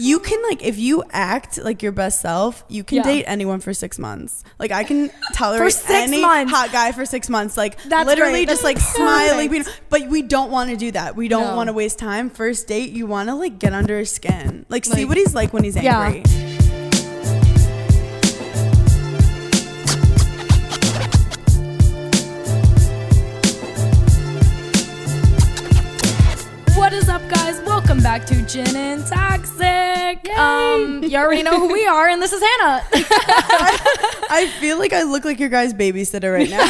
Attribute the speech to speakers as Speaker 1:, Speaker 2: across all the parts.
Speaker 1: you can like, if you act like your best self, you can date anyone for 6 months. Like I can tolerate any hot guy for 6 months. Like that's literally just like smiling. But we don't want to do that. We don't want to waste time. First date, you want to like get under his skin. Like see what he's like when he's angry.
Speaker 2: What is up, guys? Welcome back to Gin and Toxic. You already know who we are, and this is Hannah.
Speaker 1: I feel like I look like your guys' babysitter right now.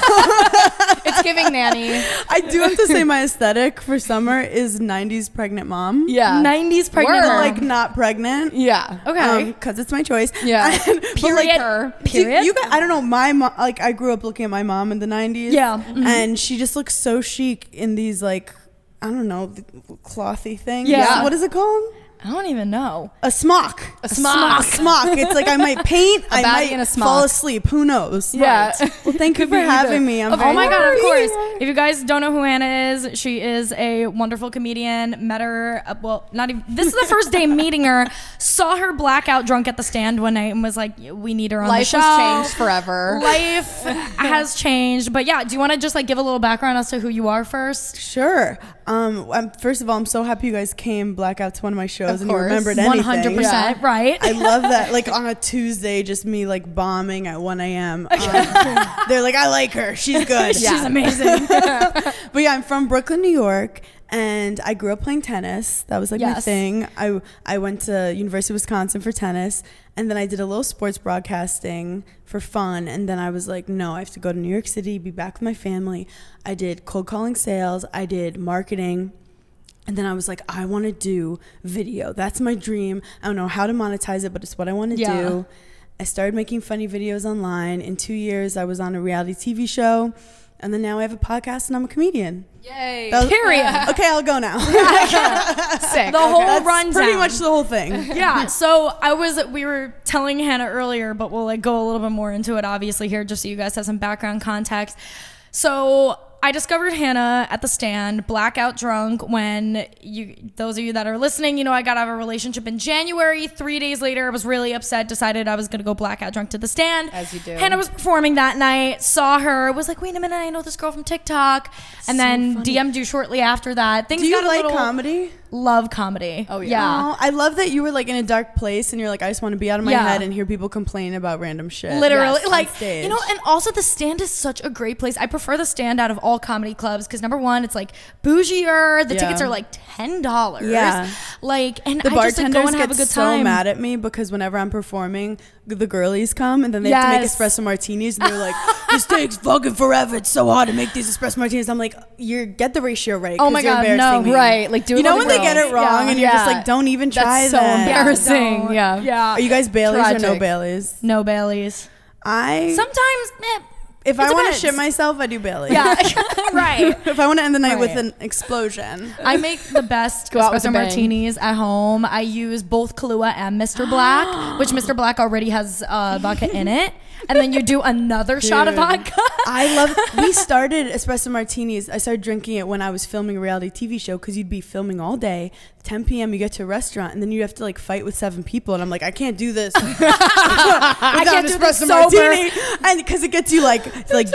Speaker 3: It's giving nanny.
Speaker 1: I do have to say my aesthetic for summer is 90s pregnant mom.
Speaker 3: Yeah.
Speaker 2: 90s pregnant mom.
Speaker 1: Like not pregnant.
Speaker 3: Yeah.
Speaker 2: Okay.
Speaker 1: Because it's my choice.
Speaker 3: Yeah.
Speaker 2: Period.
Speaker 1: You guys, I don't know. My mom, like I grew up looking at my mom in the 90s.
Speaker 2: Yeah. Mm-hmm.
Speaker 1: And she just looks so chic in these like, I don't know, clothy things.
Speaker 2: Yeah.
Speaker 1: What is it called?
Speaker 2: I don't even know.
Speaker 1: A smock.
Speaker 3: A smock.
Speaker 1: It's like I might paint. I might fall asleep. Who knows?
Speaker 3: Yeah.
Speaker 1: Right. Well, thank you for having me.
Speaker 2: Oh my God, of course. If you guys don't know who Hannah is, she is a wonderful comedian. Met her, not even, this is the first day meeting her. Saw her blackout drunk at the stand one night and was like, we need her on the show.
Speaker 3: Life has changed forever.
Speaker 2: Life has changed. But yeah, do you want to just like give a little background as to who you are first?
Speaker 1: Sure. First of all, I'm so happy you guys came blackout to one of my shows and you remembered
Speaker 2: 100%,
Speaker 1: anything.
Speaker 2: right?
Speaker 1: I love that. Like on a Tuesday, just me like bombing at 1 a.m. They're like, I like her. She's good.
Speaker 2: She's amazing.
Speaker 1: But yeah, I'm from Brooklyn, New York. And I grew up playing tennis. That was like my thing. I went to University of Wisconsin for tennis. And then I did a little sports broadcasting for fun. And then I was like, no, I have to go to New York City, be back with my family. I did cold calling sales. I did marketing. And then I was like, I want to do video. That's my dream. I don't know how to monetize it, but it's what I want to do. I started making funny videos online. In 2 years, I was on a reality TV show. And then now I have a podcast and I'm a comedian.
Speaker 3: Yay.
Speaker 2: Period.
Speaker 1: Okay, I'll go now.
Speaker 3: Sick.
Speaker 2: The whole
Speaker 1: That's
Speaker 2: rundown.
Speaker 1: pretty much the whole thing.
Speaker 2: Yeah, so we were telling Hannah earlier, but we'll like go a little bit more into it obviously here just so you guys have some background context. So I discovered Hannah at the stand, blackout drunk, when those of you that are listening, you know I got out of a relationship in January. 3 days later, I was really upset, decided I was going to go blackout drunk to the stand.
Speaker 3: As you do.
Speaker 2: Hannah was performing that night, saw her, was like, wait a minute, I know this girl from TikTok. And then DM'd you shortly after that. Things
Speaker 1: Do you
Speaker 2: got
Speaker 1: like comedy?
Speaker 2: Love comedy.
Speaker 3: Oh, yeah.
Speaker 1: Oh, I love that you were like in a dark place and you're like, I just want to be out of my head and hear people complain about random shit.
Speaker 2: Literally.
Speaker 1: Yes,
Speaker 2: like,
Speaker 1: stage.
Speaker 2: you know, and also the stand is such a great place. I prefer the stand out of all comedy clubs because number one, it's like bougier. The tickets are like $10.
Speaker 1: Yeah.
Speaker 2: Like, and
Speaker 1: the
Speaker 2: I just like,
Speaker 1: bartenders
Speaker 2: go and have a
Speaker 1: get
Speaker 2: good
Speaker 1: so
Speaker 2: time.
Speaker 1: mad at me because whenever I'm performing, the girlies come and then they have to make espresso martinis and they're like, this takes fucking forever. It's so hard to make these espresso martinis. I'm like, get the ratio right.
Speaker 2: Oh my God,
Speaker 1: no.
Speaker 2: me.
Speaker 3: Right. Like, do it.
Speaker 1: You know when they get it wrong and you're just like, don't even try
Speaker 3: that. That's so embarrassing. Yeah.
Speaker 1: Are you guys Baileys or no Baileys?
Speaker 2: No Baileys. Sometimes,
Speaker 1: if I want to shit myself, I do Baileys.
Speaker 2: Yeah, right.
Speaker 1: If I want to end the night with an explosion.
Speaker 2: I make the best espresso martinis at home. I use both Kahlua and Mr. Black, which Mr. Black already has vodka in it. And then you do another shot of vodka.
Speaker 1: We started espresso martinis. I started drinking it when I was filming a reality TV show because you'd be filming all day. 10 p.m. you get to a restaurant and then you have to like fight with 7 people and I'm like, I can't do this. I
Speaker 2: can't do this martini.
Speaker 1: And because it gets you like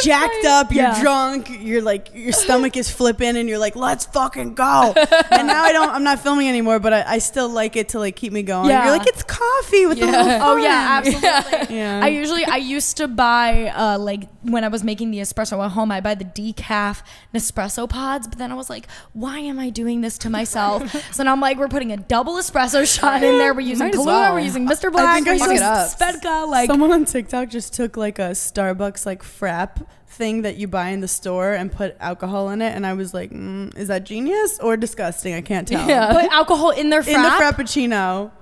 Speaker 1: jacked up, you're drunk, you're like your stomach is flipping and you're like, let's fucking go. And now I'm not filming anymore, but I still like it to like keep me going. You're like, it's coffee with a little fun.
Speaker 2: Oh yeah, absolutely.
Speaker 1: Yeah.
Speaker 2: I used to buy like when I was making the espresso at home, I buy the decaf Nespresso pods, but then I was like, why am I doing this to myself? So now I'm like, we're putting a double espresso shot in there. We're using Kahlua, we're using Mr. Black,
Speaker 1: I think
Speaker 2: we're using
Speaker 3: Svedka.
Speaker 2: Like
Speaker 1: someone on TikTok just took like a Starbucks like frap thing that you buy in the store and put alcohol in it, and I was like, is that genius or disgusting? I can't tell.
Speaker 2: Put alcohol in their frap?
Speaker 1: In the frappuccino.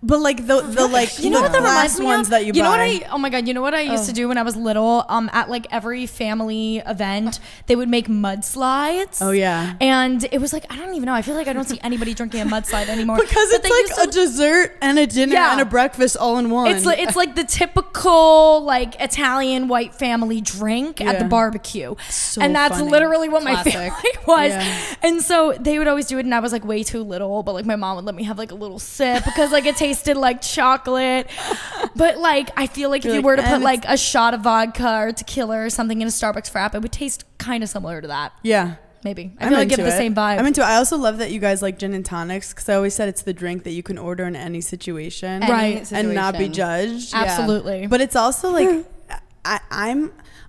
Speaker 1: But like the like
Speaker 2: you know what that reminds me
Speaker 1: ones
Speaker 2: of?
Speaker 1: that you
Speaker 2: know
Speaker 1: buy.
Speaker 2: what oh my God, you know what I used to do when I was little? At like every family event, they would make mudslides.
Speaker 1: Oh yeah.
Speaker 2: And it was like, I don't even know. I feel like I don't see anybody drinking a mudslide anymore.
Speaker 1: Because it's like a dessert and a dinner and a breakfast all in one.
Speaker 2: It's like the typical like Italian white family drink at the barbecue.
Speaker 1: So
Speaker 2: and that's
Speaker 1: funny.
Speaker 2: literally what my family was.
Speaker 1: Yeah.
Speaker 2: And so they would always do it and I was like way too little, but like my mom would let me have like a little sip because like it tasted tasted like chocolate. But like, I feel like if you were to put like a shot of vodka or tequila or something in a Starbucks frap, it would taste kind of similar to that.
Speaker 1: Yeah.
Speaker 2: Maybe. I feel like give it the same vibe.
Speaker 1: I'm into it. I also love that you guys like gin and tonics, because I always said it's the drink that you can order in any situation.
Speaker 2: Right.
Speaker 1: And not be judged.
Speaker 2: Absolutely.
Speaker 1: But it's also like,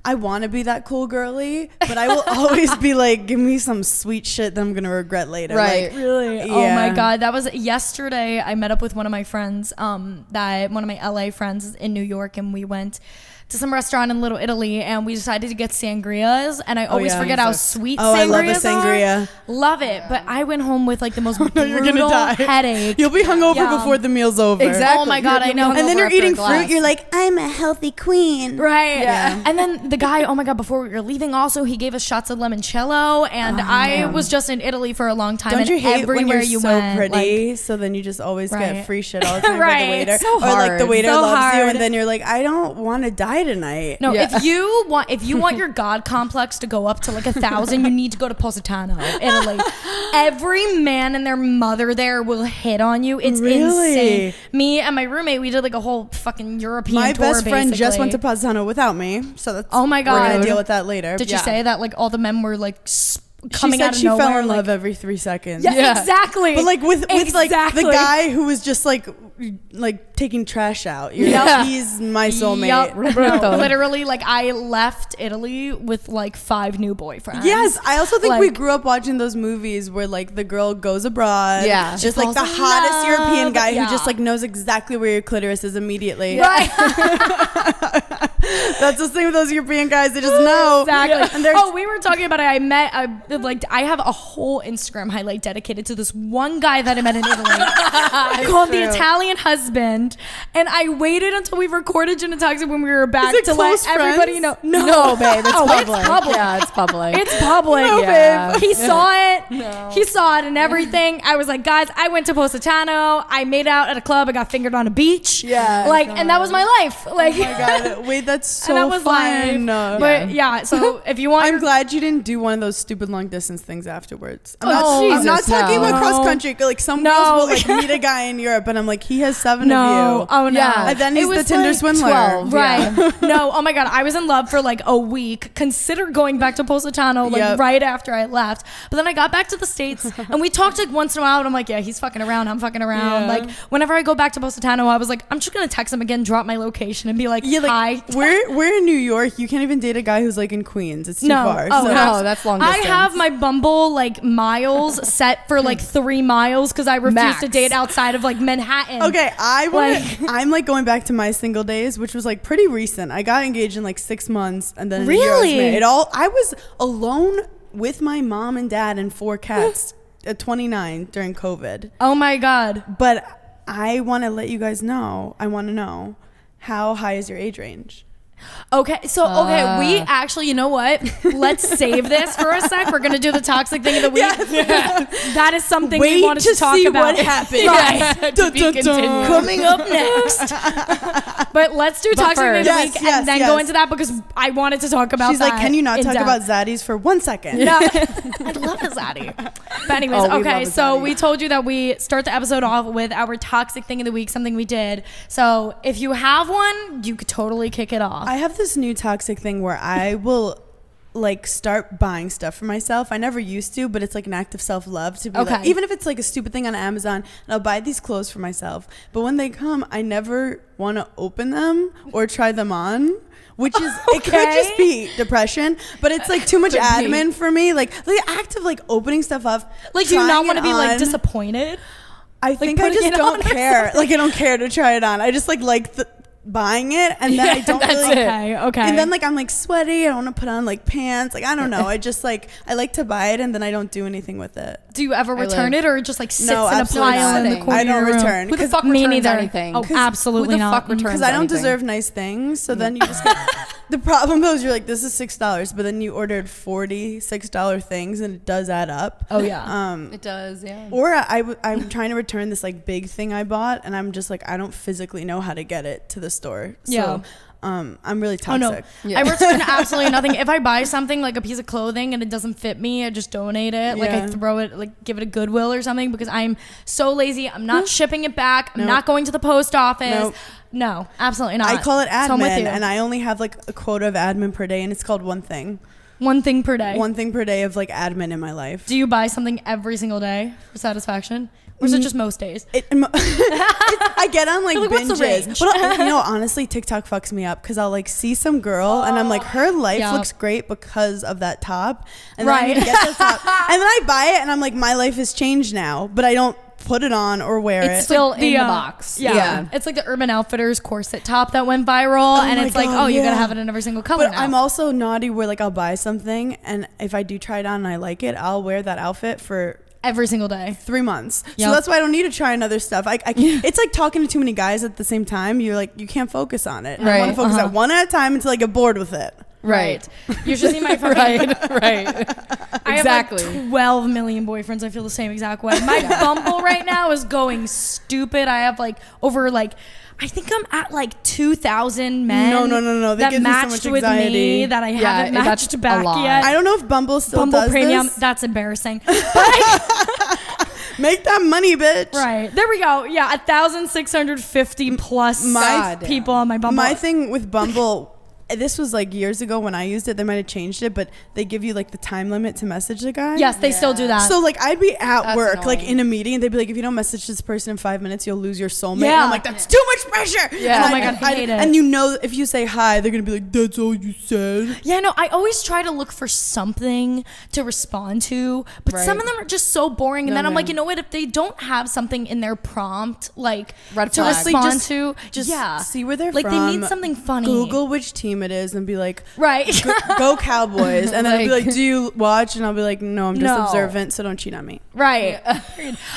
Speaker 1: I want to be that cool girly, but I will always be like, give me some sweet shit that I'm going to regret later.
Speaker 3: Right.
Speaker 1: Like,
Speaker 2: really?
Speaker 1: Yeah.
Speaker 2: Oh my God. That was yesterday. I met up with one of my friends, one of my LA friends in New York, and we went to some restaurant in Little Italy, and we decided to get sangrias, and I always forget how sweet sangrias
Speaker 1: I love a sangria.
Speaker 2: Love it, but I went home with like the most brutal headache.
Speaker 1: You'll be hungover before the meal's over.
Speaker 3: Exactly.
Speaker 2: Oh my God, I know.
Speaker 1: And then you're eating fruit. You're like, I'm a healthy queen.
Speaker 2: Right.
Speaker 3: Yeah.
Speaker 2: And then the guy, oh my God, before we were leaving also, he gave us shots of limoncello, and I was just in Italy for a long time.
Speaker 1: Don't you hate when you're
Speaker 2: you
Speaker 1: so
Speaker 2: went,
Speaker 1: pretty,
Speaker 2: like,
Speaker 1: so then you just always
Speaker 2: Right.
Speaker 1: get free shit all the time by the waiter.
Speaker 2: It's so
Speaker 1: Or like the
Speaker 3: hard.
Speaker 1: waiter
Speaker 2: So
Speaker 1: loves you,
Speaker 2: hard.
Speaker 1: and then you're like, I don't want to die tonight.
Speaker 2: No,
Speaker 3: Yeah.
Speaker 2: if you want your God complex to go up to like 1,000, you need to go to Positano, Italy. Every man and their mother there will hit on you. It's
Speaker 1: Really?
Speaker 2: insane. Me and my roommate, we did like a whole fucking European
Speaker 1: My
Speaker 2: tour.
Speaker 1: best friend just went to
Speaker 2: basically.
Speaker 1: Positano without me, so that's
Speaker 2: Oh my
Speaker 1: we're gonna
Speaker 2: God.
Speaker 1: deal with that later.
Speaker 2: Did
Speaker 1: Yeah.
Speaker 2: she say that like all the men were like
Speaker 1: She
Speaker 2: coming
Speaker 1: said
Speaker 2: out of
Speaker 1: she
Speaker 2: nowhere?
Speaker 1: fell in
Speaker 2: like,
Speaker 1: love every 3 seconds.
Speaker 2: Yeah, exactly.
Speaker 1: But like with like the
Speaker 2: Exactly.
Speaker 1: guy who was just like taking trash out. You're
Speaker 2: Yep.
Speaker 1: like, he's my soulmate.
Speaker 2: Yup.
Speaker 3: Roberto.
Speaker 2: No, literally, like I left Italy with like 5 new boyfriends.
Speaker 1: Yes, I also think we
Speaker 2: Like-
Speaker 1: grew up watching those movies where like the girl goes abroad.
Speaker 3: Yeah.
Speaker 1: Just like
Speaker 2: falls
Speaker 1: the
Speaker 2: in
Speaker 1: hottest
Speaker 2: love.
Speaker 1: European guy
Speaker 2: Yeah.
Speaker 1: who just like knows exactly where your clitoris is immediately.
Speaker 2: Right.
Speaker 1: That's the thing with those European guys. They just know.
Speaker 2: Exactly.
Speaker 1: And they're
Speaker 2: Oh, we were talking about it. I have a whole Instagram highlight dedicated to this one guy that I met in Italy called The Italian Husband. And I waited until we recorded Gin and Toxic when we were back
Speaker 1: it
Speaker 2: to let
Speaker 1: close
Speaker 2: everybody
Speaker 1: friends?
Speaker 2: know.
Speaker 3: No, babe, it's
Speaker 2: Oh, it's
Speaker 3: public.
Speaker 2: public.
Speaker 3: Yeah, it's public.
Speaker 2: It's public.
Speaker 1: No,
Speaker 3: Yeah.
Speaker 2: He saw it. He saw it and everything. I was like, guys, I went to Positano. I made out at a club. I got fingered on a beach.
Speaker 1: Yeah.
Speaker 2: Like, and that was my life. Like,
Speaker 1: Oh my God. Wait, that's so
Speaker 2: and that was
Speaker 1: fun.
Speaker 2: But yeah, so if you want,
Speaker 1: I'm glad you didn't do one of those stupid long distance things afterwards. I'm
Speaker 2: Oh,
Speaker 1: not
Speaker 3: Jesus,
Speaker 1: talking
Speaker 3: no.
Speaker 1: about cross country. Like some
Speaker 2: No.
Speaker 1: girls will like meet a guy in Europe, and I'm like, he has 7
Speaker 2: no,
Speaker 1: of you.
Speaker 2: oh no,
Speaker 3: Yeah.
Speaker 1: And then
Speaker 2: It
Speaker 1: he's the
Speaker 2: was
Speaker 1: Tinder
Speaker 2: like
Speaker 1: swindler.
Speaker 3: 12.
Speaker 2: Right. No, oh my God. I was in love for like a week. Consider going back to Positano like
Speaker 1: Yep.
Speaker 2: right after I left. But then I got back to the States and we talked like once in a while and I'm like, yeah, he's fucking around. I'm fucking around.
Speaker 1: Yeah.
Speaker 2: Like whenever I go back to Positano, I was like, I'm just going to text him again, drop my location and be like,
Speaker 1: Yeah,
Speaker 2: hi.
Speaker 1: like we're in New York. You can't even date a guy who's like in Queens. It's too far.
Speaker 2: Oh,
Speaker 1: So-
Speaker 3: no, that's long
Speaker 2: I
Speaker 3: distance.
Speaker 2: have my Bumble like miles set for like 3 miles because I refuse
Speaker 3: Max.
Speaker 2: to date outside of like Manhattan.
Speaker 1: Okay,
Speaker 2: Like-
Speaker 1: I'm like going back to my single days, which was like pretty recent. I got engaged in like 6 months, and then in a year I was
Speaker 2: Really?
Speaker 1: married. I was alone with my mom and dad and 4 cats at 29 during COVID.
Speaker 2: Oh my God.
Speaker 1: But I want to let you guys know. I want to know, how high is your age range?
Speaker 2: Okay, so we actually, you know what? Let's save this for a sec. We're gonna do the toxic thing of the week. That is something we
Speaker 1: Wait
Speaker 2: wanted
Speaker 1: to
Speaker 2: to talk
Speaker 1: see
Speaker 2: about.
Speaker 1: what happens.
Speaker 2: Right.
Speaker 3: To be continued.
Speaker 2: Coming up next. But let's do toxic thing of the
Speaker 1: first-
Speaker 2: week
Speaker 1: Yes,
Speaker 2: and then
Speaker 1: yes.
Speaker 2: go into that because I wanted to talk about
Speaker 1: She's
Speaker 2: that.
Speaker 1: like, can you not
Speaker 2: in
Speaker 1: talk
Speaker 2: depth.
Speaker 1: about zaddies for 1 second?
Speaker 2: No, I love a zaddy. But anyways,
Speaker 1: Oh, we
Speaker 2: okay,
Speaker 1: love a
Speaker 2: so
Speaker 1: zaddy.
Speaker 2: we told you that we start the episode off with our toxic thing of the week, something we did. So if you have one, you could totally kick it off.
Speaker 1: I have this new toxic thing where I will like start buying stuff for myself. I never used to, but it's like an act of self-love to be like,
Speaker 2: Okay.
Speaker 1: even if it's like a stupid thing on Amazon, and I'll buy these clothes for myself. But when they come, I never want to open them or try them on. Which is, it could
Speaker 2: Okay.
Speaker 1: just be depression, but it's like too much
Speaker 3: Could be.
Speaker 1: admin for me. Like the act of like opening stuff up.
Speaker 2: like, do you not
Speaker 1: trying
Speaker 2: want to
Speaker 1: it
Speaker 2: be like
Speaker 1: on.
Speaker 2: disappointed?
Speaker 1: I think I
Speaker 2: putting
Speaker 1: just
Speaker 2: it
Speaker 1: don't
Speaker 2: on
Speaker 1: care. Like I don't care to try it on. I just like buying it, and then I don't
Speaker 3: that's
Speaker 1: really.
Speaker 3: it.
Speaker 2: Okay.
Speaker 1: And then like I'm like sweaty. I want to put on like pants. Like I don't know. I just like I like to buy it, and then I don't do anything with it.
Speaker 2: Do you ever return it or it just like sits
Speaker 1: No,
Speaker 2: in a
Speaker 1: absolutely
Speaker 2: pile in the
Speaker 3: not.
Speaker 2: corner?
Speaker 1: I
Speaker 2: of your
Speaker 1: don't
Speaker 2: room?
Speaker 1: return.
Speaker 3: Who the
Speaker 1: 'Cause
Speaker 3: fuck
Speaker 2: Me
Speaker 3: returns
Speaker 2: neither.
Speaker 3: anything?
Speaker 2: Oh, absolutely
Speaker 3: Who the
Speaker 2: not.
Speaker 3: fuck returns
Speaker 1: Because I don't
Speaker 3: anything?
Speaker 1: deserve nice things. So then you just get, the problem though is you're like, this is $6, but then you ordered $46 things, and it does add up.
Speaker 2: Oh yeah.
Speaker 3: It does, yeah.
Speaker 1: Or I'm trying to return this like big thing I bought, and I'm just like, I don't physically know how to get it to the store. So
Speaker 2: Yeah.
Speaker 1: I'm really
Speaker 2: Oh no,
Speaker 1: toxic.
Speaker 2: I return absolutely nothing. If I buy something like a piece of clothing and it doesn't fit me, I just donate it. Like I throw it, like give it a Goodwill or something, because I'm so lazy. I'm not shipping it back. I'm not going to the post office. No, absolutely not.
Speaker 1: I call it
Speaker 2: So I'm with
Speaker 1: admin,
Speaker 2: you.
Speaker 1: and I only have like a quota of admin per day, and it's called one thing.
Speaker 2: One thing per day.
Speaker 1: One thing per day of like admin in my life.
Speaker 2: Do you buy something every single day for satisfaction? Or is it just most days?
Speaker 1: I get on like
Speaker 2: What's the
Speaker 1: binges.
Speaker 2: range?
Speaker 1: But you know, honestly, TikTok fucks me up because I'll like see some girl and I'm like, her life looks great because of that top. And then I need to get the top. And then I buy it and I'm like, my life has changed now. But I don't put it on or wear it.
Speaker 3: It's still in the box.
Speaker 2: Yeah. It's like the Urban Outfitters corset top that went viral. And it's like, oh, you gotta have it in every single color
Speaker 1: But
Speaker 2: now.
Speaker 1: I'm also naughty where like I'll buy something and if I do try it on and I like it, I'll wear that outfit for
Speaker 2: every single day.
Speaker 1: 3 months.
Speaker 2: Yep.
Speaker 1: So that's why I don't need to try another stuff. It's like talking to too many guys at the same time. You're like, you can't focus on it.
Speaker 3: Right.
Speaker 1: I want to focus at one at a time until I get bored with it.
Speaker 3: Right.
Speaker 2: You should see my fucking...
Speaker 3: Right.
Speaker 2: I
Speaker 3: Exactly.
Speaker 2: have like 12 million boyfriends. I feel the same exact way. My Bumble right now is going stupid. I have like over like... I think I'm at like 2,000 men.
Speaker 1: No. That gives me so
Speaker 2: matched
Speaker 1: much
Speaker 2: with
Speaker 1: anxiety.
Speaker 2: me that I haven't
Speaker 3: that's
Speaker 2: matched
Speaker 3: a
Speaker 2: back
Speaker 3: lot.
Speaker 2: yet.
Speaker 1: I don't know if Bumble still
Speaker 2: Bumble
Speaker 1: does
Speaker 2: Premium.
Speaker 1: this.
Speaker 2: That's embarrassing.
Speaker 1: Make that money, bitch.
Speaker 2: Right. There we go. Yeah, 1,650 plus people on my Bumble.
Speaker 1: My thing with Bumble, this was like years ago when I used it. They might have changed it, but they give you like the time limit to message the guy.
Speaker 2: Yes, they still do that.
Speaker 1: So like I'd be at
Speaker 3: That's
Speaker 1: work, like
Speaker 3: annoying.
Speaker 1: in a meeting, and they'd be like, if you don't message this person in 5 minutes, you'll lose your soulmate.
Speaker 2: Yeah.
Speaker 1: And I'm like, that's too much pressure.
Speaker 3: Yeah.
Speaker 1: And
Speaker 2: Oh my God, I hate it.
Speaker 1: And you know, if you say hi, they're gonna be like, that's all you said.
Speaker 2: Yeah, no, I always try to look for something to respond to, but some of them are just so boring. And then I'm like, you know what? If they don't have something in their prompt, like
Speaker 3: Red
Speaker 2: to
Speaker 3: flag.
Speaker 2: respond to,
Speaker 1: Just see where they're
Speaker 2: like
Speaker 1: from.
Speaker 2: they need something funny.
Speaker 1: Google which team it is and be like,
Speaker 2: right?
Speaker 1: go Cowboys. And then I'll be
Speaker 3: Like-
Speaker 1: like, do you watch? And I'll be like, no, I'm just
Speaker 2: No.
Speaker 1: observant, so don't cheat on me.
Speaker 2: Right.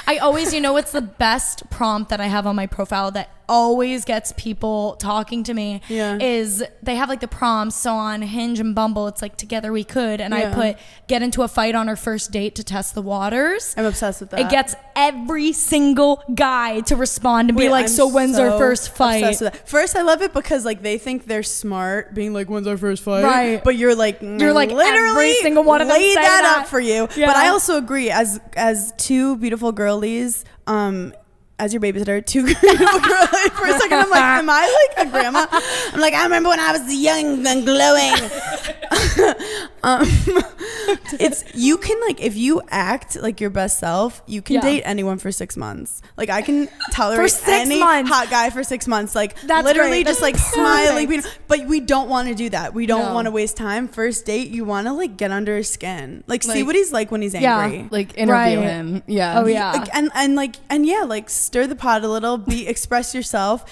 Speaker 2: I always, what's the best prompt that I have on my profile that always gets people talking to me is they have like the prompts. So on Hinge and Bumble, it's like together we could. And I put get into a fight on our first date to test the waters.
Speaker 1: I'm obsessed with that.
Speaker 2: It gets every single guy to respond and be like,
Speaker 1: I'm
Speaker 2: so when's our first fight?
Speaker 1: obsessed with that. First, I love it because like they think they're smart, being like, when's our first fight?
Speaker 2: Right.
Speaker 1: But you're like
Speaker 2: literally
Speaker 1: every
Speaker 2: single one of them
Speaker 1: laid
Speaker 2: say
Speaker 1: that
Speaker 2: that.
Speaker 1: up for you.
Speaker 2: Yeah.
Speaker 1: But I also agree, as two beautiful girlies, as your babysitter, two beautiful girlies. For a second, I'm like, am I like a grandma? I'm like, I remember when I was young and glowing. It's you can like if you act like your best self, you can date anyone for 6 months. Like I can tolerate
Speaker 2: 6
Speaker 1: any
Speaker 2: months.
Speaker 1: hot guy for 6 months. Like
Speaker 2: That's
Speaker 1: literally
Speaker 2: great.
Speaker 1: just like
Speaker 2: That's
Speaker 1: smiling.
Speaker 2: perfect.
Speaker 1: But we don't want to do that. We don't
Speaker 3: No.
Speaker 1: want to waste time. First date, you want to like get under his skin. Like see
Speaker 3: Like-
Speaker 1: what he's like when he's angry.
Speaker 3: Like interview
Speaker 2: Right.
Speaker 3: him. Yeah.
Speaker 2: Oh, yeah.
Speaker 1: Like like stir the pot a little. Express yourself.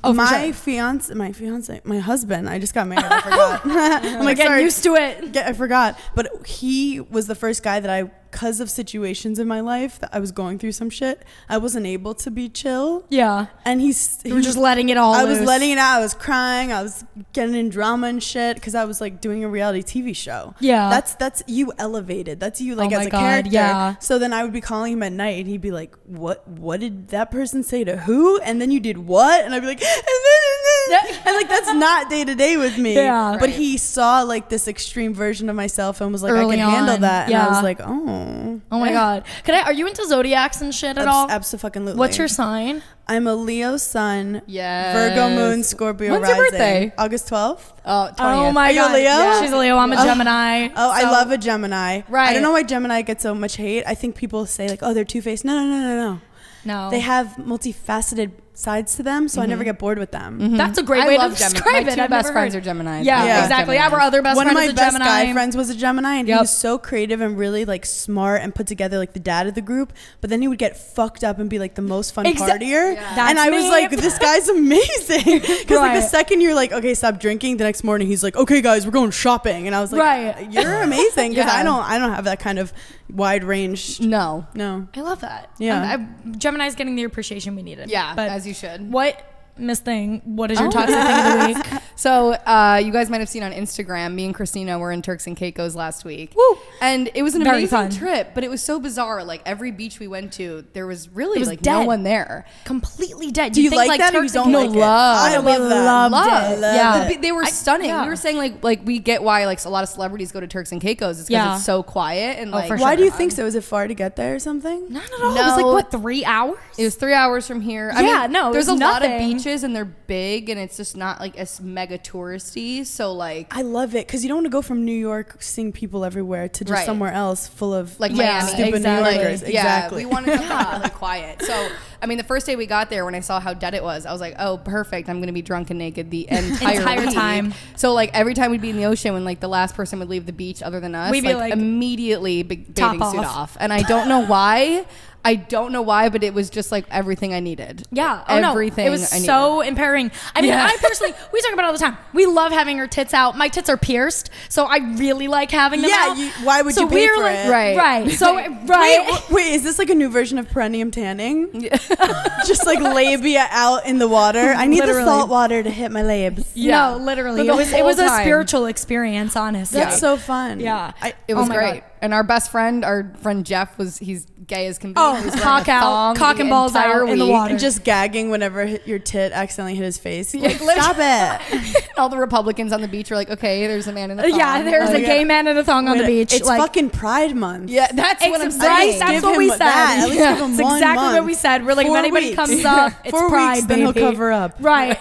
Speaker 1: My husband. I just got married. I forgot. I'm like,
Speaker 2: Getting
Speaker 1: sorry.
Speaker 2: used to it.
Speaker 1: I forgot. But he was the first guy that because of situations in my life that I was going through some shit, I wasn't able to be chill.
Speaker 2: Yeah.
Speaker 1: And
Speaker 2: You were just letting it all
Speaker 1: I was
Speaker 2: loose.
Speaker 1: letting it out. I was crying. I was getting in drama and shit because I was like doing a reality TV show.
Speaker 2: Yeah.
Speaker 1: That's you elevated. That's you like
Speaker 2: Oh
Speaker 1: as
Speaker 2: my
Speaker 1: a
Speaker 2: God,
Speaker 1: character.
Speaker 2: yeah.
Speaker 1: So then I would be calling him at night and he'd be like, What did that person say to who? And then you did what? And I'd be like, and like that's not day to day with me.
Speaker 2: Yeah.
Speaker 1: But
Speaker 3: Right.
Speaker 1: he saw like this extreme version of myself and was like,
Speaker 2: Early
Speaker 1: I can handle
Speaker 2: on,
Speaker 1: that. And I
Speaker 2: yeah.
Speaker 1: was like, oh.
Speaker 2: Oh my God. Are you into zodiacs and shit at all?
Speaker 1: Absolutely.
Speaker 2: What's your sign?
Speaker 1: I'm a Leo sun,
Speaker 3: Yes.
Speaker 1: Virgo moon, Scorpio
Speaker 3: When's
Speaker 1: rising.
Speaker 3: your birthday?
Speaker 1: August 12th.
Speaker 3: Oh, 20th.
Speaker 2: Oh my
Speaker 1: Are you a
Speaker 2: God.
Speaker 1: Leo?
Speaker 2: Yeah. She's a Leo. I'm a
Speaker 1: Oh.
Speaker 2: Gemini.
Speaker 1: Oh, I
Speaker 2: So-
Speaker 1: love a Gemini.
Speaker 2: Right.
Speaker 1: I don't know why Gemini gets so much hate. I think people say like, oh, they're two-faced. No.
Speaker 2: No.
Speaker 1: They have multifaceted sides to them, so I never get bored with them.
Speaker 2: That's a great
Speaker 3: I
Speaker 2: way to
Speaker 3: love Gemini.
Speaker 2: describe
Speaker 3: My
Speaker 2: it.
Speaker 3: two
Speaker 2: I've
Speaker 3: best
Speaker 2: never
Speaker 3: friends
Speaker 2: heard.
Speaker 3: are Geminis.
Speaker 2: Yeah,
Speaker 3: I love
Speaker 2: exactly.
Speaker 3: Geminis.
Speaker 2: Our other best
Speaker 1: One of
Speaker 2: friend
Speaker 1: my
Speaker 2: is a
Speaker 1: best
Speaker 2: Gemini.
Speaker 1: guy friends was a Gemini, and he
Speaker 2: Yep.
Speaker 1: was so creative and really like smart and put together like the dad of the group. But then he would get fucked up and be like the most fun partier.
Speaker 2: That's
Speaker 1: And I was
Speaker 2: me.
Speaker 1: like, this guy's amazing. Because like the
Speaker 2: Right.
Speaker 1: second you're like, okay, stop drinking, the next morning he's like, okay, guys, we're going shopping, and I was like,
Speaker 2: Right.
Speaker 1: you're amazing because
Speaker 3: Yeah.
Speaker 1: I don't have that kind of wide range.
Speaker 3: No.
Speaker 1: No.
Speaker 2: I love that.
Speaker 1: Yeah.
Speaker 2: Gemini's getting the appreciation we needed.
Speaker 3: Yeah,
Speaker 2: But
Speaker 3: as you should.
Speaker 2: what Miss Thing, what is your toxic thing of the week?
Speaker 3: So you guys might have seen on Instagram, me and Christina were in Turks and Caicos last week.
Speaker 2: Woo!
Speaker 3: And it was an
Speaker 2: Very
Speaker 3: amazing
Speaker 2: fun.
Speaker 3: trip, but it was so bizarre. Like every beach we went to, there was really like
Speaker 2: dead.
Speaker 3: no one there.
Speaker 2: Completely dead.
Speaker 1: Do you
Speaker 2: think,
Speaker 1: like that or you
Speaker 2: Turks
Speaker 1: don't
Speaker 2: and
Speaker 1: like
Speaker 2: Caicos-
Speaker 1: it? I
Speaker 3: love.
Speaker 1: love that.
Speaker 2: Loved it.
Speaker 1: Yeah.
Speaker 3: They were stunning.
Speaker 2: yeah.
Speaker 3: We were saying like we get why like a lot of celebrities go to Turks and Caicos. It's because
Speaker 2: Yeah.
Speaker 3: it's so quiet and like.
Speaker 2: for
Speaker 1: Why
Speaker 2: sure.
Speaker 1: do you think so? Is it far to get there or something?
Speaker 2: Not at all.
Speaker 3: No.
Speaker 2: It was like, what, 3 hours?
Speaker 3: It was 3 hours from here.
Speaker 2: Yeah, no, it
Speaker 3: there's a
Speaker 2: was
Speaker 3: lot of
Speaker 2: nothing.
Speaker 3: beaches and they're big and it's just not like as mega touristy. So like,
Speaker 1: I love it because you don't want to go from New York seeing people everywhere to just
Speaker 3: Right.
Speaker 1: somewhere else full of
Speaker 3: like
Speaker 2: Yeah,
Speaker 3: Miami,
Speaker 1: stupid
Speaker 2: exactly.
Speaker 1: New Yorkers.
Speaker 3: Yeah,
Speaker 1: Exactly.
Speaker 3: we wanted something really quiet. So, I mean, the first day we got there, when I saw how dead it was, I was like, "Oh, perfect! I'm gonna be drunk and naked the entire week."
Speaker 2: time.
Speaker 3: So, like every time we'd be in the ocean, when like the last person would leave the beach, other than us,
Speaker 2: We'd be like,
Speaker 3: immediately
Speaker 2: top
Speaker 3: bathing suit
Speaker 2: off.
Speaker 3: off, and I don't know why. I don't know why, but it was just like everything I needed.
Speaker 2: Yeah.
Speaker 3: everything.
Speaker 2: No. It was
Speaker 3: I needed.
Speaker 2: so empowering. I mean,
Speaker 3: Yeah.
Speaker 2: I personally, we talk about it all the time. We love having our tits out. My tits are pierced, so I really like having them out.
Speaker 1: Why would
Speaker 2: So
Speaker 1: you pay
Speaker 2: we're
Speaker 1: for
Speaker 2: like-
Speaker 1: it?
Speaker 3: Right.
Speaker 2: Right. So, right.
Speaker 1: Wait, is this like a new version of perineum tanning? Just like labia out in the water. I need
Speaker 2: Literally.
Speaker 1: the salt water to hit my labes.
Speaker 3: Yeah.
Speaker 2: No, literally.
Speaker 3: The
Speaker 2: It was
Speaker 3: whole
Speaker 2: a
Speaker 3: time.
Speaker 2: spiritual experience, honestly.
Speaker 1: That's so fun.
Speaker 2: Yeah.
Speaker 3: It was
Speaker 2: Oh my
Speaker 3: great.
Speaker 2: God.
Speaker 3: And our best friend, our friend Jeff, he's gay as can be.
Speaker 2: Oh,
Speaker 3: He was wearing
Speaker 2: cock
Speaker 3: a
Speaker 2: out,
Speaker 3: thong
Speaker 2: cock
Speaker 3: the
Speaker 2: and balls
Speaker 3: entire
Speaker 2: out in the
Speaker 3: week.
Speaker 2: water.
Speaker 1: And just gagging whenever your tit accidentally hit his face.
Speaker 3: Yeah,
Speaker 1: Like, stop it.
Speaker 3: All the Republicans on the beach were like, okay, there's a man in a thong.
Speaker 2: Yeah, there's
Speaker 3: Like,
Speaker 2: a gay man in a thong on the beach.
Speaker 1: It's
Speaker 2: like,
Speaker 1: fucking Pride Month.
Speaker 3: Yeah, that's what I'm
Speaker 2: Right,
Speaker 3: saying.
Speaker 2: that's
Speaker 1: Give
Speaker 2: what
Speaker 1: him
Speaker 2: we said.
Speaker 1: that. At least
Speaker 2: Yeah.
Speaker 1: give him
Speaker 2: It's
Speaker 1: 1
Speaker 2: exactly
Speaker 1: month.
Speaker 2: what we said. We're like,
Speaker 1: 4
Speaker 2: if anybody
Speaker 1: weeks.
Speaker 2: comes up, it's
Speaker 1: 4
Speaker 2: Pride,
Speaker 1: weeks, then he'll
Speaker 2: baby.
Speaker 1: cover up.
Speaker 2: Right.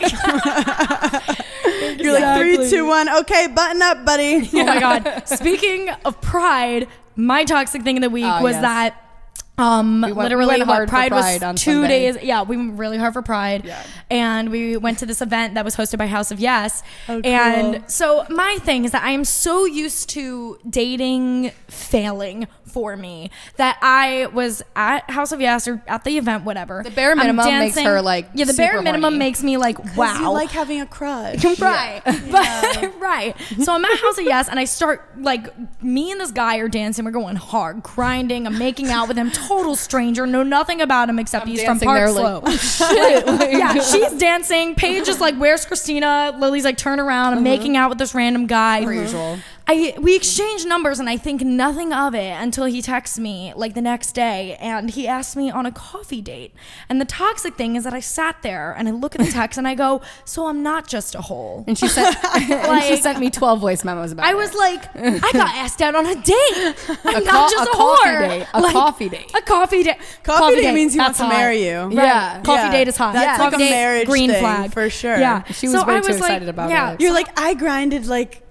Speaker 1: You're like 3, 2, 1. Okay, button up, buddy.
Speaker 2: Oh my God. Speaking of Pride, my toxic thing of the week was
Speaker 3: yes.
Speaker 2: that
Speaker 3: we
Speaker 2: literally
Speaker 3: went
Speaker 2: what
Speaker 3: hard for
Speaker 2: Pride
Speaker 3: Pride
Speaker 2: was
Speaker 3: on
Speaker 2: 2
Speaker 3: Sunday.
Speaker 2: days. Yeah, we went really hard for Pride.
Speaker 3: Yeah.
Speaker 2: And we went to this event that was hosted by House of Yes.
Speaker 1: Oh, cool.
Speaker 2: And so my thing is that I am so used to dating failing for me that I was at House of Yes or at the event, whatever.
Speaker 3: The bare
Speaker 2: I'm
Speaker 3: minimum makes
Speaker 2: dancing.
Speaker 3: her, like,
Speaker 2: the bare
Speaker 3: super
Speaker 2: minimum
Speaker 3: horny.
Speaker 2: makes me like, wow.
Speaker 1: You like having a crush.
Speaker 2: Right. But, right. So I'm at House of Yes and I start like me and this guy are dancing. We're going hard, grinding. I'm making out with him. Total stranger. Know nothing about him except he's from
Speaker 3: dancing
Speaker 2: Park
Speaker 3: there,
Speaker 2: Slope.
Speaker 3: like, shit. Like,
Speaker 2: Yeah, she's dancing. Paige is like, where's Christina? Lily's like, turn around. I'm making out with this random guy.
Speaker 3: Per usual.
Speaker 2: We exchanged numbers and I think nothing of it until he texts me like the next day and he asked me on a coffee date. And the toxic thing is that I sat there and I look at the text and I go, so I'm not just a hole.
Speaker 3: And she sent, and she sent me 12 voice memos about it.
Speaker 2: I was like, I got asked out on a date. I'm not just a
Speaker 3: coffee
Speaker 2: whore.
Speaker 3: date. A
Speaker 2: Like,
Speaker 3: coffee date.
Speaker 2: A coffee date.
Speaker 1: Coffee date means he
Speaker 2: That's
Speaker 1: wants to
Speaker 2: hot.
Speaker 1: marry you.
Speaker 2: Right.
Speaker 3: Yeah.
Speaker 2: Coffee
Speaker 1: Yeah.
Speaker 2: date is hot.
Speaker 1: That's
Speaker 2: Coffee
Speaker 1: like a
Speaker 2: date,
Speaker 1: marriage
Speaker 2: green
Speaker 1: thing,
Speaker 2: flag.
Speaker 1: for sure.
Speaker 2: Yeah.
Speaker 3: She was way too excited about it.
Speaker 1: You're like, I grinded like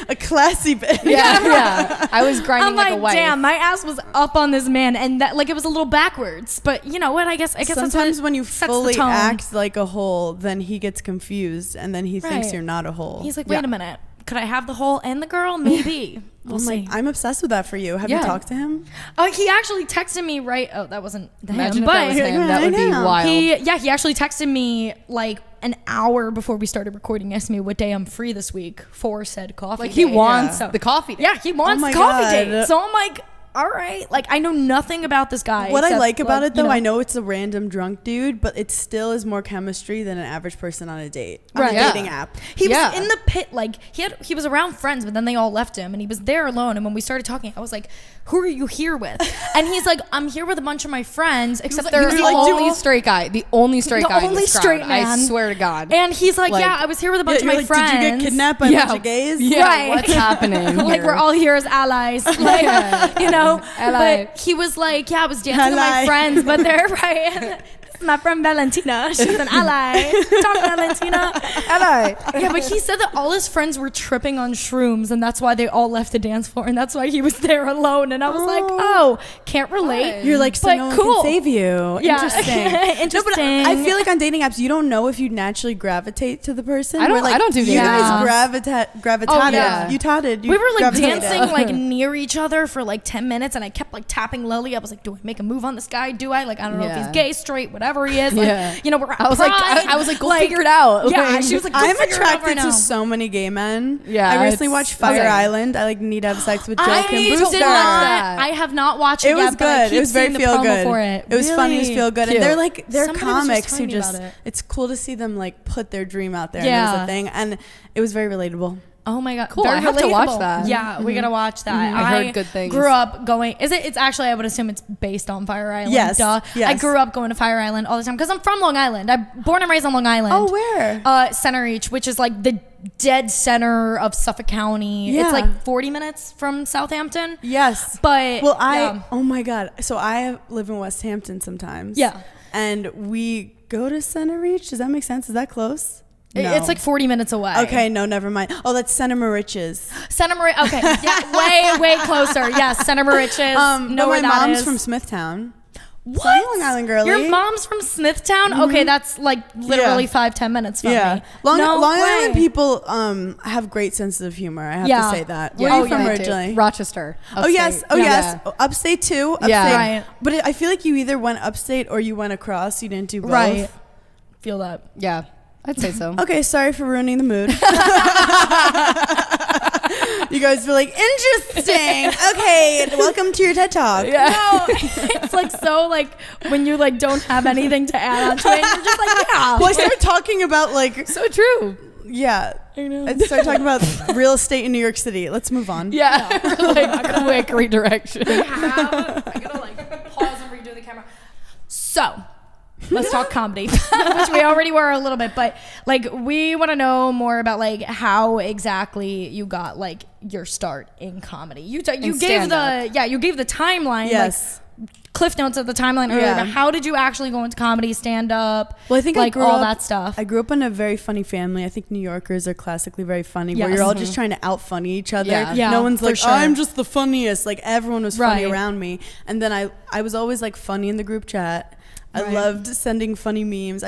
Speaker 1: a classy bitch.
Speaker 3: Yeah. I was grinding
Speaker 2: I'm
Speaker 3: like,
Speaker 2: like,
Speaker 3: a wife.
Speaker 2: damn, my ass was up on this man, and that like it was a little backwards. But you know what? I guess that's
Speaker 1: Sometimes
Speaker 2: what
Speaker 1: when you
Speaker 2: sets the
Speaker 1: fully
Speaker 2: tone.
Speaker 1: act like a hole, then he gets confused and then he thinks
Speaker 2: Right.
Speaker 1: you're not a hole.
Speaker 2: He's like, wait
Speaker 3: Yeah.
Speaker 2: a minute, could I have the hole and the girl? Maybe. We'll
Speaker 1: I'm
Speaker 2: see.
Speaker 1: like, I'm obsessed with that for you. Have you
Speaker 3: Yeah.
Speaker 1: talked to him?
Speaker 2: He actually texted me right. Oh, that wasn't
Speaker 3: Imagine
Speaker 2: him,
Speaker 3: if
Speaker 2: but
Speaker 3: that was him. That
Speaker 1: I
Speaker 3: would be
Speaker 1: know.
Speaker 3: wild.
Speaker 2: he actually texted me like an hour before we started recording. Asked me what day I'm free this week for said coffee.
Speaker 3: Like, he
Speaker 2: date.
Speaker 3: wants
Speaker 2: So-
Speaker 3: the coffee date.
Speaker 2: Yeah, he wants
Speaker 1: Oh my
Speaker 2: coffee
Speaker 1: God.
Speaker 2: date. So I'm like, all right. Like I know nothing about this guy.
Speaker 1: What I
Speaker 2: except,
Speaker 1: like about it though,
Speaker 2: you
Speaker 1: I know it's a random drunk dude, but it still is more chemistry than an average person on a date. On
Speaker 2: Right.
Speaker 1: a
Speaker 3: Yeah.
Speaker 1: dating app.
Speaker 2: He
Speaker 3: Yeah.
Speaker 2: was in the pit, like he was around friends, but then they all left him, and he was there alone. And when we started talking, I was like, "Who are you here with?" And he's like, "I'm here with a bunch of my friends, except
Speaker 3: He
Speaker 2: they're
Speaker 3: was the
Speaker 2: all."
Speaker 3: only straight guy. The only straight
Speaker 2: The
Speaker 3: guy. in
Speaker 2: only
Speaker 3: this crowd.
Speaker 2: straight man.
Speaker 3: I swear to God.
Speaker 2: And he's like,
Speaker 3: Like-
Speaker 2: "Yeah, I was here with a bunch
Speaker 1: Yeah,
Speaker 2: of
Speaker 1: you're
Speaker 2: my
Speaker 1: like,
Speaker 2: friends."
Speaker 1: did you get kidnapped by a bunch of gays?
Speaker 3: Yeah,
Speaker 2: Right.
Speaker 3: what's happening?
Speaker 2: Like
Speaker 3: here?
Speaker 2: we're all here as allies, like, you know.
Speaker 3: Ally.
Speaker 2: But he was like, "Yeah, I was dancing with my
Speaker 1: Ally.
Speaker 2: friends, but they're right." This is my friend Valentina. She's an ally. Talk, Valentina.
Speaker 3: Ally.
Speaker 2: Yeah, but he said that all his friends were tripping on shrooms, and that's why they all left the dance floor, and that's why he was there alone. And I was like, "Oh, can't relate."
Speaker 1: You're like, so
Speaker 2: But
Speaker 1: no one
Speaker 2: cool.
Speaker 1: can save you.
Speaker 2: Yeah.
Speaker 1: Interesting.
Speaker 2: Interesting.
Speaker 1: No, but I feel like on dating apps, you don't know if you naturally gravitate to the person.
Speaker 3: I don't-
Speaker 1: We're like,
Speaker 3: I don't do
Speaker 1: You
Speaker 3: dating
Speaker 1: guys
Speaker 2: apps.
Speaker 1: gravitated.
Speaker 2: Oh, yeah.
Speaker 1: You totted. You
Speaker 2: We were like
Speaker 1: gravitated.
Speaker 2: dancing like near each other for like 10 minutes, and I kept like tapping Lily. I was like, "Do I make a move on this guy? Do I like I don't know if
Speaker 3: Yeah.
Speaker 2: he's gay, straight, whatever." wherever he is. Like, you know, we're at
Speaker 3: I was like, go figure it out.
Speaker 2: Yeah, she was like,
Speaker 1: I'm attracted to so many gay men. Yeah, I recently watched Fire Island. I like need to have sex with Joe Kim Booster.
Speaker 2: I have not watched it.
Speaker 1: It was good. It was very feel good. It was funny. It was feel good.
Speaker 3: Cute.
Speaker 1: And they're comics who just. It's cool to see them like put their dream out there. Yeah, and it was a thing, and it was very relatable.
Speaker 2: Oh my god,
Speaker 3: cool! I have to watch that.
Speaker 2: Yeah, we gotta watch that.
Speaker 3: I heard good things.
Speaker 2: Grew up going. It's actually, I would assume it's based on Fire Island.
Speaker 1: Yes.
Speaker 2: Duh.
Speaker 1: Yes.
Speaker 2: I grew up going to Fire Island all the time because I'm from Long Island. I'm born and raised on Long Island.
Speaker 1: Oh, where?
Speaker 2: Center Reach, which is like the dead center of Suffolk County. Yeah. It's like 40 minutes from Southampton.
Speaker 1: Yes,
Speaker 2: but
Speaker 1: oh my god. So I live in West Hampton sometimes.
Speaker 2: Yeah,
Speaker 1: and we go to Center Reach. Does that make sense? Is that close? No.
Speaker 2: It's like 40 minutes away.
Speaker 1: Okay, no, never mind. Oh, that's Center Moriches.
Speaker 2: Okay, yeah, way closer. Yes, Center Moriches.
Speaker 1: My mom's from Smithtown.
Speaker 2: What?
Speaker 1: So I'm a Long Island girlie.
Speaker 2: Your mom's from Smithtown? Mm-hmm. Okay, that's like literally 5-10 minutes from me.
Speaker 1: Long Island people have great senses of humor. I have to say that. Where are you from originally?
Speaker 3: Rochester.
Speaker 1: Upstate. Oh yes. Upstate too. Upstate.
Speaker 2: Yeah. Right.
Speaker 1: But I feel like you either went upstate or you went across. You didn't do both.
Speaker 2: Right. Feel that.
Speaker 3: Yeah. I'd say so.
Speaker 1: Okay, sorry for ruining the mood. You guys were like, interesting. Okay, welcome to your TED Talk.
Speaker 2: Yeah. No, it's like so like when you like don't have anything to add on to it, you're just like, yeah.
Speaker 1: Well, I started talking about like
Speaker 3: so true.
Speaker 1: Yeah. I know. I started talking about real estate in New York City. Let's move on.
Speaker 3: Yeah. Like quick redirection.
Speaker 2: I gotta like pause and redo the camera. So let's talk comedy, which we already were a little bit, but like we want to know more about like how exactly you got like your start in comedy. You gave the timeline.
Speaker 1: Yes.
Speaker 2: Like, Cliff notes of the timeline earlier, but how did you actually go into comedy, stand up?
Speaker 1: Well, I think
Speaker 2: like all that stuff.
Speaker 1: I grew up in a very funny family. I think New Yorkers are classically very funny, where you're all just trying to out funny each other.
Speaker 2: Yeah.
Speaker 1: No one's like,
Speaker 2: sure.
Speaker 1: I'm just the funniest. Like everyone was funny around me. And then I was always like funny in the group chat. I loved sending funny memes.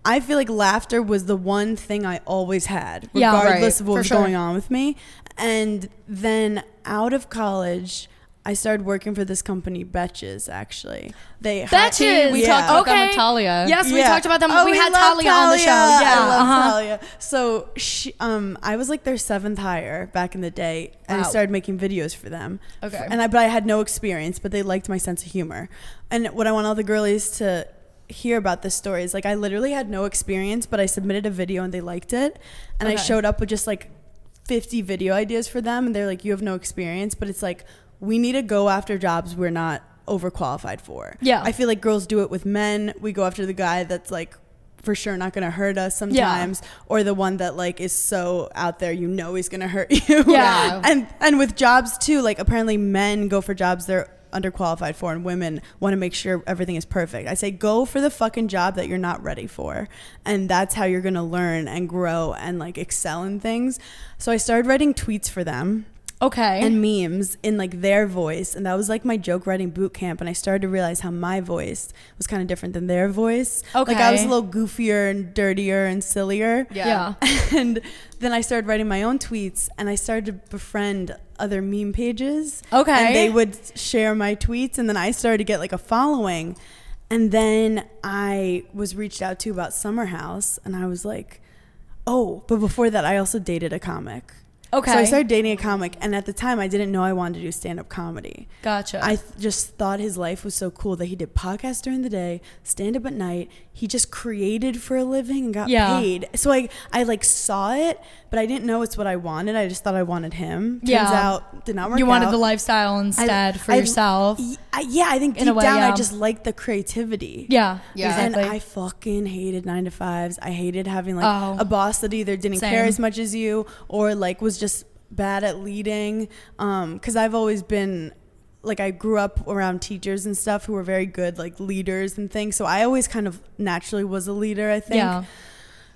Speaker 1: I feel like laughter was the one thing I always had, regardless of what was going on with me. And then out of college, I started working for this company, Betches, actually.
Speaker 2: Betches!
Speaker 3: We talked about them with Talia.
Speaker 2: Yes, we talked about them.
Speaker 1: Oh,
Speaker 2: we had Talia on the show. Yeah,
Speaker 1: I love Talia. So I was like their 7th hire back in the day, and I started making videos for them.
Speaker 3: Okay.
Speaker 1: But I had no experience, but they liked my sense of humor. And what I want all the girlies to hear about this story is like I literally had no experience, but I submitted a video and they liked it. And I showed up with just like 50 video ideas for them, and they're like, you have no experience, but it's like, we need to go after jobs we're not overqualified for. Yeah. I feel like girls do it with men. We go after the guy that's like for sure not going to hurt us sometimes, or the one that like is so out there, you know, he's going to hurt you. Yeah. And with jobs too, like apparently men go for jobs they're underqualified for, and women want to make sure everything is perfect. I say go for the fucking job that you're not ready for, and that's how you're going to learn and grow and like excel in things. So I started writing tweets for them.
Speaker 2: Okay.
Speaker 1: And memes in like their voice, and that was like my joke writing boot camp, and I started to realize how my voice was kind of different than their voice. Okay. Like I was a little goofier and dirtier and sillier.
Speaker 2: Yeah.
Speaker 1: And then I started writing my own tweets, and I started to befriend other meme pages.
Speaker 2: Okay.
Speaker 1: And they would share my tweets, and then I started to get like a following. And then I was reached out to about Summer House, and I was like, oh, but before that I also dated a comic.
Speaker 2: Okay.
Speaker 1: So I started dating a comic, and at the time I didn't know I wanted to do stand-up comedy.
Speaker 2: Gotcha.
Speaker 1: I just thought his life was so cool that he did podcasts during the day, stand-up at night. He just created for a living and got paid. So I like saw it, but I didn't know it's what I wanted. I just thought I wanted him. Turns out, did not work out.
Speaker 2: You wanted the lifestyle instead for yourself.
Speaker 1: I think deep down I just liked the creativity.
Speaker 2: Yeah, exactly.
Speaker 1: And I fucking hated 9-to-5s. I hated having like a boss that either didn't care as much as you or like was just bad at leading. Because I've always been like, I grew up around teachers and stuff who were very good like leaders and things. So I always kind of naturally was a leader, I think. Yeah.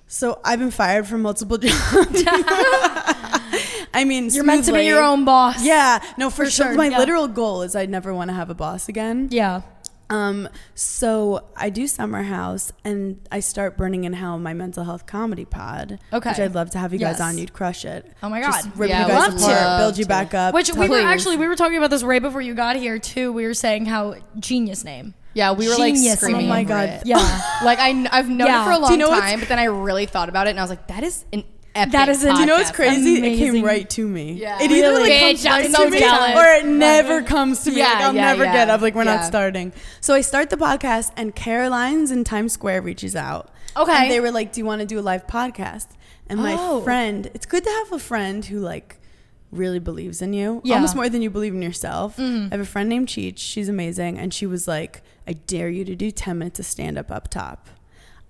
Speaker 1: So I've been fired from multiple jobs. I mean,
Speaker 2: you're meant to be your own boss.
Speaker 1: Yeah, no, for sure. My literal goal is I never want to have a boss again.
Speaker 2: Yeah.
Speaker 1: So I do Summer House, and I start Berning In Hell, my mental health comedy pod. Okay. Which I'd love to have you guys on. You'd crush it.
Speaker 2: Oh my God.
Speaker 1: Just rip you guys apart, build you back up.
Speaker 2: Which we were talking about this right before you got here too. We were saying how genius name.
Speaker 3: Yeah, we were
Speaker 2: Genius.
Speaker 3: like screaming.
Speaker 1: Oh my
Speaker 3: over
Speaker 1: God.
Speaker 3: it.
Speaker 2: Yeah.
Speaker 3: Like I've known it for a
Speaker 1: Do you
Speaker 3: long
Speaker 1: know
Speaker 3: time, but then I really thought about it and I was like, that is an epic.
Speaker 2: That is
Speaker 1: Do you know what's
Speaker 3: podcast.
Speaker 1: crazy? It
Speaker 2: Amazing.
Speaker 1: came right to me.
Speaker 3: Yeah.
Speaker 1: It either like
Speaker 2: Really?
Speaker 1: comes right
Speaker 2: I'm
Speaker 1: to
Speaker 2: so
Speaker 1: me
Speaker 2: jealous.
Speaker 1: or it never comes to me.
Speaker 3: Yeah,
Speaker 1: Like I'll
Speaker 3: yeah,
Speaker 1: never
Speaker 3: yeah.
Speaker 1: get up. Like we're
Speaker 3: Yeah.
Speaker 1: not starting. So I start the podcast and Caroline's in Times Square reaches out.
Speaker 2: Okay.
Speaker 1: And they were like, "Do you want to do a live podcast?" And my
Speaker 2: Oh.
Speaker 1: friend, it's good to have a friend who like really believes in you,
Speaker 2: Yeah.
Speaker 1: almost more than you believe in yourself. I have a friend named Cheech. She's amazing, and she was like, "I dare you to do 10 minutes of stand up top."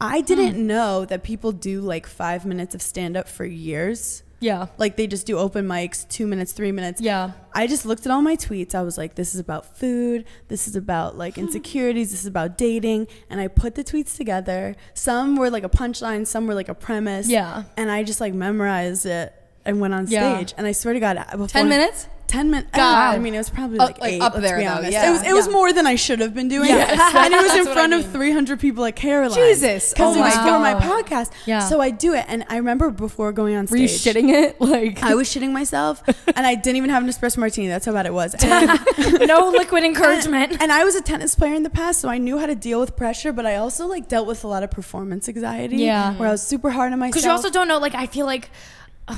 Speaker 1: I didn't know that people do like 5 minutes of stand up for years.
Speaker 2: Yeah.
Speaker 1: Like they just do open mics, 2 minutes, 3 minutes.
Speaker 2: Yeah.
Speaker 1: I just looked at all my tweets. I was like, this is about food. This is about like insecurities. This is about dating. And I put the tweets together. Some were like a punchline. Some were like a premise.
Speaker 2: Yeah.
Speaker 1: And I just like memorized it and went on
Speaker 2: Yeah.
Speaker 1: stage. And I swear to God, before
Speaker 3: 10 minutes?
Speaker 1: 10 minutes.
Speaker 3: God.
Speaker 1: I mean, it was probably like
Speaker 3: like
Speaker 1: 8.
Speaker 3: up
Speaker 1: let's
Speaker 3: there,
Speaker 1: be
Speaker 3: though,
Speaker 1: honest.
Speaker 3: yeah.
Speaker 1: It was more than I should have been doing.
Speaker 2: Yes.
Speaker 1: And it was in
Speaker 3: That's what
Speaker 1: front
Speaker 3: I
Speaker 1: of
Speaker 3: mean.
Speaker 1: 300 people at Caroline.
Speaker 3: Jesus.
Speaker 1: Because
Speaker 3: Oh
Speaker 1: it was
Speaker 3: my
Speaker 1: for my
Speaker 2: God.
Speaker 1: podcast.
Speaker 2: Yeah.
Speaker 1: So I do it. And I remember before going on
Speaker 3: Were you
Speaker 1: stage.
Speaker 3: shitting it? Like
Speaker 1: I was shitting myself, and I didn't even have an espresso martini. That's how bad it was. And,
Speaker 2: No liquid encouragement.
Speaker 1: and I was a tennis player in the past, so I knew how to deal with pressure. But I also like dealt with a lot of performance anxiety.
Speaker 2: Yeah.
Speaker 1: where I was super hard on myself.
Speaker 2: Because you also don't know, like, I feel like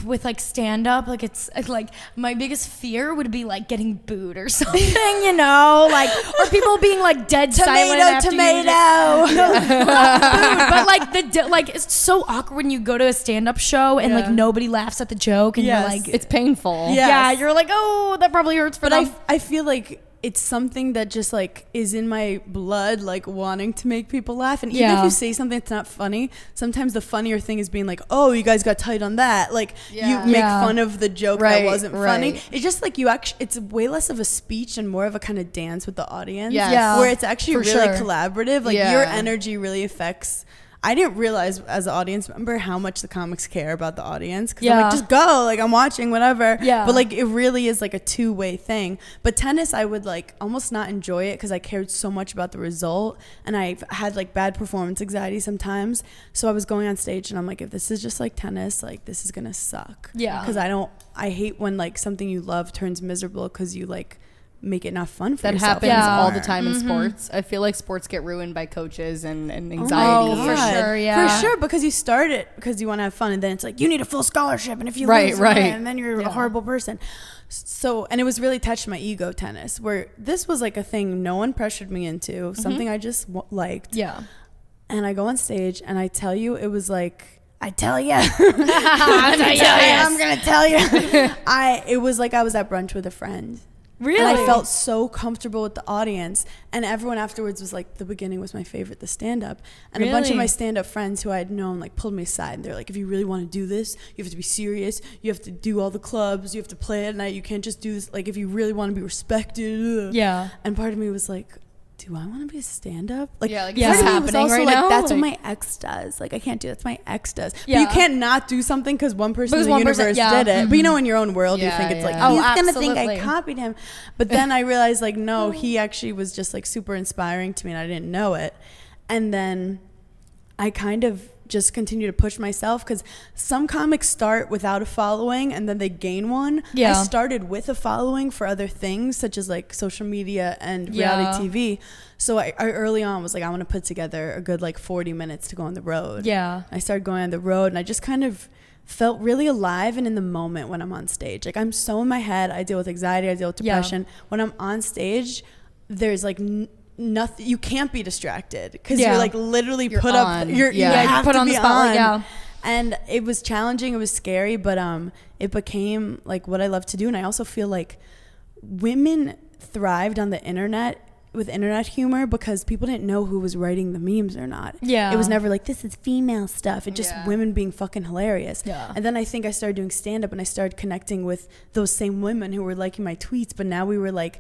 Speaker 2: with like stand up, like it's like my biggest fear would be like getting booed or something, you know, like, or people being like dead silent after but like it's so awkward when you go to a stand up show and like
Speaker 1: Yeah.
Speaker 2: nobody laughs at the joke and
Speaker 1: Yes.
Speaker 2: you're like,
Speaker 3: it's painful.
Speaker 1: Yeah.
Speaker 2: yeah,
Speaker 1: Yes.
Speaker 2: you're like, oh, that probably hurts for
Speaker 1: But
Speaker 2: them.
Speaker 1: I feel like it's something that just like is in my blood, like wanting to make people laugh. And even if
Speaker 2: Yeah.
Speaker 1: you say something that's not funny, sometimes the funnier thing is being like, oh, you guys got tight on that. Like
Speaker 3: Yeah.
Speaker 1: you make
Speaker 2: Yeah.
Speaker 1: fun of the joke
Speaker 3: Right,
Speaker 1: that wasn't funny.
Speaker 3: right.
Speaker 1: It's just like you actually, it's way less of a speech and more of a kind of dance with the audience.
Speaker 3: Yes.
Speaker 2: Yeah.
Speaker 1: Where it's actually
Speaker 2: For
Speaker 1: really
Speaker 2: sure.
Speaker 1: collaborative. Like
Speaker 3: Yeah.
Speaker 1: your energy really affects. I didn't realize as an audience member how much the comics care about the audience. Because I'm
Speaker 2: Yeah.
Speaker 1: like, just go. Like, I'm watching, whatever.
Speaker 2: Yeah.
Speaker 1: But, like, it really is, like, a two-way thing. But tennis, I would, like, almost not enjoy it because I cared so much about the result. And I've had, like, bad performance anxiety sometimes. So I was going on stage and I'm like, if this is just like tennis, like, this is going to suck.
Speaker 2: Yeah.
Speaker 1: Because I hate when, like, something you love turns miserable because you, like, make it not fun for
Speaker 3: That
Speaker 1: yourself
Speaker 3: happens
Speaker 2: Yeah.
Speaker 3: all
Speaker 1: anymore.
Speaker 3: the time in sports. I feel like sports get ruined by coaches and
Speaker 1: Oh
Speaker 3: anxiety.
Speaker 1: my
Speaker 2: Oh, for
Speaker 1: God.
Speaker 2: sure, yeah.
Speaker 1: For sure, because you start it because you want to have fun, and then it's like you need a full scholarship, and if you
Speaker 3: Right,
Speaker 1: lose,
Speaker 3: right.
Speaker 1: and then you're a horrible person. So, and it was really touched my ego, tennis, where this was like a thing no one pressured me into, something I just liked.
Speaker 2: Yeah.
Speaker 1: And I go on stage, and I tell you, it was like, I tell you, I'm gonna tell you. It was like I was at brunch with a friend.
Speaker 2: Really?
Speaker 1: And I felt so comfortable with the audience. And everyone afterwards was like, the beginning was my favorite, the stand-up. And a bunch of
Speaker 2: Really?
Speaker 1: my stand-up friends who I had known like pulled me aside. And they're like, if you really want to do this, you have to be serious. You have to do all the clubs. You have to play at night. You can't just do this. Like, if you really want to be respected.
Speaker 2: Yeah.
Speaker 1: And part of me was like, do I want to be a stand-up? Like,
Speaker 3: Yeah, like,
Speaker 2: Yeah.
Speaker 3: is this
Speaker 1: part of me was
Speaker 3: happening
Speaker 1: also
Speaker 3: right
Speaker 1: like,
Speaker 3: now?
Speaker 1: that's what
Speaker 3: Like-
Speaker 1: my ex does. Like, I can't do that. That's my ex does. But
Speaker 2: Yeah.
Speaker 1: you can't not do something because one person
Speaker 2: Because
Speaker 1: in the
Speaker 2: one person-
Speaker 1: universe
Speaker 2: yeah.
Speaker 1: did it. But you know, in your own world, you
Speaker 3: Yeah,
Speaker 1: think it's like,
Speaker 3: yeah.
Speaker 2: Oh,
Speaker 1: he's going to think I
Speaker 2: absolutely.
Speaker 1: copied him. But then I realized, like, no, he actually was just, like, super inspiring to me, and I didn't know it. And then I kind of just continue to push myself because some comics start without a following and then they gain one.
Speaker 2: Yeah.
Speaker 1: I started with a following for other things such as like social media and
Speaker 2: Yeah.
Speaker 1: reality TV. So I early on was like, I want to put together a good like 40 minutes to go on the road.
Speaker 2: Yeah.
Speaker 1: I started going on the road and I just kind of felt really alive and in the moment when I'm on stage. Like I'm so in my head. I deal with anxiety. I deal with
Speaker 2: Yeah.
Speaker 1: depression. When I'm on stage, there's like nothing. You can't be distracted because
Speaker 2: Yeah.
Speaker 1: you're like literally
Speaker 3: You're
Speaker 1: put
Speaker 3: on.
Speaker 1: up. You're
Speaker 3: Yeah.
Speaker 1: you have
Speaker 2: put
Speaker 1: to
Speaker 2: on the
Speaker 1: be
Speaker 2: spotlight,
Speaker 1: on.
Speaker 2: yeah.
Speaker 1: And it was challenging. It was scary, but it became like what I love to do. And I also feel like women thrived on the internet with internet humor because people didn't know who was writing the memes or not.
Speaker 2: Yeah.
Speaker 1: It was never like, this is female stuff. It just
Speaker 3: Yeah.
Speaker 1: women being fucking hilarious.
Speaker 2: Yeah.
Speaker 1: And then I think I started doing stand-up and I started connecting with those same women who were liking my tweets. But now we were like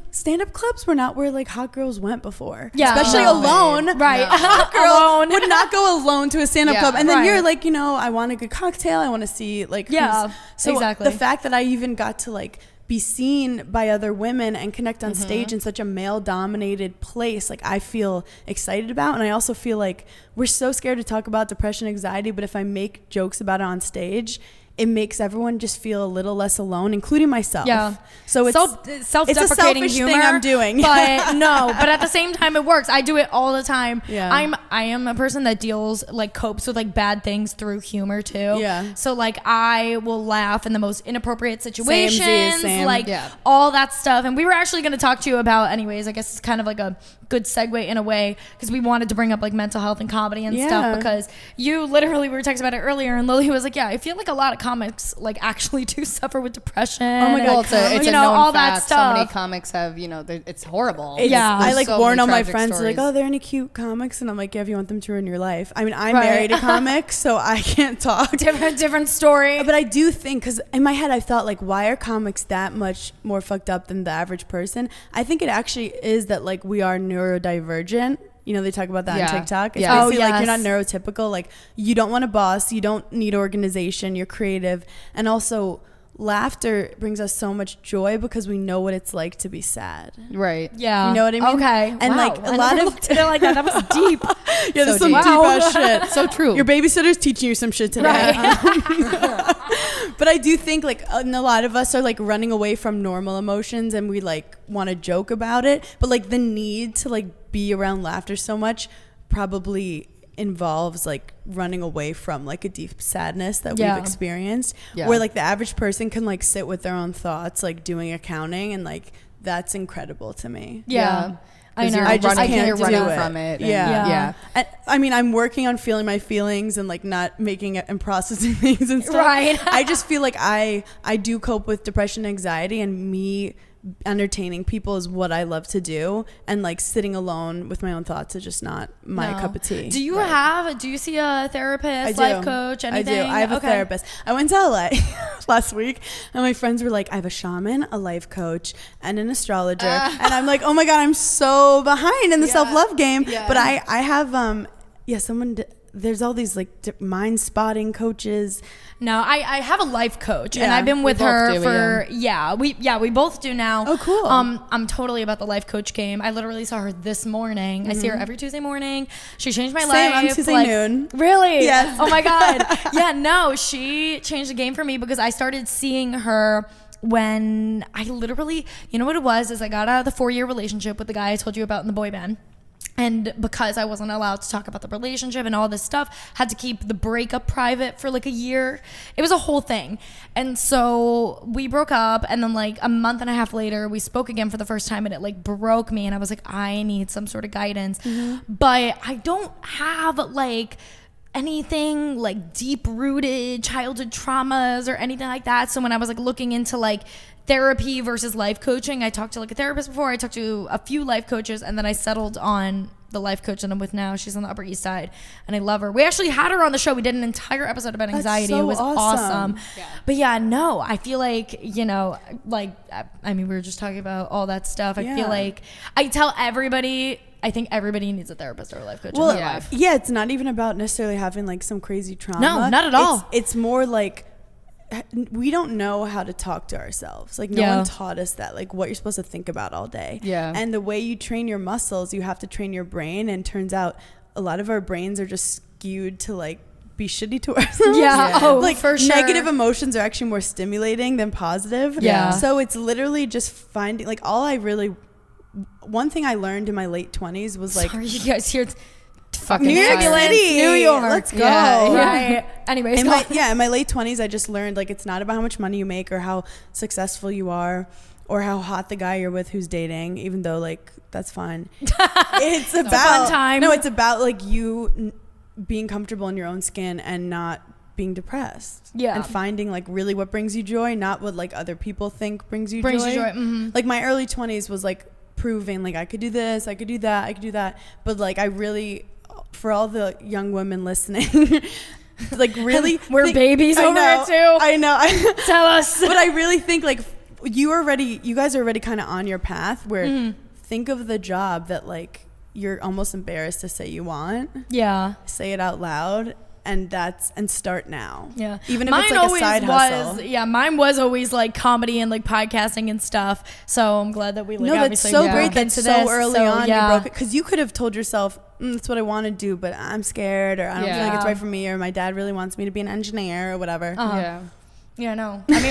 Speaker 1: stand-up clubs were not where like hot girls went before.
Speaker 2: Yeah.
Speaker 1: Especially
Speaker 2: No.
Speaker 1: alone.
Speaker 2: Right.
Speaker 1: A hot girl
Speaker 2: Alone.
Speaker 1: would not go alone to a stand-up
Speaker 3: Yeah.
Speaker 1: club. And then
Speaker 2: Right.
Speaker 1: you're like, I want a good cocktail. I want to see like
Speaker 2: Yeah,
Speaker 1: who's- so
Speaker 2: exactly.
Speaker 1: the fact that I even got to like be seen by other women and connect on stage in such a male dominated place, like I feel excited about. And I also feel like we're so scared to talk about depression, anxiety, but if I make jokes about it on stage, it makes everyone just feel a little less alone, including myself.
Speaker 2: Yeah.
Speaker 1: So it's
Speaker 2: self-deprecating
Speaker 1: it's a selfish
Speaker 2: humor
Speaker 1: thing I'm doing.
Speaker 2: But no, but at the same time it works. I do it all the time.
Speaker 1: Yeah.
Speaker 2: I am a person that copes with like bad things through humor too.
Speaker 1: Yeah.
Speaker 2: So like I will laugh in the most inappropriate situations,
Speaker 1: Same.
Speaker 2: all that stuff. And we were actually going to talk to you about, anyways, I guess it's kind of like a good segue in a way, because we wanted to bring up like mental health and comedy and stuff, because we were texting about it earlier, and Lily was like, yeah, I feel like a lot of comics like actually do suffer with depression.
Speaker 1: Oh my God.
Speaker 3: Well, it's a known
Speaker 2: all
Speaker 3: fact.
Speaker 2: that stuff.
Speaker 3: So many comics have, it's horrible.
Speaker 1: I like
Speaker 3: so
Speaker 1: warn all
Speaker 3: many
Speaker 1: my
Speaker 3: tragic
Speaker 1: friends,
Speaker 3: stories.
Speaker 1: like, oh, there any cute comics? And I'm like, yeah, if you want them to ruin your life. I mean, I'm married a comic, so I can't talk.
Speaker 2: Different story.
Speaker 1: But I do think, because in my head I thought, like, why are comics that much more fucked up than the average person? I think it actually is that, like, we are neurodivergent. They talk about that on TikTok. It's basically like, you're not neurotypical. Like, you don't want a boss. You don't need organization. You're creative. And also, laughter brings us so much joy because we know what it's like to be sad.
Speaker 3: Right.
Speaker 1: Yeah. You know what I mean?
Speaker 2: Okay.
Speaker 1: And
Speaker 2: wow.
Speaker 1: like a lot of
Speaker 2: looked at it like that. That was deep.
Speaker 1: Yeah, there's
Speaker 3: So
Speaker 1: some
Speaker 3: deep.
Speaker 1: deep ass shit.
Speaker 3: So true.
Speaker 1: Your babysitter's teaching you some shit today.
Speaker 2: Right.
Speaker 1: But I do think like a lot of us are like running away from normal emotions, and we like want to joke about it. But like the need to like be around laughter so much probably involves like running away from like a deep sadness that we've experienced, where like the average person can like sit with their own thoughts, like doing accounting, and like that's incredible to me.
Speaker 2: I know.
Speaker 1: I just
Speaker 3: running,
Speaker 1: can't
Speaker 3: you're
Speaker 1: do
Speaker 3: running
Speaker 1: it.
Speaker 3: from it.
Speaker 1: Yeah. And, I mean, I'm working on feeling my feelings and like not making it and processing things and stuff.
Speaker 2: Right.
Speaker 1: I just feel like I do cope with depression and anxiety, and me entertaining people is what I love to do, and like sitting alone with my own thoughts is just not my cup of tea.
Speaker 2: Do you see a therapist, life coach, anything?
Speaker 1: I do. I have a therapist. I went to LA last week, and my friends were like, I have a shaman, a life coach, and an astrologer. And I'm like, oh my God, I'm so behind in the self-love game. But I have there's all these like mind spotting coaches.
Speaker 2: No, I have a life coach, and I've been with her for we both do now.
Speaker 1: Oh, cool.
Speaker 2: I'm totally about the life coach game. I literally saw her this morning. I see her every Tuesday morning. She changed my life.
Speaker 1: On Tuesday noon.
Speaker 2: Really?
Speaker 1: Yes.
Speaker 2: Oh my God. Yeah, no, she changed the game for me, because I started seeing her when I literally, you know what it was, is I got out of the 4-year relationship with the guy I told you about in the boy band. And because I wasn't allowed to talk about the relationship and all this stuff, had to keep the breakup private for like a year. It was a whole thing. And so we broke up, and then like a month and a half later, we spoke again for the first time, and it like broke me. And I was like, I need some sort of guidance. But I don't have like anything like deep rooted childhood traumas or anything like that. So when I was like looking into like therapy versus life coaching, I talked to like a therapist before, I talked to a few life coaches, and then I settled on the life coach that I'm with now. She's on the Upper East Side, and I love her. We actually had her on the show. We did an entire episode about anxiety.
Speaker 1: So
Speaker 2: it was awesome.
Speaker 1: Yeah.
Speaker 2: But yeah, no, I feel like, like, I mean, we were just talking about all that stuff. I feel like I tell everybody, I think everybody needs a therapist or a life coach in their life.
Speaker 1: Yeah, it's not even about necessarily having like some crazy trauma.
Speaker 2: No, not at all.
Speaker 1: It's more like we don't know how to talk to ourselves. Like no one taught us that, like what you're supposed to think about all day. Yeah. And the way you train your muscles, you have to train your brain. And turns out a lot of our brains are just skewed to like be shitty to ourselves.
Speaker 2: Yeah. Oh,
Speaker 1: like
Speaker 2: for sure.
Speaker 1: Negative emotions are actually more stimulating than positive.
Speaker 2: Yeah.
Speaker 1: So it's literally just finding like one thing I learned in my late 20s was like,
Speaker 2: sorry, you guys hear
Speaker 3: fucking
Speaker 1: New York City,
Speaker 2: New York.
Speaker 1: Let's go.
Speaker 2: Yeah, right. Anyways,
Speaker 1: in my late 20s, I just learned like it's not about how much money you make or how successful you are or how hot the guy you're with who's dating, even though like that's fine. It's about
Speaker 2: a fun time.
Speaker 1: No, it's about like you being comfortable in your own skin and not being depressed. Yeah. And finding like really what brings you joy, not what like other people think brings you joy.
Speaker 2: Mm-hmm.
Speaker 1: Like my early 20s was like proving like I could do this, I could do that, I could do that. But like I really, for all the young women listening, like really
Speaker 2: we're babies over it too.
Speaker 1: I know.
Speaker 2: Tell us.
Speaker 1: But I really think like you guys are already kind of on your path where think of the job that like you're almost embarrassed to say you want. Yeah. Say it out loud. And start now. Yeah. Even if it's like a side hustle.
Speaker 2: Yeah, mine was always like comedy and like podcasting and stuff. So I'm glad that we like obviously
Speaker 1: that's so great that so early on you broke it. Because you could have told yourself, that's what I want to do, but I'm scared, or I don't feel like it's right for me, or my dad really wants me to be an engineer or whatever.
Speaker 3: Yeah.
Speaker 2: Yeah, no. I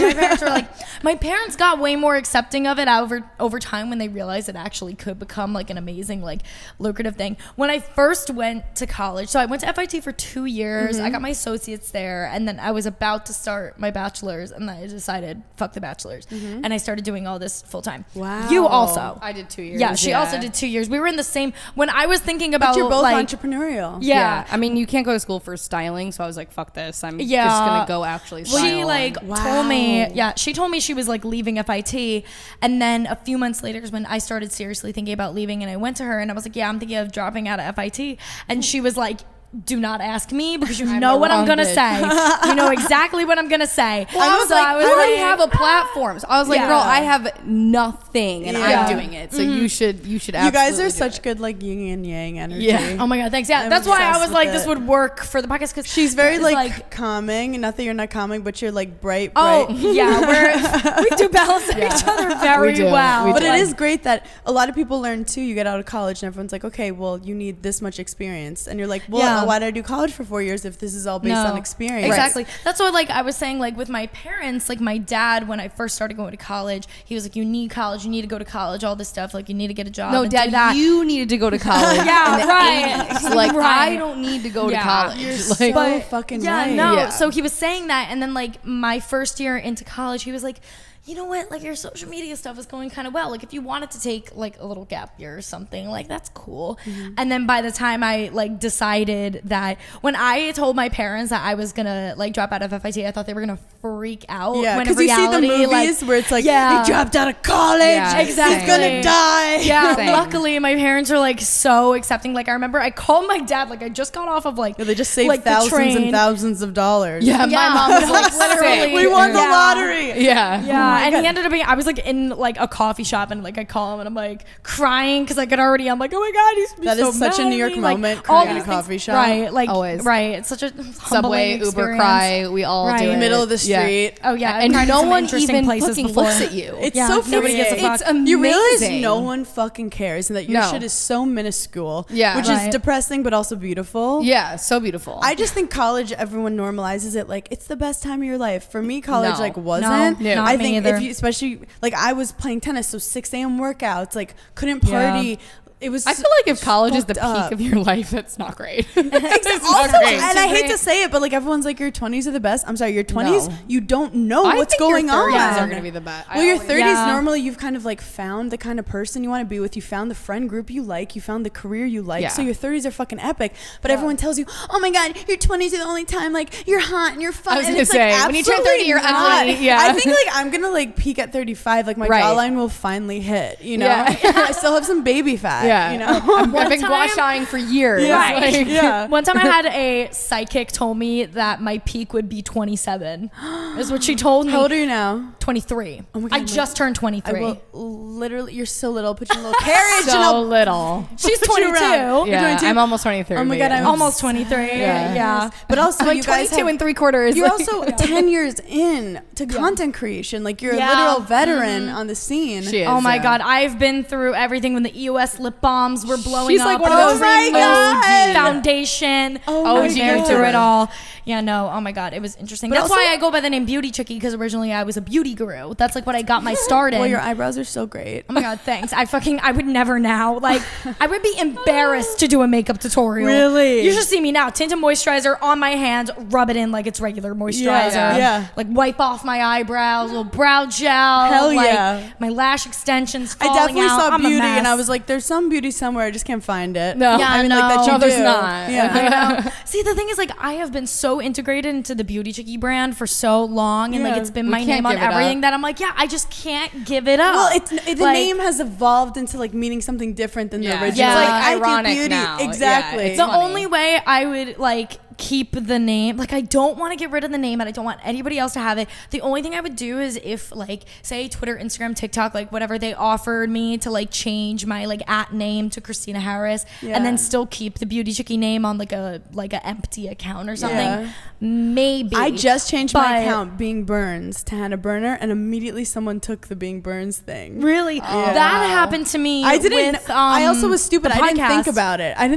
Speaker 2: mean, my parents got way more accepting of it over time when they realized it actually could become like an amazing, like lucrative thing. When I first went to college, so I went to FIT for 2 years. I got my associates there, and then I was about to start my bachelor's, and I decided, fuck the bachelor's. And I started doing all this full time.
Speaker 1: Wow.
Speaker 2: You also.
Speaker 3: I did 2 years.
Speaker 2: Yeah, she also did 2 years. We were in the same, when I was thinking about,
Speaker 1: but you're both
Speaker 2: like,
Speaker 1: entrepreneurial.
Speaker 2: Yeah.
Speaker 3: I mean, you can't go to school for styling, so I was like, fuck this. I'm just
Speaker 2: Yeah.
Speaker 3: gonna go actually style.
Speaker 2: She like told me, she told me she was like leaving FIT, and then a few months later is when I started seriously thinking about leaving, and I went to her and I was like, yeah, I'm thinking of dropping out of FIT, and she was like, do not ask me because you know what I'm gonna say. You know exactly what I'm gonna say.
Speaker 3: Well, I was like, I already have a platform. So I was like, girl, I have nothing and I'm doing it. So you should absolutely.
Speaker 1: You guys are such good like yin and yang energy.
Speaker 2: Yeah. Oh my god, thanks. Yeah,
Speaker 1: I'm
Speaker 2: that's why I was
Speaker 1: obsessed
Speaker 2: like,
Speaker 1: with
Speaker 2: this
Speaker 1: it.
Speaker 2: would work for the podcast because
Speaker 1: She's very like calming. Not that you're not calming, but you're like bright.
Speaker 2: Oh yeah, we do balance each other very well.
Speaker 1: But it is great that a lot of people learn too. You get out of college and everyone's like, okay, well, you need this much experience, and you're like, well, why did I do college for 4 years if this is all based on experience?
Speaker 2: Exactly. That's what like I was saying, like with my parents, like my dad, when I first started going to college, he was like, you need college, you need to go to college, all this stuff, like you need to get a job.
Speaker 3: No, Dad, you needed to go to college.
Speaker 2: Yeah, right.
Speaker 3: 80s. Like I don't need to go to college.
Speaker 1: You're
Speaker 3: like,
Speaker 1: so fucking right.
Speaker 2: No. So he was saying that, and then like my first year into college, he was like, you know what, like your social media stuff is going kind of well. Like if you wanted to take like a little gap year or something, like that's cool. And then by the time I like decided that, when I told my parents that I was gonna like drop out of FIT, I thought they were gonna freak out.
Speaker 1: Yeah,
Speaker 2: when in
Speaker 1: because you see the
Speaker 2: reality,
Speaker 1: movies
Speaker 2: like,
Speaker 1: where it's like, he dropped out of college.
Speaker 3: Yeah,
Speaker 2: exactly.
Speaker 1: He's gonna die.
Speaker 2: Yeah,
Speaker 3: Same.
Speaker 2: luckily my parents are like so accepting. Like I remember I called my dad, like I just got off of like,
Speaker 1: They just saved
Speaker 2: like, the
Speaker 1: thousands
Speaker 2: train.
Speaker 1: and thousands of dollars.
Speaker 3: yeah, my mom was like,
Speaker 2: literally.
Speaker 1: We won the
Speaker 2: Yeah.
Speaker 1: lottery.
Speaker 3: Yeah.
Speaker 2: Yeah, and he ended up being, I was like in like a coffee shop, and like I call him and I'm like crying because I could already, I'm like, oh my god,
Speaker 1: That
Speaker 2: so
Speaker 1: is such a
Speaker 2: mad
Speaker 1: New
Speaker 2: at
Speaker 1: York
Speaker 2: me. Like,
Speaker 1: moment,
Speaker 2: all
Speaker 1: crying in a
Speaker 2: these things-
Speaker 1: coffee shop.
Speaker 2: right? Like
Speaker 3: Always.
Speaker 2: right. It's such a
Speaker 3: Subway,
Speaker 2: humbling
Speaker 3: Uber
Speaker 2: experience.
Speaker 3: cry. We all do it.
Speaker 1: Middle of the street.
Speaker 2: Oh yeah,
Speaker 3: And
Speaker 2: I've cried in
Speaker 3: no
Speaker 2: some
Speaker 3: one
Speaker 2: interesting
Speaker 3: even
Speaker 2: places
Speaker 3: fucking
Speaker 2: before.
Speaker 3: looks at you.
Speaker 1: It's
Speaker 2: Yeah,
Speaker 1: so
Speaker 2: nobody gives a
Speaker 1: freaking-
Speaker 2: fuck.
Speaker 3: It's amazing.
Speaker 1: You realize no one fucking cares and that your
Speaker 3: No.
Speaker 1: shit is so minuscule.
Speaker 3: Yeah.
Speaker 1: Which
Speaker 2: Right.
Speaker 1: is depressing but also beautiful.
Speaker 3: Yeah, so beautiful.
Speaker 1: I just think college, everyone normalizes it like it's the best time of your life. For me, college
Speaker 3: No.
Speaker 1: like wasn't.
Speaker 2: No, not
Speaker 1: I
Speaker 2: me
Speaker 1: think
Speaker 2: either.
Speaker 1: if you, especially like I was playing tennis, so 6 a.m. workouts, like couldn't party. It was.
Speaker 3: I feel like if college is the peak
Speaker 1: fucked up.
Speaker 3: of your life, it's not great.
Speaker 1: Also, and I hate to say it, but like everyone's like your 20s are the best. I'm sorry, your 20s
Speaker 3: No.
Speaker 1: you don't know
Speaker 3: I
Speaker 1: what's
Speaker 3: think
Speaker 1: going
Speaker 3: your
Speaker 1: on.
Speaker 3: 30s are gonna be the best.
Speaker 1: Well, your 30s
Speaker 2: Yeah.
Speaker 1: normally you've kind of like found the kind of person you want to be with. You found the friend group you like. You found the career you like.
Speaker 3: Yeah.
Speaker 1: So your 30s are fucking epic. But everyone tells you, oh my god, your 20s are the only time like you're hot and you're fun.
Speaker 3: I was
Speaker 1: and
Speaker 3: gonna
Speaker 1: it's
Speaker 3: say,
Speaker 1: like,
Speaker 3: when you turn 30,
Speaker 1: absolutely
Speaker 3: you're
Speaker 1: not.
Speaker 3: ugly. Yeah.
Speaker 1: I think like I'm gonna like peak at 35. Like my
Speaker 3: Right.
Speaker 1: jawline will finally hit. You know,
Speaker 3: Yeah.
Speaker 1: I still have some baby fat.
Speaker 3: Yeah.
Speaker 1: You know.
Speaker 3: I've been
Speaker 2: time-
Speaker 3: gua shying for years.
Speaker 1: Yeah.
Speaker 3: Like,
Speaker 1: Yeah.
Speaker 2: One time I had a psychic told me that my peak would be 27. Is what she told me.
Speaker 1: How old are you now?
Speaker 2: 23.
Speaker 1: Oh my God,
Speaker 2: I just turned
Speaker 1: I
Speaker 2: 23.
Speaker 1: will literally. You're so little. Put your little carriage. and
Speaker 3: so
Speaker 1: I'll
Speaker 3: little.
Speaker 2: She's
Speaker 1: put you
Speaker 2: 22.
Speaker 1: around. You're
Speaker 3: Yeah,
Speaker 1: 22?
Speaker 3: I'm almost 23.
Speaker 1: Oh my God, I'm
Speaker 2: Almost 23.
Speaker 3: Yeah.
Speaker 2: Yeah.
Speaker 1: But also,
Speaker 3: I'm like
Speaker 1: you guys
Speaker 3: 22
Speaker 1: have,
Speaker 3: and 3/4.
Speaker 1: You're
Speaker 3: like-
Speaker 1: also 10 years in to content creation. Like you're
Speaker 2: Yeah.
Speaker 1: a literal veteran on the scene.
Speaker 3: She is,
Speaker 2: Oh my
Speaker 3: yeah.
Speaker 2: God, I've been through everything when the EOS lip balms were blowing
Speaker 3: She's
Speaker 2: up.
Speaker 3: like one
Speaker 2: and
Speaker 3: of
Speaker 2: the
Speaker 3: those
Speaker 1: my God.
Speaker 2: foundation.
Speaker 1: Oh
Speaker 2: I
Speaker 1: my
Speaker 2: was there
Speaker 1: God.
Speaker 2: through it all. Yeah, no. Oh my God, it was interesting.
Speaker 1: But
Speaker 2: That's
Speaker 1: also-
Speaker 2: why I go by the name Beauty Chickie, because originally I was a beauty guru. That's like what I got my start in.
Speaker 1: Well, your eyebrows are so great.
Speaker 2: Oh my God, thanks. I would never now. Like, I would be embarrassed to do a makeup tutorial.
Speaker 1: Really?
Speaker 2: You should see me now. Tinted moisturizer on my hands, rub it in like it's regular moisturizer.
Speaker 1: Yeah.
Speaker 2: Like, wipe off my eyebrows, little brow gel.
Speaker 1: Hell
Speaker 2: like,
Speaker 1: yeah.
Speaker 2: My lash extensions
Speaker 1: I
Speaker 2: falling
Speaker 1: definitely
Speaker 2: out.
Speaker 1: saw
Speaker 2: I'm a
Speaker 1: beauty, and I
Speaker 2: mess.
Speaker 1: was like, "There's some beauty somewhere. I just can't find it."
Speaker 3: No.
Speaker 2: Yeah,
Speaker 1: I mean, like that
Speaker 2: no.
Speaker 1: you
Speaker 3: No, there's
Speaker 1: do.
Speaker 3: not.
Speaker 1: Yeah.
Speaker 2: I know. See, the thing is, like, I have been so integrated into the Beauty Chickie brand for so long, and like
Speaker 1: Yeah.
Speaker 2: it's been
Speaker 3: We
Speaker 2: my
Speaker 3: can't
Speaker 2: name on
Speaker 3: give it up.
Speaker 2: everything that I'm like, yeah, I just can't give it up.
Speaker 1: Well, the
Speaker 2: Like,
Speaker 1: name has evolved into like meaning something different than the
Speaker 3: Yeah.
Speaker 1: original.
Speaker 2: Yeah.
Speaker 1: Like,
Speaker 2: It's,
Speaker 3: like,
Speaker 1: I do
Speaker 3: ironic
Speaker 1: beauty.
Speaker 3: now. Yeah,
Speaker 1: Exactly.
Speaker 3: it's
Speaker 2: the
Speaker 3: funny.
Speaker 2: only way I would like keep the name, like I don't want to get rid of the name and I don't want anybody else to have it. The only thing I would do is if like say Twitter, Instagram, TikTok, like whatever, they offered me to like change my like @ name to Christina Harris and then still keep the Beauty Chickie name on like a empty account or something.
Speaker 1: Yeah.
Speaker 2: Maybe.
Speaker 1: I just changed my
Speaker 2: But-
Speaker 1: account, Being Burns, to Hannah Berner, and immediately someone took the Being Burns thing.
Speaker 2: Really? That happened to me.
Speaker 1: I didn't.
Speaker 2: With,
Speaker 1: I also was stupid.
Speaker 2: the
Speaker 1: I didn't think
Speaker 2: podcast.
Speaker 1: about it. And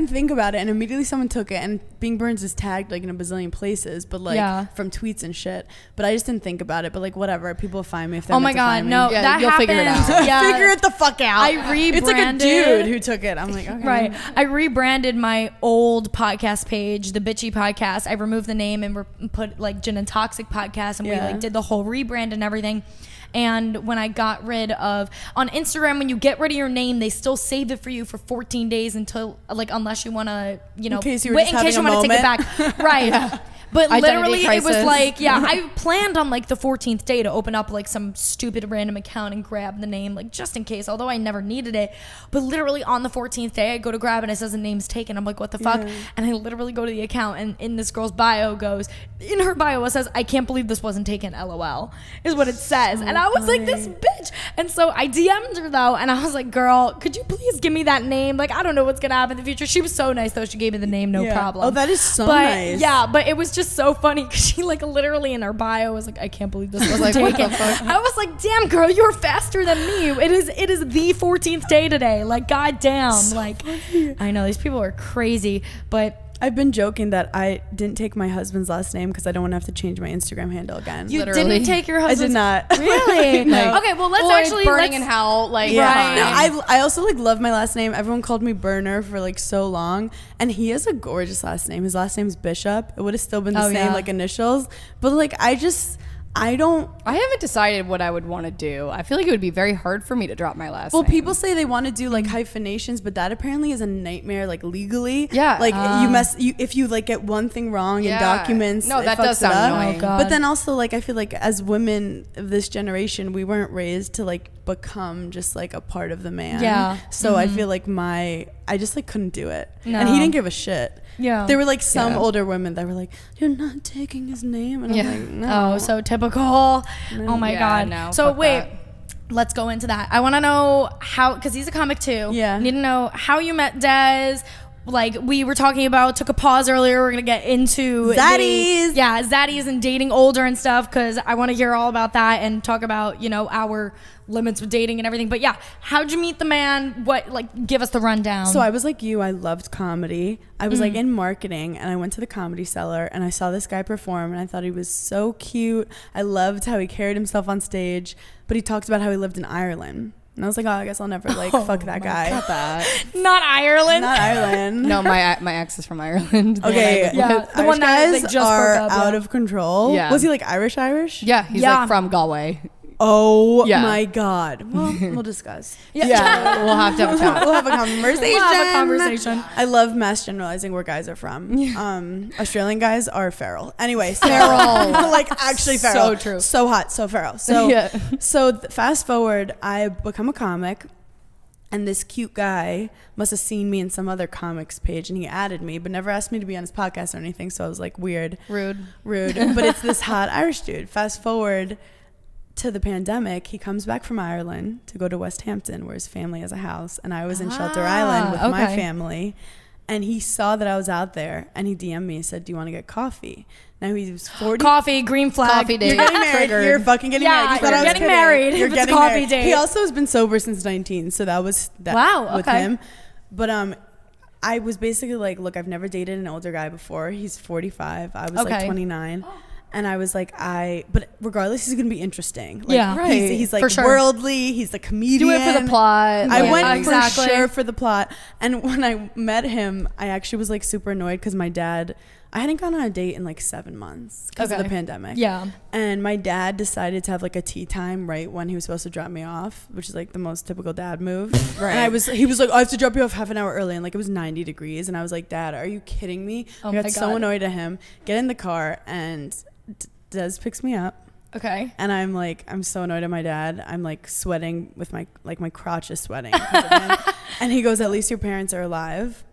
Speaker 1: immediately someone took it. And Being Burns is tagged like in a bazillion places, but like from tweets and shit. But I just didn't think about it. But like whatever, people will find me if they.
Speaker 2: Oh my god, no, that
Speaker 3: you'll
Speaker 2: happened.
Speaker 3: figure it out.
Speaker 2: Yeah.
Speaker 1: Figure it the fuck out.
Speaker 2: I rebranded.
Speaker 1: It's like a dude who took it. I'm like, okay.
Speaker 2: Right. I rebranded my old podcast page, the Bitchy Podcast. I removed the name and put like Gin and Toxic Podcast, and we like did the whole rebrand and everything. And when I got rid of, on Instagram, when you get rid of your name, they still save it for you for 14 days until, like, unless you want to, you know,
Speaker 1: in case you
Speaker 2: want to take it back. Right.
Speaker 3: Yeah.
Speaker 2: But
Speaker 3: Identity
Speaker 2: literally,
Speaker 3: crisis.
Speaker 2: it was like, I planned on like the 14th day to open up like some stupid random account and grab the name, like just in case, although I never needed it. But literally on the 14th day, I go to grab it and it says the name's taken. I'm like, what the fuck? And I literally go to the account, and in this girl's bio in her bio, it says, I can't believe this wasn't taken, LOL, is what it says. And I was like, this bitch. And so I DM'd her though, and I was like, girl, could you please give me that name? Like, I don't know what's going to happen in the future. She was so nice though. She gave me the name, no problem.
Speaker 1: Oh, that is so nice.
Speaker 2: Yeah, but it was just so funny because she like literally in her bio was like, I can't believe this wasn't taken. I was like, damn girl, you're faster than me. It is the 14th day today. Like, goddamn. So like funny. I know these people are crazy, but
Speaker 1: I've been joking that I didn't take my husband's last name because I don't want to have to change my Instagram handle again.
Speaker 2: You didn't take your husband's?
Speaker 1: I did not.
Speaker 2: Really?
Speaker 1: No.
Speaker 2: Okay, well let's actually
Speaker 3: Berning In Hell. Like,
Speaker 2: right.
Speaker 1: No, I also like love my last name. Everyone called me Berner for like so long, and he has a gorgeous last name. His last name's Bishop. It would have still been the same like initials, but like I haven't
Speaker 3: decided what I would want to do. I feel like it would be very hard for me to drop my last name.
Speaker 1: Well, people say they want to do like hyphenations, but that apparently is a nightmare, like legally.
Speaker 3: Yeah.
Speaker 1: Like if you like get one thing wrong in documents.
Speaker 3: No, that
Speaker 1: fucks
Speaker 3: does sound annoying.
Speaker 2: Oh, God.
Speaker 1: But then also like I feel like as women of this generation, we weren't raised to like become just like a part of the man.
Speaker 2: Yeah.
Speaker 1: So I feel like I just like couldn't do it.
Speaker 2: No.
Speaker 1: And he didn't give a shit.
Speaker 2: Yeah.
Speaker 1: There were like some older women that were like, you're not taking his name. And I'm like, no.
Speaker 2: Oh, so typical. Oh my God.
Speaker 3: No,
Speaker 2: so wait, let's go into that. I want to know how, because he's a comic too.
Speaker 1: Yeah.
Speaker 2: Need to know how you met Des. Like we were talking about, took a pause earlier. We're going to get into
Speaker 1: Zaddies.
Speaker 2: Zaddies and dating older and stuff, because I want to hear all about that and talk about, you know, our limits with dating and everything. But yeah, how'd you meet the man? What, like, give us the rundown.
Speaker 1: So I was like you, I loved comedy. I was like in marketing, and I went to the Comedy Cellar and I saw this guy perform, and I thought he was so cute. I loved how he carried himself on stage, but he talked about how he lived in Ireland. And I was like, oh, I guess I'll never like fuck that guy.
Speaker 3: Not that.
Speaker 2: Not Ireland.
Speaker 1: Not Ireland.
Speaker 3: No, my ex is from Ireland.
Speaker 1: Okay,
Speaker 2: Yeah, the
Speaker 1: Irish
Speaker 2: one that
Speaker 1: guys
Speaker 2: they just
Speaker 1: are
Speaker 2: broke up,
Speaker 1: out of control.
Speaker 3: Yeah.
Speaker 1: Was he like Irish?
Speaker 3: Yeah, he's like from Galway.
Speaker 1: Oh
Speaker 3: Yeah.
Speaker 1: my God. Well, we'll discuss.
Speaker 3: Yeah, we'll have to have a chat.
Speaker 1: We'll have a conversation.
Speaker 2: We'll have a conversation.
Speaker 1: I love mass generalizing where guys are from. Australian guys are feral. Anyway, so
Speaker 3: Feral.
Speaker 1: like actually feral.
Speaker 3: So true.
Speaker 1: So hot, so feral. So
Speaker 3: Yeah.
Speaker 1: Fast forward, I become a comic, and this cute guy must have seen me in some other comics page, and he added me, but never asked me to be on his podcast or anything. So I was like, rude.
Speaker 3: Rude.
Speaker 1: But it's this hot Irish dude. Fast forward to the pandemic, he comes back from Ireland to go to West Hampton, where his family has a house, and I was in Shelter Island with my family, and he saw that I was out there, and he DM'd me and said, do you want to get coffee? Now he was 40.
Speaker 2: Coffee, green flag.
Speaker 3: Coffee date.
Speaker 1: You're getting married.
Speaker 3: Triggered.
Speaker 1: You're fucking getting married. You thought
Speaker 2: you're
Speaker 1: I was
Speaker 2: getting
Speaker 1: kidding.
Speaker 2: married.
Speaker 1: You're
Speaker 2: If it's
Speaker 1: getting
Speaker 2: a coffee
Speaker 1: married.
Speaker 2: date.
Speaker 1: He also has been sober since 19, so that was that with him. But I was basically like, look, I've never dated an older guy before. He's 45. I was like 29. And I was like, but regardless, he's going to be interesting. Like,
Speaker 2: Yeah.
Speaker 3: Right.
Speaker 1: He's like
Speaker 2: For sure.
Speaker 1: worldly. He's the comedian.
Speaker 3: Do it for the plot.
Speaker 1: I went
Speaker 2: exactly.
Speaker 1: for sure for the plot. And when I met him, I actually was like super annoyed because my dad, I hadn't gone on a date in like 7 months because of the pandemic.
Speaker 2: Yeah.
Speaker 1: And my dad decided to have like a tea time right when he was supposed to drop me off, which is like the most typical dad move.
Speaker 3: Right.
Speaker 1: And he was like, I have to drop you off half an hour early. And like it was 90 degrees. And I was like, Dad, are you kidding me? I got so annoyed at him. Get in the car, and Des picks me up.
Speaker 2: Okay.
Speaker 1: And I'm so annoyed at my dad. I'm like sweating with my crotch is sweating. 'Cause of him. And he goes, at least your parents are alive.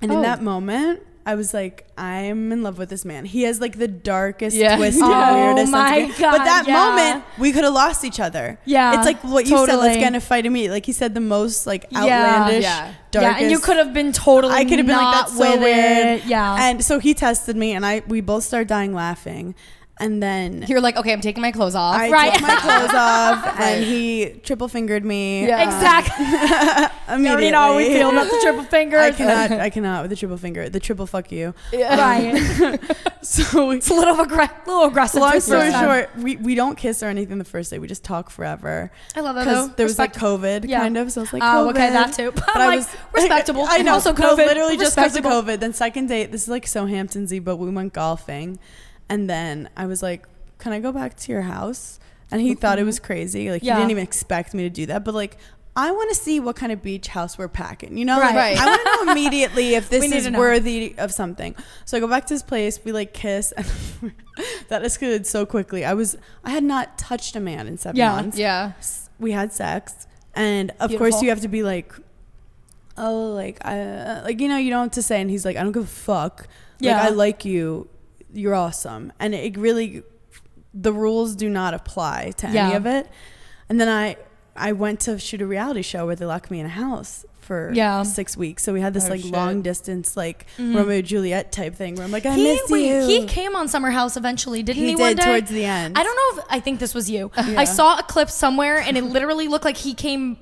Speaker 1: And in that moment, I was like, I'm in love with this man. He has like the darkest, twisted, weirdest
Speaker 2: my
Speaker 1: sense of
Speaker 2: God,
Speaker 1: But that moment, we could have lost each other.
Speaker 2: Yeah.
Speaker 1: It's like what you said, let's get in a fight immediately. Like he said the most like outlandish, darkest.
Speaker 2: Yeah, and you could have been totally
Speaker 1: I could have been like, that's so
Speaker 2: with
Speaker 1: weird.
Speaker 2: it. Yeah.
Speaker 1: And so he tested me, and we both started dying laughing. And then
Speaker 3: you're like, okay, I'm taking my clothes off.
Speaker 1: I took my clothes off, and he triple fingered me.
Speaker 2: Yeah. Exactly.
Speaker 1: Immediately.
Speaker 2: You already know how we feel about the triple fingers.
Speaker 1: I cannot with the triple finger. The triple fuck you.
Speaker 2: Yeah. Right.
Speaker 1: So
Speaker 2: it's a little aggressive.
Speaker 1: Long story short, we don't kiss or anything the first day. We just talk forever.
Speaker 2: I love that
Speaker 1: because there was like COVID kind of, so it's like COVID.
Speaker 2: Okay, that too. But I was respectable.
Speaker 1: I know.
Speaker 2: Also COVID.
Speaker 1: No, literally just because of COVID. Then second date, this is like so Hamptonsy, but we went golfing, and then I was like, "Can I go back to your house?" And he thought it was crazy. Like he didn't even expect me to do that, but like, I want to see what kind of beach house we're packing. You know,
Speaker 3: right.
Speaker 1: I want to know immediately if this is worthy of something. So I go back to his place. We like kiss, and that escalated so quickly. I had not touched a man in 7 months.
Speaker 3: Yeah.
Speaker 1: We had sex, and of course you have to be like, oh, like you know, you don't have to say. And he's like, I don't give a fuck. Like, I like you. You're awesome. And it really, the rules do not apply to any of it. And then I went to shoot a reality show where they locked me in a house for 6 weeks. So we had this long distance, like Romeo and Juliet type thing where I'm like, I miss you.
Speaker 2: He came on Summer House eventually, didn't he?
Speaker 1: He
Speaker 2: one
Speaker 1: did
Speaker 2: day?
Speaker 1: towards the end.
Speaker 2: I don't know I think this was you. I saw a clip somewhere and it literally looked like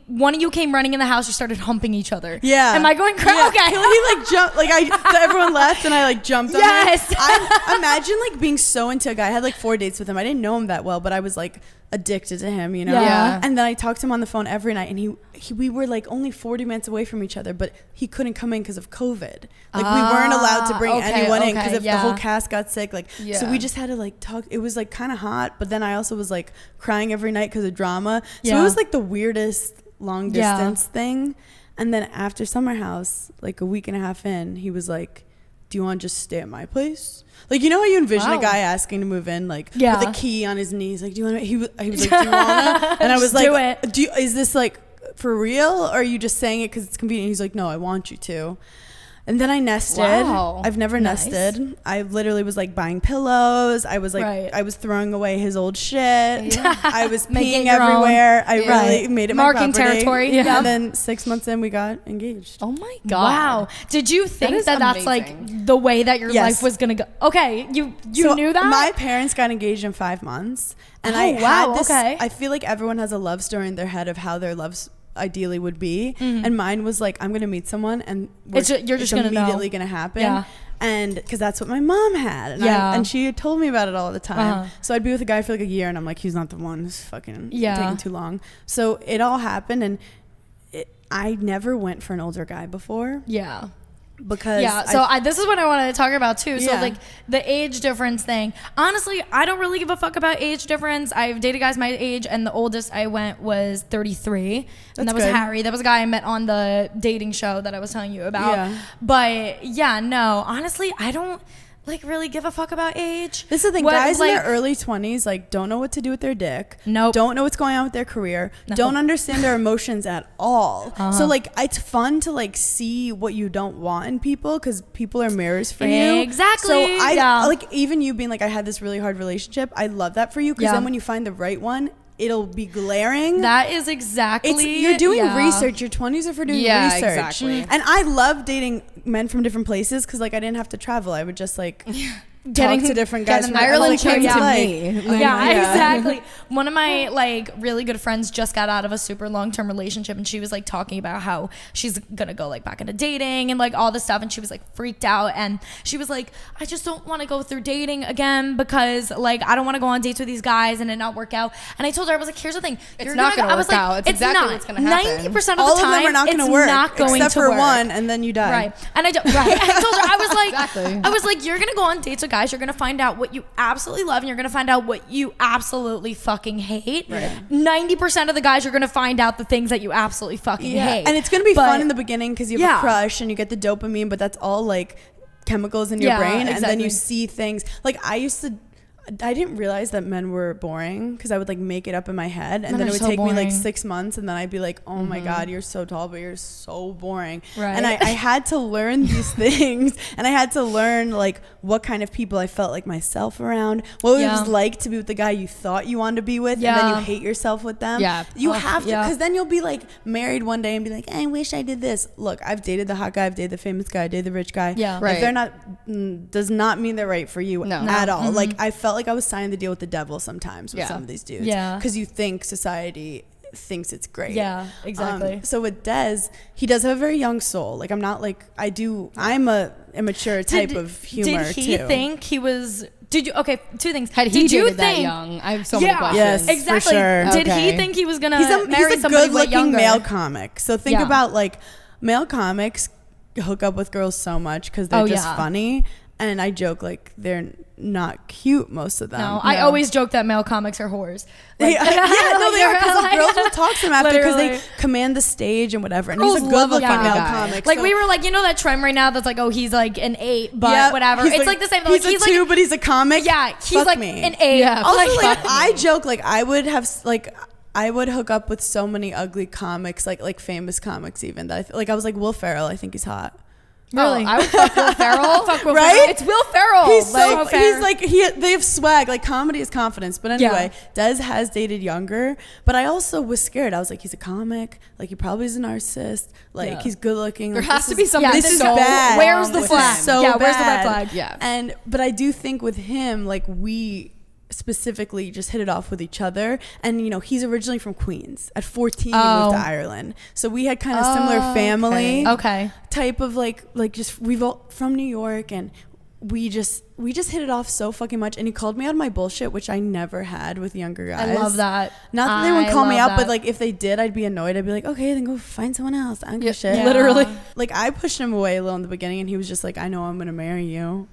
Speaker 2: one of you came running in the house, you started humping each other. Yeah. Am I going crazy?
Speaker 1: Yeah.
Speaker 2: Okay.
Speaker 1: He like jumped, like everyone left and I like jumped on him.
Speaker 2: Yes.
Speaker 1: I imagine like being so into a guy. I had like 4 dates with him. I didn't know him that well, but I was like addicted to him, you know?
Speaker 2: Yeah.
Speaker 1: And then I talked to him on the phone every night, and we were like only 40 minutes away from each other, but he couldn't come in because of COVID. Like we weren't allowed to bring anyone in because if the whole cast got sick, like, so we just had to like talk. It was like kind of hot, but then I also was like crying every night because of drama. So it was like the weirdest long distance thing. And then after Summer House, like a week and a half in, he was like, do you want to just stay at my place? Like, you know how you envision a guy asking to move in, like with a key on his knees, like, do you want to? He was like, do you want to? And I was like, is this like for real, or are you just saying it because it's convenient? He's like, no, I want you to. And then I nested. Wow. I've never nested. I literally was like buying pillows. I was like, I was throwing away his old shit. Yeah. I was peeing everywhere. I really made it
Speaker 2: marking
Speaker 1: my property.
Speaker 2: territory.
Speaker 1: Yeah. And then 6 months in, we got engaged.
Speaker 3: Oh my God.
Speaker 2: Wow. Did you think that's like the way that your life was going to go? Okay. You knew that?
Speaker 1: My parents got engaged in 5 months. And I had this, I feel like everyone has a love story in their head of how their love's ideally would be, and mine was like, I'm gonna meet someone and you're just gonna immediately gonna happen, and because that's what my mom had, and she told me about it all the time. So I'd be with a guy for like a year and I'm like, he's not the one, who's fucking taking too long. So it all happened, and I never went for an older guy before. Because this is what I wanted to talk about too. So like the age difference thing. Honestly, I don't really give a fuck about age difference. I've dated guys my age, and the oldest I went was 33, and that was Harry. That was a guy I met on the dating show that I was telling you about. But no, honestly, I don't like really give a fuck about age. This is the thing, guys in their early 20s like don't know what to do with their dick. Don't know what's going on with their career. Don't understand their emotions at all. So like it's fun to like see what you don't want in people because people are mirrors for you.
Speaker 2: Exactly.
Speaker 1: So I like, even you being like, I had this really hard relationship, I love that for you because then when you find the right one, it'll be glaring.
Speaker 2: That is exactly.
Speaker 1: You're doing research. Your 20s are for doing research.
Speaker 3: Exactly.
Speaker 1: And I love dating men from different places because like I didn't have to travel. I would just like talk to different guys from
Speaker 3: Ireland came to me.
Speaker 2: Exactly. One of my like really good friends just got out of a super long-term relationship, and she was like talking about how she's gonna go like back into dating and like all this stuff, and she was like freaked out, and she was like, I just don't want to go through dating again because like I don't want to go on dates with these guys and it not work out. And I told her, I was like, here's the thing,
Speaker 3: it's not gonna work out. It's exactly what's gonna happen.
Speaker 2: 90% of
Speaker 1: all
Speaker 2: the time,
Speaker 1: of them are not gonna work,
Speaker 2: not going
Speaker 1: except
Speaker 2: to
Speaker 1: for
Speaker 2: work.
Speaker 1: one, and then you die.
Speaker 2: Right. And I told her, I was like, I was like, you're gonna go on dates with guys, you're gonna find out what you absolutely love, and you're gonna find out what you absolutely fucking hate. 90% of the guys, you're gonna find out the things that you absolutely fucking hate.
Speaker 1: And it's gonna be fun in the beginning because you have a crush and you get the dopamine, but that's all like chemicals in your brain, and then you see things like I didn't realize that men were boring because I would like make it up in my head, and then it would take me like 6 months, and then I'd be like, oh my God, you're so tall, but you're so boring. And I had to learn these things, and I had to learn like what kind of people I felt like myself around, what it was like to be with the guy you thought you wanted to be with, and then you hate yourself with them. You have to, because then you'll be like married one day and be like, I wish I did this. Look, I've dated the hot guy, I've dated the famous guy, I dated the rich guy. If they're not, does not mean they're right for you at all. Like I felt felt like I was signing the deal with the devil sometimes with some of these dudes.
Speaker 2: Yeah.
Speaker 1: Because you think society thinks it's great.
Speaker 2: Yeah, exactly.
Speaker 1: So with Des, he does have a very young soul. Like I'm not like I'm a immature type of humor
Speaker 2: Did he
Speaker 1: too.
Speaker 2: think he was? Did you? Okay, two things.
Speaker 3: Had he dated that young? I have so many questions.
Speaker 1: Yes,
Speaker 2: exactly.
Speaker 1: for sure.
Speaker 2: Did he
Speaker 3: Okay.
Speaker 2: think he was gonna
Speaker 1: He's
Speaker 2: marry
Speaker 1: a
Speaker 2: somebody way
Speaker 1: good-looking
Speaker 2: younger?
Speaker 1: male comic. So think
Speaker 2: Yeah.
Speaker 1: about like male comics hook up with girls so much because they're just funny. And I joke like they're not cute, most of them.
Speaker 2: No, I always joke that male comics are whores. Like,
Speaker 1: they are because
Speaker 2: like,
Speaker 1: girls will talk to them after because they
Speaker 2: literally.
Speaker 1: command the stage and whatever. And
Speaker 3: Girls
Speaker 1: he's a
Speaker 3: love a
Speaker 1: good-looking
Speaker 3: funny
Speaker 1: male
Speaker 3: guy.
Speaker 1: comic.
Speaker 2: Like
Speaker 1: so-
Speaker 2: we were like, you know that trend right now that's like, oh, he's like an 8, but
Speaker 1: Yep,
Speaker 2: whatever.
Speaker 1: he's
Speaker 2: It's like the same. Like,
Speaker 1: He's a 2, but he's a comic.
Speaker 2: Yeah, he's
Speaker 1: Fuck
Speaker 2: like
Speaker 1: me.
Speaker 2: an 8.
Speaker 3: Yeah,
Speaker 1: Also,
Speaker 3: like,
Speaker 1: like
Speaker 3: fuck
Speaker 1: I joke, like I would have like I would hook up with so many ugly comics, like famous comics, even that I was like Will Ferrell. I think he's hot.
Speaker 2: Really?
Speaker 3: Oh, I would fuck Will Ferrell.
Speaker 1: Right?
Speaker 3: It's Will Ferrell.
Speaker 1: He's so
Speaker 2: fair.
Speaker 1: he's like they have swag. Like comedy is confidence. But anyway, Des has dated younger. But I also was scared. I was like, he's a comic. Like he probably is a narcissist. Like he's good looking.
Speaker 3: There
Speaker 1: like,
Speaker 3: has to be something
Speaker 1: This is
Speaker 3: so
Speaker 1: bad.
Speaker 2: Where's the
Speaker 1: This is
Speaker 2: flag?
Speaker 1: So
Speaker 2: Yeah, where's the red
Speaker 1: bad.
Speaker 2: flag?
Speaker 3: Yeah.
Speaker 1: But I do think with him, like we specifically just hit it off with each other. And you know, he's originally from Queens. At 14 he moved to Ireland, so we had kind of similar family
Speaker 2: Okay.
Speaker 1: type of like just we've all from New York, and we just hit it off so fucking much. And he called me out on my bullshit, which I never had with younger guys.
Speaker 2: I love that.
Speaker 1: Not that they would
Speaker 2: I
Speaker 1: call me
Speaker 2: love
Speaker 1: out, but
Speaker 2: that.
Speaker 1: like if they did, I'd be annoyed. I'd be like, okay, then go find someone else. I don't give a shit.
Speaker 2: Yeah.
Speaker 3: Literally.
Speaker 1: Like I pushed him away a little in the beginning, and he was just like, I know I'm gonna marry you.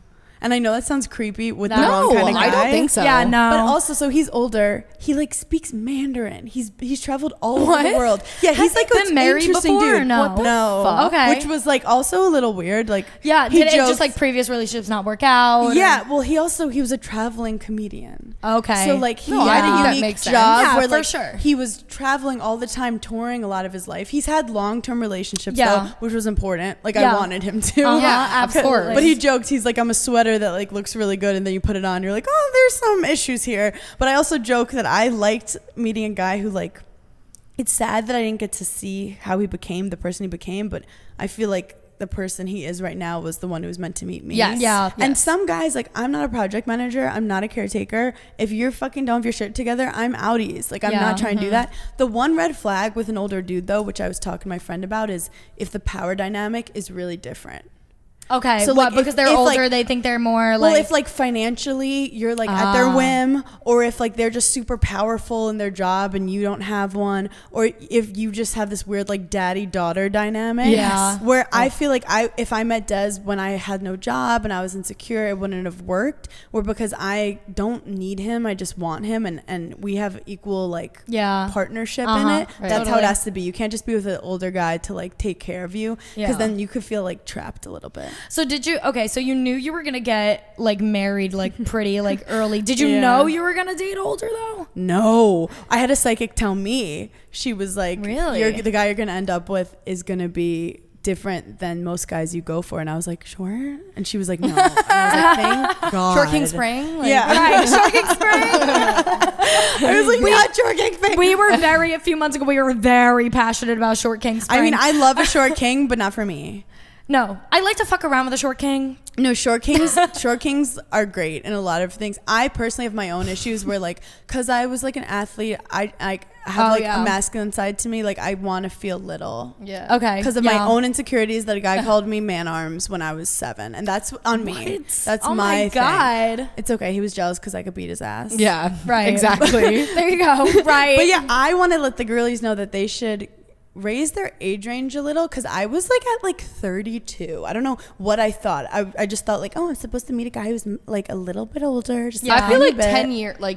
Speaker 1: And I know that sounds creepy with the wrong kind of guy.
Speaker 3: I don't think so.
Speaker 2: Yeah, no.
Speaker 1: But also, so he's older. He like speaks Mandarin. He's traveled all over the
Speaker 3: What?
Speaker 1: world. Yeah, he's like
Speaker 2: been
Speaker 1: an
Speaker 2: married
Speaker 1: interesting
Speaker 2: before or
Speaker 1: dude.
Speaker 2: no? What the
Speaker 1: No.
Speaker 3: fuck?
Speaker 2: Okay.
Speaker 1: Which was like also a little weird. Like
Speaker 2: Yeah,
Speaker 1: he
Speaker 2: did it
Speaker 1: jokes-
Speaker 2: just like previous relationships not work out?
Speaker 1: Yeah. Well, he was a traveling comedian.
Speaker 2: Okay.
Speaker 1: So like he
Speaker 3: No, I
Speaker 1: had
Speaker 3: think
Speaker 1: a
Speaker 3: that
Speaker 1: unique
Speaker 3: makes sense.
Speaker 1: job
Speaker 2: Yeah,
Speaker 1: where
Speaker 2: for
Speaker 1: like
Speaker 2: sure.
Speaker 1: he was traveling all the time, touring a lot of his life. He's had long-term relationships
Speaker 2: Yeah.
Speaker 1: though, which was important. Like
Speaker 2: Yeah.
Speaker 1: I wanted him to.
Speaker 2: Uh-huh,
Speaker 3: Yeah,
Speaker 2: absolutely.
Speaker 1: But he joked, he's like, I'm a sweater that like looks really good, and then you put it on, you're like, oh, there's some issues here. But I also joke that I liked meeting a guy who like, it's sad that I didn't get to see how he became the person he became, but I feel like the person he is right now was the one who was meant to meet me.
Speaker 3: Yes.
Speaker 2: Yeah.
Speaker 1: And
Speaker 3: Yes.
Speaker 1: some guys, like, I'm not a project manager. I'm not a caretaker. If you're fucking done with your shit together, I'm outies. Like, I'm
Speaker 2: Yeah.
Speaker 1: not trying to do that. The one red flag with an older dude, though, which I was talking to my friend about, is if the power dynamic is really different.
Speaker 2: Okay.
Speaker 1: So,
Speaker 2: So
Speaker 1: like,
Speaker 2: because
Speaker 1: if-
Speaker 2: they're
Speaker 1: if,
Speaker 2: older,
Speaker 1: like-
Speaker 2: they think they're more
Speaker 1: Well,
Speaker 2: like.
Speaker 1: if like financially you're like at their whim, or if like they're just super powerful in their job and you don't have one, or if you just have this weird like daddy daughter dynamic.
Speaker 2: Yeah.
Speaker 1: Where I feel like if I met Des when I had no job and I was insecure, it wouldn't have worked. Or because I don't need him, I just want him, and we have equal like
Speaker 2: Yeah.
Speaker 1: partnership in
Speaker 2: Uh-huh.
Speaker 1: it.
Speaker 3: Right.
Speaker 1: That's how it
Speaker 2: Totally.
Speaker 1: has to be. You can't just be with an older guy to like take care of you, because
Speaker 2: Yeah.
Speaker 1: then you could feel like trapped a little bit.
Speaker 2: So did you? Okay, so you knew you were gonna get like married like pretty like early. Did you
Speaker 1: Yeah.
Speaker 2: know you were gonna date older though?
Speaker 1: No, I had a psychic tell me. She was like,
Speaker 2: Really?
Speaker 1: the guy you're gonna end up with is gonna be different than most guys you go for." And I was like, "Sure." And she was like, "No." And I was like, "Thank God."
Speaker 3: Short King Spring. Like,
Speaker 1: Yeah.
Speaker 2: Right, Shocking Spring.
Speaker 1: I was like, "Not Short King Spring."
Speaker 2: We were a few months ago. We were very passionate about Short King Spring.
Speaker 1: I mean, I love a short king, but not for me.
Speaker 2: no, I like to fuck around with a short king.
Speaker 1: No, short kings are great in a lot of things. I personally have my own issues where like, cause I was like an athlete, I have a masculine side to me. Like I want to feel little.
Speaker 3: Yeah.
Speaker 2: Okay,
Speaker 1: Because of
Speaker 2: yeah.
Speaker 1: my own insecurities, that a guy called me man arms when I was 7, and that's on me.
Speaker 2: What?
Speaker 1: That's
Speaker 2: Oh
Speaker 1: my
Speaker 2: my
Speaker 1: thing.
Speaker 2: God.
Speaker 1: It's okay. He was jealous because I could beat his ass.
Speaker 3: Yeah.
Speaker 2: Right.
Speaker 3: Exactly.
Speaker 2: There you go. Right.
Speaker 1: But yeah, I want to let the girlies know that they should raise their age range a little, because I was like at like 32. I don't know what I thought. I just thought like, oh, I'm supposed to meet a guy who's like a little bit older. Just
Speaker 2: Yeah.
Speaker 3: I feel like
Speaker 1: 10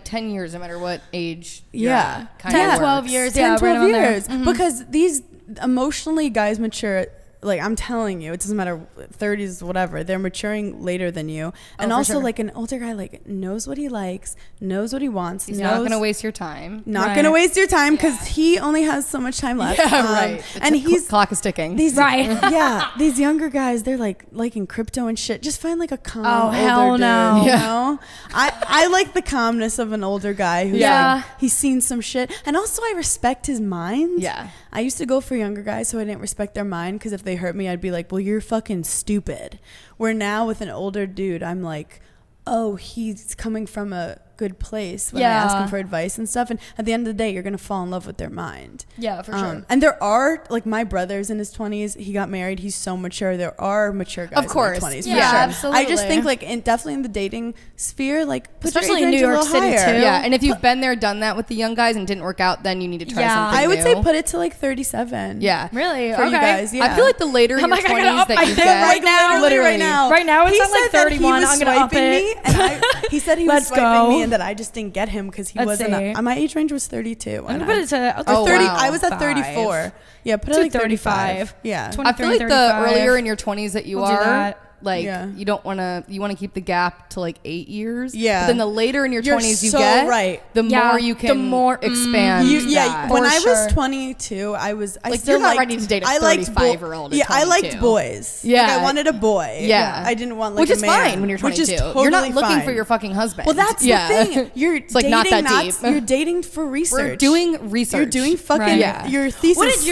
Speaker 3: 10 years, no matter what age. you're
Speaker 1: Yeah.
Speaker 3: at, kind
Speaker 2: 10,
Speaker 3: of
Speaker 2: 12
Speaker 3: works.
Speaker 2: years.
Speaker 1: 10,
Speaker 2: Yeah,
Speaker 1: 12
Speaker 2: right around there.
Speaker 1: years. Because these emotionally guys mature, like I'm telling you, it doesn't matter, 30s, whatever, they're maturing later than you. And
Speaker 2: for
Speaker 1: also
Speaker 2: sure.
Speaker 1: like an older guy like knows what he likes, knows what he wants.
Speaker 3: He's
Speaker 1: knows,
Speaker 3: not gonna waste your time.
Speaker 1: not
Speaker 2: Right.
Speaker 1: gonna waste your time, because he only has so much time left.
Speaker 3: Yeah, right.
Speaker 1: And he's
Speaker 3: clock is ticking.
Speaker 1: these
Speaker 2: Right.
Speaker 1: yeah, these younger guys, they're like liking crypto and shit. Just find like a calm
Speaker 2: Oh,
Speaker 1: older
Speaker 2: hell
Speaker 1: dude,
Speaker 2: no.
Speaker 1: you
Speaker 3: Yeah.
Speaker 1: know? I like the calmness of an older guy who's
Speaker 2: Yeah.
Speaker 1: like, he's seen some shit. And also I respect his mind.
Speaker 3: Yeah.
Speaker 1: I used to go for younger guys, so I didn't respect their mind, because if they hurt me, I'd be like, well, you're fucking stupid. Where now with an older dude, I'm like, oh, he's coming from a good place when I ask him for advice and stuff. And at the end of the day, you're going to fall in love with their mind.
Speaker 2: Yeah, for sure.
Speaker 1: And there are, like, my brother's in his 20s. He got married. He's so mature. There are mature guys
Speaker 3: of course.
Speaker 1: in their 20s.
Speaker 2: Yeah,
Speaker 1: for sure.
Speaker 2: absolutely.
Speaker 1: I just think, like, definitely in the dating sphere, like, put
Speaker 2: especially
Speaker 1: your
Speaker 2: in
Speaker 1: age
Speaker 2: New
Speaker 1: range a
Speaker 2: York
Speaker 1: little
Speaker 2: City,
Speaker 1: higher.
Speaker 2: too.
Speaker 3: Yeah, and if you've been there, done that with the young guys and it didn't work out, then you need to try something
Speaker 1: I would
Speaker 3: new.
Speaker 1: say put it to, like, 37.
Speaker 3: Yeah.
Speaker 2: Really?
Speaker 1: For you guys, yeah.
Speaker 3: I feel like the later in your 20s that you get.
Speaker 1: Like, literally right now.
Speaker 2: Right now, it's
Speaker 1: he
Speaker 2: at, like,
Speaker 1: said that
Speaker 2: 31.
Speaker 1: he was
Speaker 2: I'm going to up
Speaker 1: swiping
Speaker 2: it.
Speaker 1: me, and he said he was
Speaker 2: Let's
Speaker 1: swiping
Speaker 2: go.
Speaker 1: me and that I just didn't get him because he
Speaker 2: Let's
Speaker 1: wasn't.
Speaker 2: see.
Speaker 1: My age range was 32.
Speaker 2: I'm going to put it to
Speaker 3: Oh,
Speaker 1: 30.
Speaker 3: wow.
Speaker 1: I was at
Speaker 3: 5.
Speaker 1: 34. Yeah, put it
Speaker 2: To
Speaker 1: like 35. Yeah.
Speaker 2: 20.
Speaker 3: I feel like the
Speaker 2: 35.
Speaker 3: earlier in your 20s that you
Speaker 2: We'll do
Speaker 3: are,
Speaker 2: that.
Speaker 3: like,
Speaker 1: Yeah.
Speaker 3: you don't want to, you want to keep the gap to like 8 years.
Speaker 1: Yeah.
Speaker 3: But then the later in your
Speaker 1: You're
Speaker 3: 20s you
Speaker 1: so
Speaker 3: get,
Speaker 1: right.
Speaker 3: the
Speaker 2: Yeah,
Speaker 3: more you can
Speaker 2: the more-
Speaker 3: expand. that.
Speaker 1: When
Speaker 2: For
Speaker 1: I
Speaker 2: sure.
Speaker 1: was 22, I
Speaker 3: Like,
Speaker 1: still
Speaker 3: you're not
Speaker 1: liked,
Speaker 3: ready to date a
Speaker 1: I liked
Speaker 3: 35-year-old at
Speaker 1: Yeah, I liked
Speaker 3: 22.
Speaker 1: boys.
Speaker 3: Yeah.
Speaker 1: Like, I wanted a boy.
Speaker 3: Yeah.
Speaker 1: I didn't want like
Speaker 3: which
Speaker 1: a
Speaker 3: is
Speaker 1: man.
Speaker 3: fine when you're 22.
Speaker 1: Which is totally
Speaker 3: you're not looking
Speaker 1: fine.
Speaker 3: for your fucking husband.
Speaker 1: Well, that's the thing. You're
Speaker 3: It's, like,
Speaker 1: dating,
Speaker 3: not that deep.
Speaker 1: You're dating for research.
Speaker 3: We're doing research.
Speaker 1: You're doing fucking
Speaker 2: Right.
Speaker 3: Yeah.
Speaker 1: your thesis.
Speaker 2: What did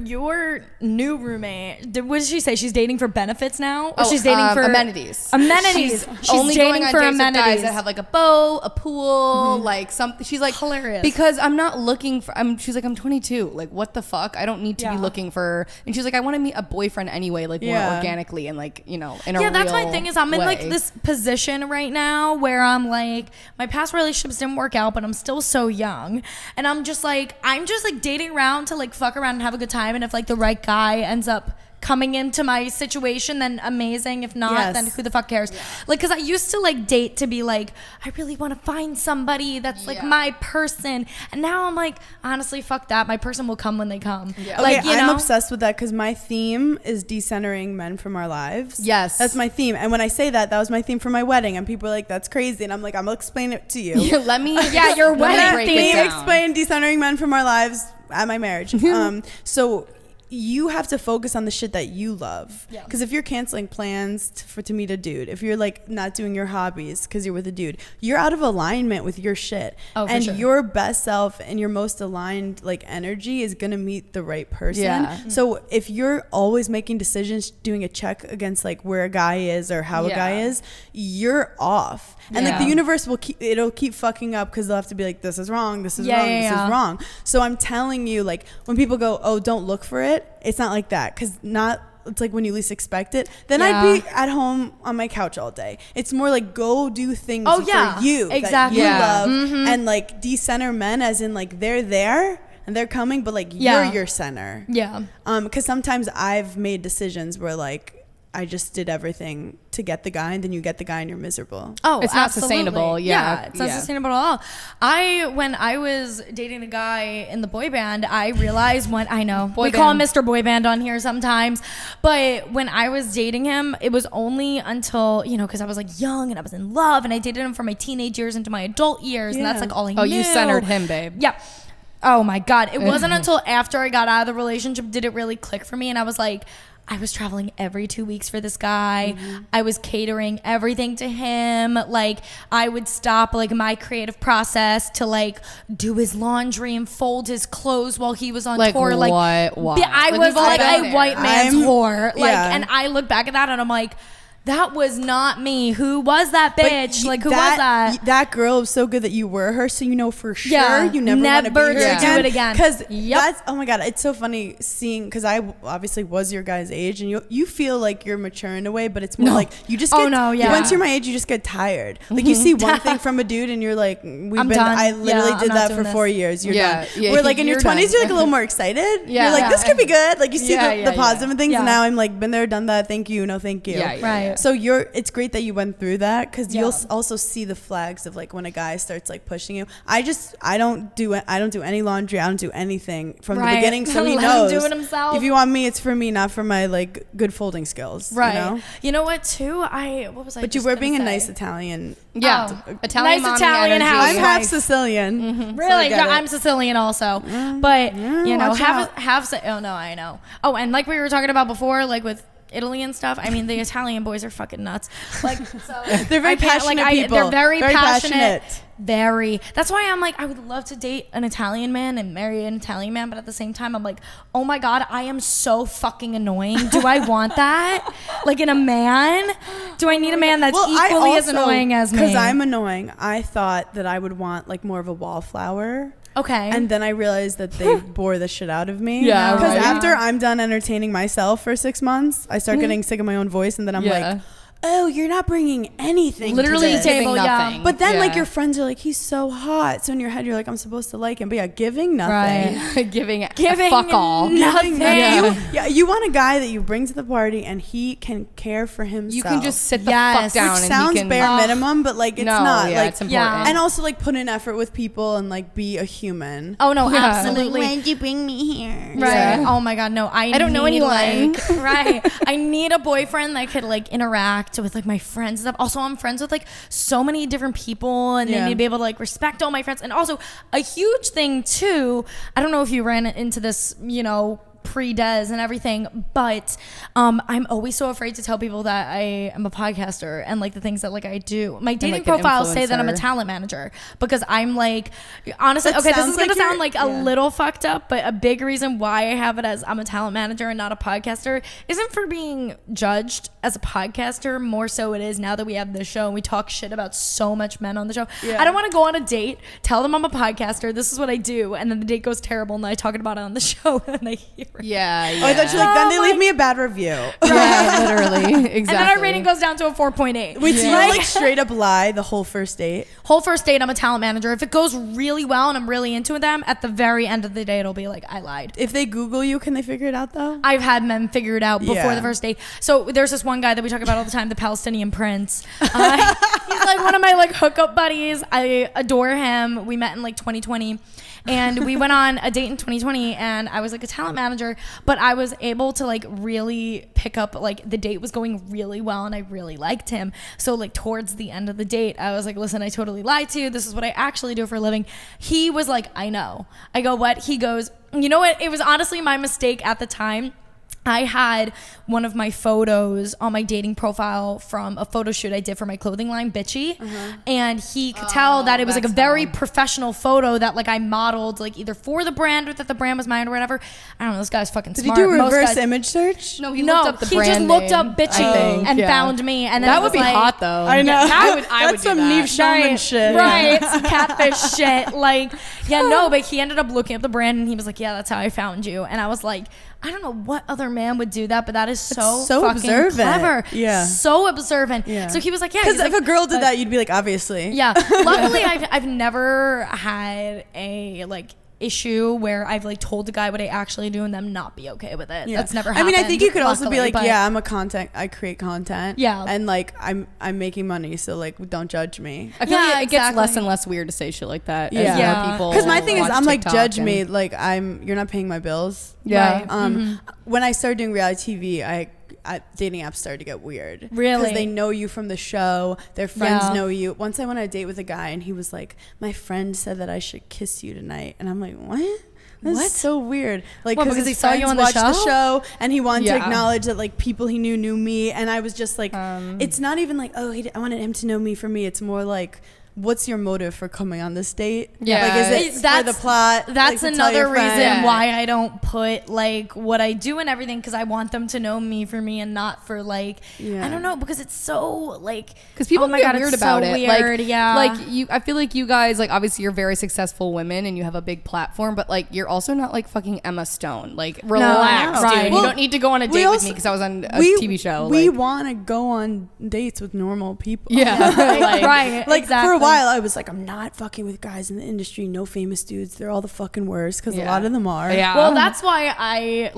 Speaker 2: your new roommate? What did she say? She's dating for benefits now, or
Speaker 3: Oh,
Speaker 2: she's dating for
Speaker 3: amenities.
Speaker 2: Amenities. She's
Speaker 3: only
Speaker 2: dating
Speaker 3: going on
Speaker 2: for
Speaker 3: dates with guys
Speaker 2: amenities.
Speaker 3: that have like a bow, a pool, like something. She's like
Speaker 2: Hilarious.
Speaker 3: because I'm not looking for. She's like I'm 22. Like what the fuck? I don't need to be looking for. And she's like I want to meet a boyfriend anyway, like more organically and like in a
Speaker 2: Yeah, that's my
Speaker 3: real
Speaker 2: thing is I'm in like
Speaker 3: way.
Speaker 2: this position right now where I'm like my past relationships didn't work out, but I'm still so young, and I'm just like dating around to like fuck around and have a good time, and if like the right guy ends up coming into my situation, then amazing. If not, then who the fuck cares? Like, because I used to like date to be like, I really want to find somebody that's like my person, and now I'm like, honestly, fuck that. My person will come when they come.
Speaker 3: Yeah.
Speaker 2: Like,
Speaker 1: Okay,
Speaker 2: you
Speaker 1: I'm
Speaker 2: know?
Speaker 1: obsessed with that because my theme is decentering men from our lives.
Speaker 3: Yes.
Speaker 1: That's my theme. And when I say that was my theme for my wedding. And people are like, that's crazy. And I'm like, I'm going to explain it to you.
Speaker 3: Let me.
Speaker 2: Yeah, your
Speaker 3: let me
Speaker 2: wedding
Speaker 3: break
Speaker 2: theme.
Speaker 3: it
Speaker 1: Let me
Speaker 3: down.
Speaker 1: explain decentering men from our lives at my marriage. So you have to focus on the shit that you love. Because if you're canceling plans to meet a dude, if you're like not doing your hobbies because you're with a dude, you're out of alignment with your shit.
Speaker 2: Oh, for
Speaker 1: and
Speaker 2: sure.
Speaker 1: your best self and your most aligned like energy is gonna meet the right person.
Speaker 3: Yeah.
Speaker 1: So if you're always making decisions, doing a check against like where a guy is or how a guy is, you're off. And like the universe will keep fucking up because they'll have to be like, this is wrong, this is wrong, this is wrong. So I'm telling you, like when people go, oh, don't look for it, it's not like that because it's like when you least expect it. Then I'd be at home on my couch all day. It's more like go do things for you
Speaker 2: exactly.
Speaker 1: that you love and like decenter men as in like they're there and they're coming, but like you're your center.
Speaker 2: Yeah.
Speaker 1: Because sometimes I've made decisions where like I just did everything to get the guy, and then you get the guy and you're miserable.
Speaker 2: Oh,
Speaker 3: It's not
Speaker 2: absolutely.
Speaker 3: sustainable. Yeah.
Speaker 2: It's not sustainable at all. When I was dating a guy in the boy band, I realized we call him Mr. Boy Band on here sometimes, but when I was dating him, it was only until, because I was like young and I was in love and I dated him from my teenage years into my adult years, and that's like all I knew.
Speaker 3: Oh, you centered him, babe.
Speaker 2: Yeah. Oh my God. It wasn't until after I got out of the relationship did it really click for me, and I was like, I was traveling every 2 weeks for this guy. I was catering everything to him. Like I would stop like my creative process to like do his laundry and fold his clothes while he was on tour. Like
Speaker 3: what?
Speaker 2: I
Speaker 3: Like,
Speaker 2: was
Speaker 3: we've all
Speaker 2: like
Speaker 3: been
Speaker 2: a
Speaker 3: there.
Speaker 2: white man's whore. Like,
Speaker 1: yeah.
Speaker 2: and I look back at that and I'm like, that was not me. Who was that bitch?
Speaker 1: But
Speaker 2: like, who was that?
Speaker 1: That girl was so good that you were her, so you know for sure you never want to be
Speaker 2: never
Speaker 1: her
Speaker 2: to do it again.
Speaker 1: Because that's, oh my God, it's so funny seeing, because I obviously was your guys' age, and you feel like you're mature in a way, but it's more like you just get, once you're my age, you just get tired. Like you see one thing from a dude and you're like,
Speaker 2: done.
Speaker 1: I literally did
Speaker 2: I'm not
Speaker 1: that for
Speaker 2: doing
Speaker 1: 4
Speaker 2: this.
Speaker 1: years. You're
Speaker 3: Yeah,
Speaker 1: done.
Speaker 3: yeah,
Speaker 1: Where like in your
Speaker 3: you're done.
Speaker 1: 20s, you're like a little more excited.
Speaker 3: Yeah.
Speaker 1: You're like, this could be good. Like you see
Speaker 3: Yeah,
Speaker 1: the positive and things,
Speaker 2: Yeah.
Speaker 1: and now I'm like, been there, done that. Thank you, no thank you.
Speaker 2: Right.
Speaker 1: So it's great that you went through that, because you'll also see the flags of like when a guy starts like pushing you. I don't do any laundry. I don't do anything from the beginning, so he
Speaker 2: Let
Speaker 1: knows.
Speaker 2: him do it himself.
Speaker 1: If you want me, it's for me, not for my like good folding skills.
Speaker 2: Right. You know what too? What was I?
Speaker 1: But you
Speaker 2: just
Speaker 1: were
Speaker 2: gonna
Speaker 1: being a
Speaker 2: say?
Speaker 1: nice Italian.
Speaker 3: Yeah.
Speaker 2: Oh.
Speaker 3: Italian
Speaker 2: Nice
Speaker 3: mommy
Speaker 2: Italian
Speaker 3: energy.
Speaker 2: house.
Speaker 1: I'm half
Speaker 2: Nice.
Speaker 1: Sicilian. so I
Speaker 2: Really?
Speaker 1: get
Speaker 2: Yeah,
Speaker 1: it.
Speaker 2: I'm Sicilian also. But
Speaker 1: watch out.
Speaker 2: oh no, I know. Oh, and like we were talking about before, like with Italy and stuff. I mean, the Italian boys are fucking nuts. Like, so
Speaker 1: They're very passionate people.
Speaker 2: They're very passionate. Very. That's why I'm like, I would love to date an Italian man and marry an Italian man, but at the same time, I'm like, oh my God, I am so fucking annoying. Do I want that? Like in a man? Do I need a man that's equally as annoying as me?
Speaker 1: Because I'm annoying, I thought that I would want like more of a wallflower.
Speaker 2: Okay.
Speaker 1: And then I realized that they bore the shit out of me.
Speaker 3: Yeah.
Speaker 1: Because
Speaker 3: right.
Speaker 1: after I'm done entertaining myself for 6 months, I start getting sick of my own voice, and then I'm like, oh, you're not bringing anything
Speaker 3: literally
Speaker 1: to this.
Speaker 3: giving nothing.
Speaker 1: But then like your friends are like, he's so hot, so in your head you're like, I'm supposed to like him. But yeah, giving nothing.
Speaker 3: Right. giving fuck all.
Speaker 2: Nothing.
Speaker 1: You want a guy that you bring to the party and he can care for himself.
Speaker 3: You can just sit the fuck down.
Speaker 1: Which
Speaker 3: and
Speaker 1: sounds
Speaker 3: he can,
Speaker 1: bare minimum, but like it's not.
Speaker 3: Yeah,
Speaker 1: like
Speaker 3: it's important.
Speaker 1: and also like put in effort with people and like be a human.
Speaker 2: Oh no, absolutely.
Speaker 1: Like, why'd you bring me here?
Speaker 2: Right.
Speaker 3: Yeah.
Speaker 2: Oh my God, no. I
Speaker 3: don't know anyone.
Speaker 2: Right. I need a boyfriend that could like interact with like my friends and stuff. Also, I'm friends with like so many different people, and they need to be able to like respect all my friends. And also a huge thing too, I don't know if you ran into this, pre-des and everything, but I'm always so afraid to tell people that I am a podcaster and like the things that like I do. My dating profiles say that I'm a talent manager because I'm like, honestly, this is gonna sound like a little fucked up, but a big reason why I have it as I'm a talent manager and not a podcaster isn't for being judged as a podcaster. More so it is now that we have this show and we talk shit about so much men on the show. I don't want to go on a date, tell them I'm a podcaster, this is what I do, and then the date goes terrible and I talk about it on the show and they hear it.
Speaker 3: Yeah.
Speaker 1: Oh, I thought you then they leave me a bad review.
Speaker 3: Yeah, literally. Exactly.
Speaker 2: And then our rating goes down to a 4.8.
Speaker 1: Wait, so you like straight up lie the whole first date?
Speaker 2: Whole first date, I'm a talent manager. If it goes really well and I'm really into them, at the very end of the day, it'll be like, I lied.
Speaker 1: If they Google you, can they figure it out though?
Speaker 2: I've had men figure it out before the first date. So there's this one guy that we talk about all the time, the Palestinian prince. He's like one of my like hookup buddies. I adore him. We met in like 2020. And we went on a date in 2020 and I was like a talent manager, but I was able to like really pick up, like the date was going really well and I really liked him. So like towards the end of the date, I was like, listen, I totally lied to you. This is what I actually do for a living. He was like, I know. I go, what? He goes, you know what? It was honestly my mistake at the time. I had one of my photos on my dating profile from a photo shoot I did for my clothing line, Bitchy. And he could tell that it was like a very professional photo that like I modeled like either for the brand or that the brand was mine or whatever. I don't know, this guy's fucking smart.
Speaker 1: Did you do a reverse image search?
Speaker 3: No, he looked up the brand
Speaker 2: just looked up Bitchy and
Speaker 3: Yeah.
Speaker 2: found me. And then
Speaker 3: that
Speaker 2: it
Speaker 3: would
Speaker 2: was
Speaker 3: be
Speaker 2: like,
Speaker 3: hot though.
Speaker 1: I know.
Speaker 3: I would
Speaker 1: That's
Speaker 3: do
Speaker 1: some
Speaker 3: that.
Speaker 1: Neve Shaman shit.
Speaker 2: Right, some catfish shit. Like, no, but he ended up looking up the brand and he was like, yeah, that's how I found you. And I was like, I don't know what other man would do that, but that is so fucking
Speaker 1: observant.
Speaker 2: clever.
Speaker 1: Yeah.
Speaker 2: So observant.
Speaker 1: Yeah.
Speaker 2: So he was like, yeah.
Speaker 1: Because
Speaker 2: He's
Speaker 1: if
Speaker 2: like,
Speaker 1: a girl did that, you'd be like, obviously.
Speaker 2: yeah. Luckily, I've never had a like issue where I've like told the guy what I actually do and them not be okay with it. That's never happened.
Speaker 1: I mean, I think you could also be
Speaker 2: luckily,
Speaker 1: like, yeah, I create content.
Speaker 2: Yeah.
Speaker 1: And like I'm making money, so like don't judge me.
Speaker 3: I feel like it gets
Speaker 2: exactly.
Speaker 3: less and less weird to say shit like that.
Speaker 1: Yeah.
Speaker 3: As more people
Speaker 1: Because my thing is,
Speaker 3: watch
Speaker 1: I'm like,
Speaker 3: TikTok
Speaker 1: judge
Speaker 3: and-
Speaker 1: me, like you're not paying my bills.
Speaker 3: Yeah.
Speaker 2: Right.
Speaker 1: When I started doing reality TV, dating apps started to get weird.
Speaker 2: Really?
Speaker 1: Because they know you from the show. Their friends know you. Once I went on a date with a guy and he was like, my friend said that I should kiss you tonight. And I'm like, what? That's so weird. Like,
Speaker 2: What, because he saw you on the
Speaker 1: watched the
Speaker 2: show?
Speaker 1: show and he wanted to
Speaker 3: Yeah.
Speaker 1: acknowledge that like people he knew me. And I was just like, it's not even like, oh, I wanted him to know me for me. It's more like, what's your motive for coming on this date?
Speaker 3: Yeah.
Speaker 1: Like, is it for the plot?
Speaker 2: That's
Speaker 1: like, to tell your
Speaker 2: another reason
Speaker 1: friend?
Speaker 2: why I don't put like what I do and everything, because I want them to know me for me and not for like, I don't know, because it's so like,
Speaker 3: because people
Speaker 2: oh my
Speaker 3: get
Speaker 2: God,
Speaker 3: weird
Speaker 2: it's
Speaker 3: about
Speaker 2: so
Speaker 3: it.
Speaker 2: Weird,
Speaker 3: like you, I feel like you guys, like obviously you're very successful women and you have a big platform, but like you're also not like fucking Emma Stone. Like relax,
Speaker 2: right.
Speaker 3: dude.
Speaker 2: Well,
Speaker 3: you don't need to go on a date with me because I was on a TV show.
Speaker 1: We
Speaker 3: like,
Speaker 1: want to go on dates with normal people.
Speaker 3: yeah,
Speaker 2: right,
Speaker 1: Like
Speaker 2: exactly.
Speaker 1: for a while, I was like, I'm not fucking with guys in the industry. No famous dudes. They're all the fucking worst because a lot of them are.
Speaker 3: Yeah.
Speaker 2: Well, that's why I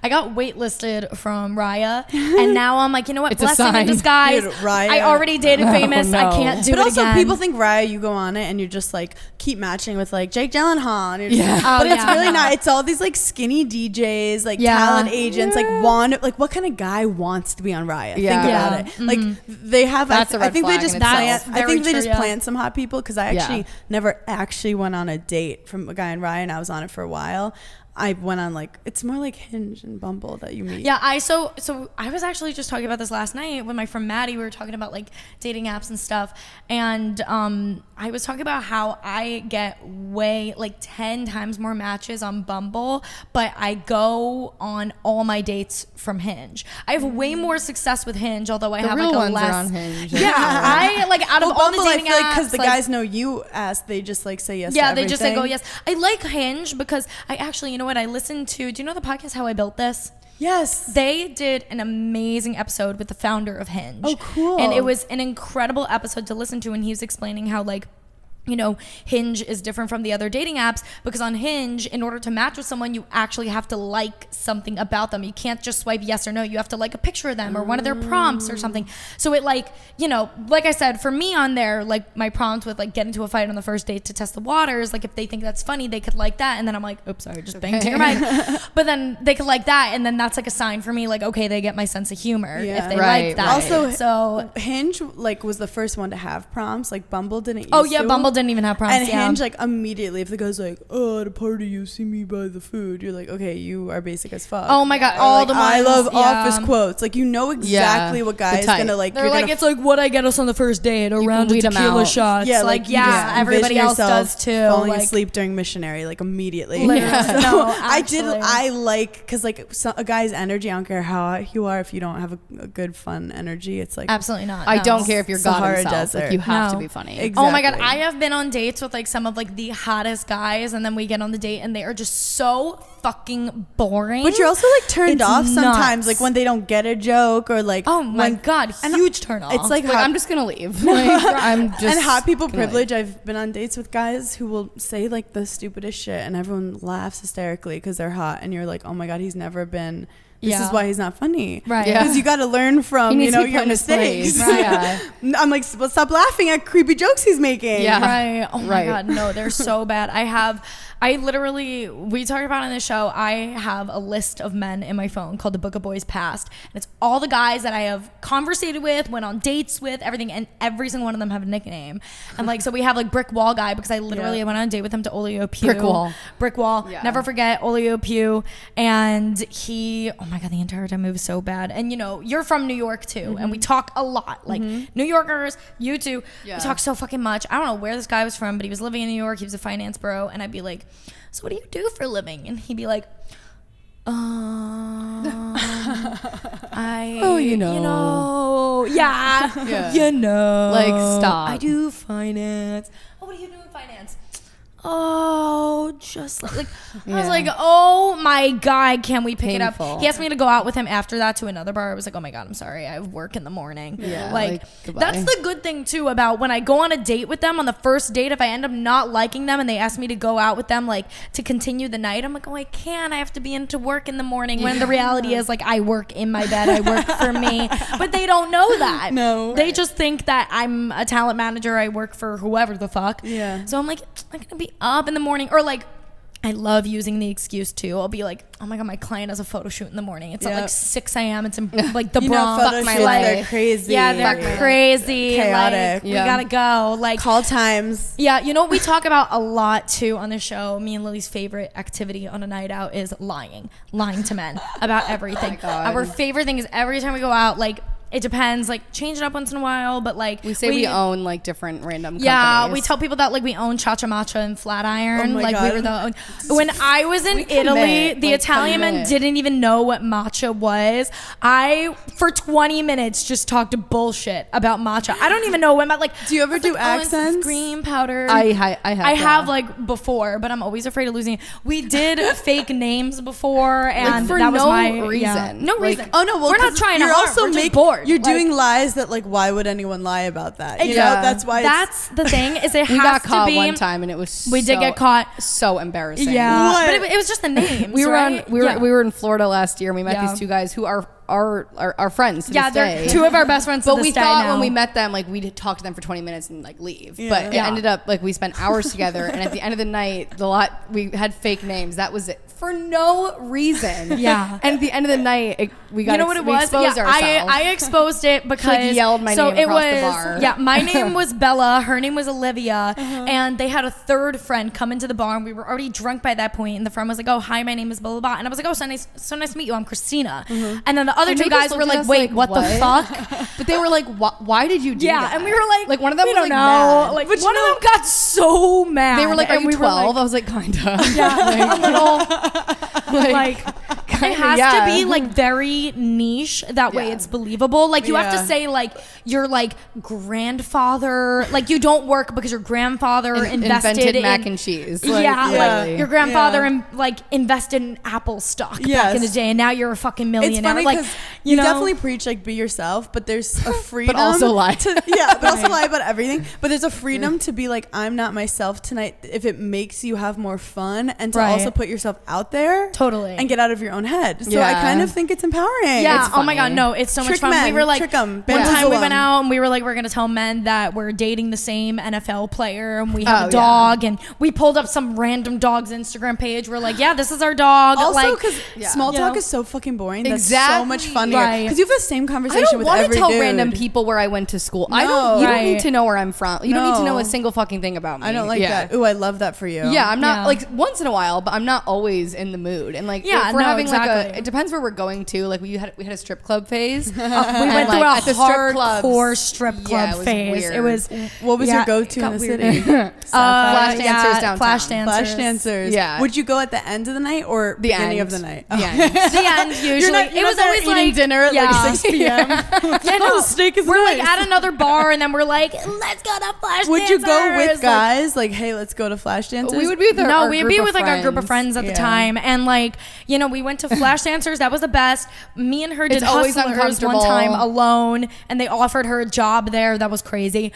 Speaker 2: got waitlisted from Raya, and now I'm like, you know what?
Speaker 3: It's a
Speaker 2: Blessing in
Speaker 3: sign.
Speaker 2: disguise.
Speaker 1: Dude, Raya.
Speaker 2: I already dated famous.
Speaker 3: no.
Speaker 2: I can't do
Speaker 1: But
Speaker 2: it
Speaker 1: also,
Speaker 2: again.
Speaker 1: people think Raya, you go on it and you just like keep matching with like Jake Gyllenhaal. And you're just,
Speaker 3: Yeah.
Speaker 1: but
Speaker 2: Oh,
Speaker 1: it's
Speaker 2: yeah,
Speaker 1: really
Speaker 2: no.
Speaker 1: not. It's all these like skinny DJs, like
Speaker 2: Yeah.
Speaker 1: talent agents, like what kind of guy wants to be on Raya?
Speaker 3: Yeah.
Speaker 1: Think
Speaker 2: Yeah.
Speaker 1: about it. Like they have.
Speaker 3: That's a red
Speaker 1: I think they
Speaker 3: flag
Speaker 1: just
Speaker 3: in
Speaker 1: plant.
Speaker 3: itself.
Speaker 1: I think they
Speaker 2: Very
Speaker 1: just
Speaker 2: true, yeah.
Speaker 1: plant some hot people because I actually never actually went on a date from a guy in Raya, and I was on it for a while. I went on like, it's more like Hinge and Bumble that you meet.
Speaker 2: Yeah, so I was actually just talking about this last night with my friend Maddie. We were talking about like dating apps and stuff, and I was talking about how I get way like 10 times more matches on Bumble, but I go on all my dates from Hinge. I have way more success with Hinge, although I have like a less.
Speaker 3: Are on Hinge.
Speaker 2: Yeah, I like out of all
Speaker 1: Bumble,
Speaker 2: the dating
Speaker 1: I feel
Speaker 2: apps,
Speaker 1: like because the guys know you ask, they just like say yes.
Speaker 2: Yeah,
Speaker 1: to
Speaker 2: they just say go
Speaker 1: everything.
Speaker 2: yes. I like Hinge because I actually, you know what? I listened to. Do you know the podcast How I Built This?
Speaker 1: Yes.
Speaker 2: They did an amazing episode with the founder of Hinge.
Speaker 1: Oh, cool.
Speaker 2: And it was an incredible episode to listen to, and he was explaining how like, you know, Hinge is different from the other dating apps because on Hinge, in order to match with someone, you actually have to like something about them. You can't just swipe yes or no. You have to like a picture of them or one of their prompts or something. So it like, you know, like I said, for me on there, like my prompt with like get into a fight on the first date to test the waters, like if they think that's funny, they could like that. And then I'm like, oops, sorry, just banged to your mic. But then they could like that. And then that's like a sign for me, like, okay, they get my sense of humor if they like that.
Speaker 1: Also,
Speaker 2: so
Speaker 1: Hinge like was the first one to have prompts. Like Bumble didn't use to.
Speaker 2: Bumble didn't even have prompts.
Speaker 1: And Hinge, like, immediately, if the guy's like, oh, at a party, you see me buy the food, you're like, okay, you are basic as fuck.
Speaker 2: Oh my God,
Speaker 1: Or
Speaker 2: all
Speaker 1: like,
Speaker 2: the ones.
Speaker 1: I love office quotes. Like, you know exactly what guy is gonna like.
Speaker 2: They're like, it's like, what I get us on the first date, a round of tequila shots.
Speaker 1: Yeah,
Speaker 2: like,
Speaker 1: you just
Speaker 2: everybody
Speaker 1: envision
Speaker 2: else does
Speaker 1: yourself
Speaker 2: too.
Speaker 1: Falling
Speaker 2: like,
Speaker 1: asleep during missionary, like, immediately.
Speaker 2: Yeah. No, actually.
Speaker 1: I like, because, like, a guy's energy, I don't care how hot you are, if you don't have a good, fun energy, it's like.
Speaker 2: Absolutely not.
Speaker 3: I don't care if you're God
Speaker 1: Sahara
Speaker 3: himself.
Speaker 1: Desert.
Speaker 3: Like, you have to be funny.
Speaker 1: Exactly.
Speaker 2: Oh my God, I have been on dates with like some of like the hottest guys, and then we get on the date and they are just so fucking boring.
Speaker 1: But you're also like turned off sometimes, like when they don't get a joke or like.
Speaker 2: Oh my God, huge turn off.
Speaker 1: It's like
Speaker 3: I'm just gonna leave. Like, I'm just.
Speaker 1: And hot people privilege. I've been on dates with guys who will say like the stupidest shit, and everyone laughs hysterically because they're hot, and you're like, oh my God, he's never been. This is why he's not funny.
Speaker 2: Right.
Speaker 1: Because you got to learn from, you know, your mistakes.
Speaker 3: Right.
Speaker 1: I'm like, well, stop laughing at creepy jokes he's making.
Speaker 3: Yeah.
Speaker 2: Right. Oh my God, no, they're so bad. I literally, we talked about on the show, I have a list of men in my phone called the Book of Boys Past. And it's all the guys that I have conversated with, went on dates with, everything. And every single one of them have a nickname. And like, so we have like Brick Wall Guy, because I literally went on a date with him to Oleo Pew. Brick Wall. Yeah. Never forget Oleo Pew. And he, oh my God, the entire time it was so bad. And you know, you're from New York too. And we talk a lot. Like New Yorkers, you too. We talk so fucking much. I don't know where this guy was from, but he was living in New York. He was a finance bro. And I'd be like, so what do you do for a living? And he'd be like, you know,
Speaker 3: like, stop.
Speaker 2: I do finance. Oh, what do you do in finance? Oh, just like I was like, oh my God, can we pick it up? He asked me to go out with him after that to another bar. I was like, oh my God, I'm sorry, I have work in the morning. Like that's the good thing too about when I go on a date with them on the first date. If I end up not liking them and they ask me to go out with them, like to continue the night, I'm like, oh, I can't. I have to be into work in the morning. When the reality is, like, I work in my bed. I work for me, but they don't know that.
Speaker 1: No,
Speaker 2: they just think that I'm a talent manager. I work for whoever the fuck.
Speaker 1: Yeah.
Speaker 2: So I'm like, I'm gonna be up in the morning, or like I love using the excuse too. I'll be like, oh my God, my client has a photo shoot in the morning. It's at like 6 a.m. It's in like the Bronx.
Speaker 1: Fuck my life. They're crazy.
Speaker 2: Yeah, they're crazy.
Speaker 1: Chaotic.
Speaker 2: Like, we gotta go. Like
Speaker 1: call times.
Speaker 2: Yeah, you know what we talk about a lot too on the show? Me and Lily's favorite activity on a night out is lying to men about everything. Our favorite thing is every time we go out, like, it depends, like, change it up once in a while, but like
Speaker 3: we say we own like different random companies.
Speaker 2: Yeah, we tell people that like we own Cha Cha Matcha and Flatiron.
Speaker 1: Oh
Speaker 2: like
Speaker 1: God.
Speaker 2: We were the when I was in Italy, the Italian men didn't even know what matcha was. I for 20 minutes just talked bullshit about matcha. I don't even know when, but like,
Speaker 1: do you ever do accents?
Speaker 2: Green powder.
Speaker 3: I have
Speaker 2: like before, but I'm always afraid of losing it. We did fake names before, and
Speaker 3: like, for
Speaker 2: that was
Speaker 3: no
Speaker 2: my
Speaker 3: reason.
Speaker 2: No
Speaker 3: like,
Speaker 2: reason.
Speaker 1: Oh no, well,
Speaker 2: we're not trying to harm.
Speaker 1: Also
Speaker 2: we're just bored.
Speaker 1: You're doing lies that, like, why would anyone lie about that? You know, that's why.
Speaker 2: That's the thing. Is it
Speaker 3: we
Speaker 2: has
Speaker 3: got
Speaker 2: to
Speaker 3: caught
Speaker 2: be,
Speaker 3: one time, and it was
Speaker 2: we did get caught.
Speaker 3: So embarrassing.
Speaker 2: Yeah,
Speaker 1: what?
Speaker 2: but it was just the names.
Speaker 3: we were
Speaker 2: right?
Speaker 3: we were in Florida last year, and we met these two guys who are friends to this day.
Speaker 2: They're two of our best friends.
Speaker 3: But we thought when we met them, like, we'd talk to them for 20 minutes and like leave.
Speaker 1: Yeah.
Speaker 3: But it ended up like we spent hours together, and at the end of the night, we had fake names. That was it. for no reason.
Speaker 2: Yeah.
Speaker 3: And at the end of the night, we got
Speaker 2: you know what it was?
Speaker 3: exposed
Speaker 2: Yeah,
Speaker 3: ourselves.
Speaker 2: I exposed it because
Speaker 3: She yelled my name across the bar.
Speaker 2: Yeah, my name was Bella. Her name was Olivia, and they had a third friend come into the bar, and we were already drunk by that point. And the friend was like, "Oh, hi, my name is blah blah blah," and I was like, "Oh, so nice to meet you. I'm Christina." And then the other two guys were like, "Wait, what the fuck?"
Speaker 3: But they were like, "Why did you do that?"
Speaker 2: And we were like,
Speaker 3: one of them
Speaker 2: we
Speaker 3: was
Speaker 2: don't
Speaker 3: like
Speaker 2: know.
Speaker 3: mad.
Speaker 2: Like one of them got so mad.
Speaker 3: They were like, "Are
Speaker 2: and
Speaker 3: you
Speaker 2: we
Speaker 3: 12?"
Speaker 2: were
Speaker 3: I was like, "Kinda."
Speaker 2: Yeah, a little. Like,
Speaker 3: kinda,
Speaker 2: it has
Speaker 3: yeah.
Speaker 2: to be like very niche. That way, it's believable. Like you have to say like your like grandfather. Like you don't work because your grandfather invested in
Speaker 3: mac and cheese.
Speaker 2: Like your grandfather like invested in Apple stock back in the day, and now you're a fucking millionaire.
Speaker 1: It's funny
Speaker 2: like
Speaker 1: you definitely preach like be yourself, but there's a freedom.
Speaker 3: But also lie.
Speaker 1: But also lie about everything. But there's a freedom to be like, I'm not myself tonight. If it makes you have more fun, and to also put yourself out there,
Speaker 2: totally,
Speaker 1: and get out of your own head. So I kind of think it's empowering.
Speaker 2: Yeah.
Speaker 1: It's
Speaker 2: oh my god, no, it's so much fun. We were like, one time we went out and we were like, we're gonna tell men that we're dating the same NFL player and we have a dog, and we pulled up some random dog's Instagram page. We're like, yeah, this is our dog.
Speaker 1: Also, because small talk is so fucking boring. That's so much funnier. Because you have the same conversation with every dude.
Speaker 3: I don't want to tell random people where I went to school. You don't need to know where I'm from. You don't need to know a single fucking thing about me.
Speaker 1: I don't like that. Ooh, I love that for you.
Speaker 3: Yeah, I'm not like once in a while, but I'm not always in the mood. And like, if we're having like it depends where we're going to. Like we had a strip club phase. We
Speaker 2: went through a hardcore strip club phase.
Speaker 3: Weird.
Speaker 2: It was.
Speaker 1: What was your go-to in the city?
Speaker 3: Flash dancers downtown.
Speaker 2: Flash dancers.
Speaker 1: Flash dancers.
Speaker 3: Yeah.
Speaker 1: Would you go at the end of the night or
Speaker 3: the
Speaker 1: beginning
Speaker 3: end
Speaker 1: of the night?
Speaker 3: The end.
Speaker 2: The end usually.
Speaker 1: It was always like
Speaker 2: dinner at
Speaker 1: like 6 p.m.
Speaker 2: Yeah, no,
Speaker 1: the steak is
Speaker 2: we're
Speaker 1: nice.
Speaker 2: like at another bar, and then we're like, let's go to Flash
Speaker 1: Would
Speaker 2: dancers.
Speaker 1: you go with guys? Like, hey, let's go to Flash dancers.
Speaker 3: We would be with our
Speaker 2: we'd be with like our group of friends at the time, and like we went to Flash dancers. That was the best. Me and her did Hustlers one time alone, and they offered her a job there. That was crazy.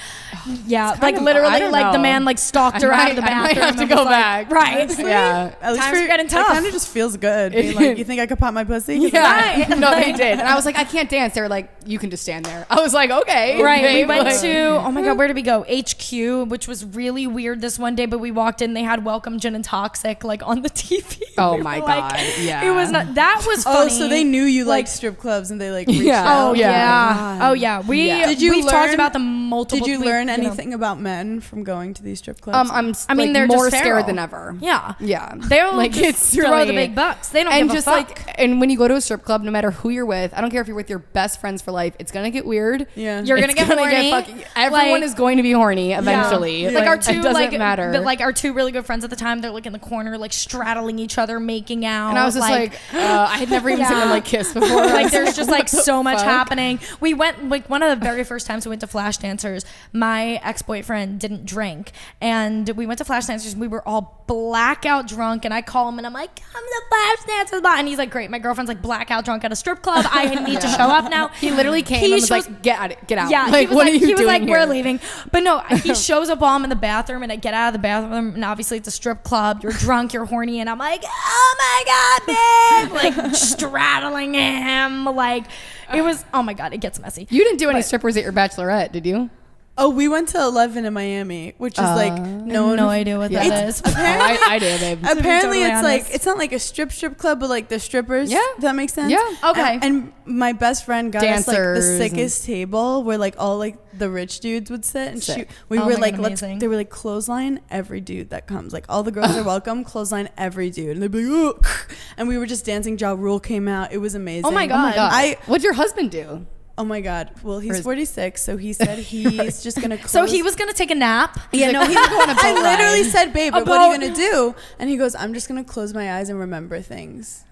Speaker 2: Yeah, like literally, like the man like stalked her out of the bathroom.
Speaker 3: I might have to go back.
Speaker 2: Right?
Speaker 3: Yeah.
Speaker 1: At least
Speaker 2: Times are getting tough.
Speaker 1: It kind of just feels good. Being like, you think I could pop my pussy?
Speaker 3: Yeah. No, they did. And I was like, I can't dance. They were like, you can just stand there. I was like, okay.
Speaker 2: Right.
Speaker 3: Babe.
Speaker 2: We went to, oh my God, where did we go? HQ, which was really weird this one day, but we walked in, they had Welcome Gin and Toxic like on the TV.
Speaker 3: Oh my God. Yeah.
Speaker 2: It was not, that was funny.
Speaker 1: Oh, so they knew you liked strip clubs and they like reached
Speaker 3: Yeah.
Speaker 1: out.
Speaker 2: Oh yeah. Oh yeah. We've talked about the multiple.
Speaker 1: Did you learn anything about men from going to these strip clubs?
Speaker 3: I mean, they're
Speaker 2: more
Speaker 3: just scared than ever.
Speaker 2: Yeah.
Speaker 3: Yeah.
Speaker 2: They're
Speaker 3: like,
Speaker 2: it's throw
Speaker 3: really,
Speaker 2: the big bucks. They don't
Speaker 3: and
Speaker 2: give
Speaker 3: just
Speaker 2: a fuck.
Speaker 3: like, and when you go to a strip club, no matter who you're with, I don't care if you're with your best friends for life, it's gonna get weird.
Speaker 1: Yeah.
Speaker 2: You're gonna get horny.
Speaker 3: Everyone is going to be horny eventually.
Speaker 2: Yeah. Like our two,
Speaker 3: it doesn't matter.
Speaker 2: But like our two really good friends at the time, they're like in the corner, like straddling each other, making out.
Speaker 3: And I was just like I had never even seen them like kiss before.
Speaker 2: Like there's just like so much happening. We went like one of the very first times we went to Flash dancers. My ex-boyfriend didn't drink, and we went to Flash dancers. And we were all blackout drunk, and I call him and I'm like, "Come to Flash dancers," and he's like, "Great." My girlfriend's like blackout drunk at a strip club. I need to show up now.
Speaker 3: He literally came and was like, "Get out! Get out!"
Speaker 2: Yeah,
Speaker 3: like, what are you doing?
Speaker 2: He was like,
Speaker 3: here?
Speaker 2: "We're leaving," but no, he shows up while I'm in the bathroom, and I get out of the bathroom, and obviously it's a strip club. You're drunk, you're horny, and I'm like, "Oh my God, babe!" Like straddling him, like it was. Oh my God, it gets messy.
Speaker 3: You didn't do any strippers at your bachelorette, did you?
Speaker 1: Oh, we went to 11 in Miami, which is like
Speaker 2: no idea what that is.
Speaker 1: Apparently,
Speaker 3: I did, babe.
Speaker 1: Apparently, it's
Speaker 2: honest.
Speaker 1: like it's not like a strip club, but like the strippers.
Speaker 3: Yeah,
Speaker 1: does that make sense?
Speaker 3: Yeah.
Speaker 2: Okay.
Speaker 1: And my best friend got us like the
Speaker 3: Dancers
Speaker 1: sickest table where like all like the rich dudes would sit, and we
Speaker 2: Oh
Speaker 1: were
Speaker 2: my
Speaker 1: like,
Speaker 2: God, amazing.
Speaker 1: they were like clothesline every dude that comes. Like all the girls are welcome, clothesline every dude, and they'd be like, ugh. And we were just dancing. Ja Rule came out. It was amazing.
Speaker 2: Oh my God.
Speaker 3: What'd your husband do?
Speaker 1: Oh my God. Well, he's 46, so he said he's just gonna close.
Speaker 2: So he was gonna take a nap.
Speaker 1: Yeah, no, he I literally said, "Babe, but what are you gonna do?" And he goes, "I'm just gonna close my eyes and remember things."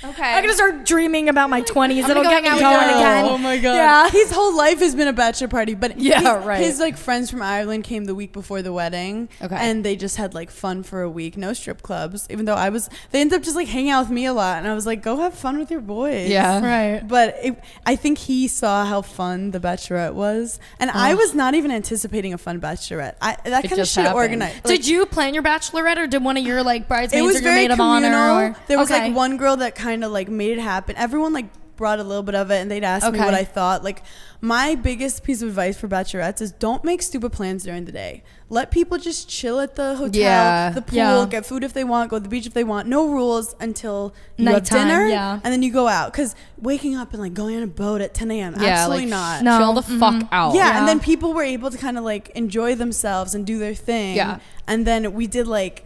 Speaker 2: Okay. I'm gonna start dreaming about my 20s. It'll get me going
Speaker 3: girl.
Speaker 2: again.
Speaker 1: Oh my God.
Speaker 2: Yeah.
Speaker 1: His whole life has been a bachelor party, but
Speaker 3: right.
Speaker 1: His like friends from Ireland came the week before the wedding.
Speaker 3: Okay.
Speaker 1: And they just had like fun for a week. No strip clubs. Even though they ended up just like hanging out with me a lot, and I was like, go have fun with your boys.
Speaker 3: Yeah.
Speaker 2: Right.
Speaker 1: But I think he saw how fun the bachelorette was, and I was not even anticipating a fun bachelorette. That kind of shit
Speaker 3: happened.
Speaker 1: organized. Like,
Speaker 2: Did you plan your bachelorette, or did one of your like bridesmaids
Speaker 1: it was
Speaker 2: or your
Speaker 1: very
Speaker 2: maid of
Speaker 1: communal.
Speaker 2: honor?
Speaker 1: There was like one girl that kind of like made it happen. Everyone like brought a little bit of it, and they'd ask me what I thought. Like, my biggest piece of advice for bachelorettes is don't make stupid plans during the day. Let people just chill at the hotel, the pool, get food if they want, go to the beach if they want. No rules until you have dinner, and then you go out. Because waking up and like going on a boat at 10 a.m. absolutely not.
Speaker 3: No. Chill the fuck out.
Speaker 1: Yeah, and then people were able to kind of like enjoy themselves and do their thing. Yeah, and then we did like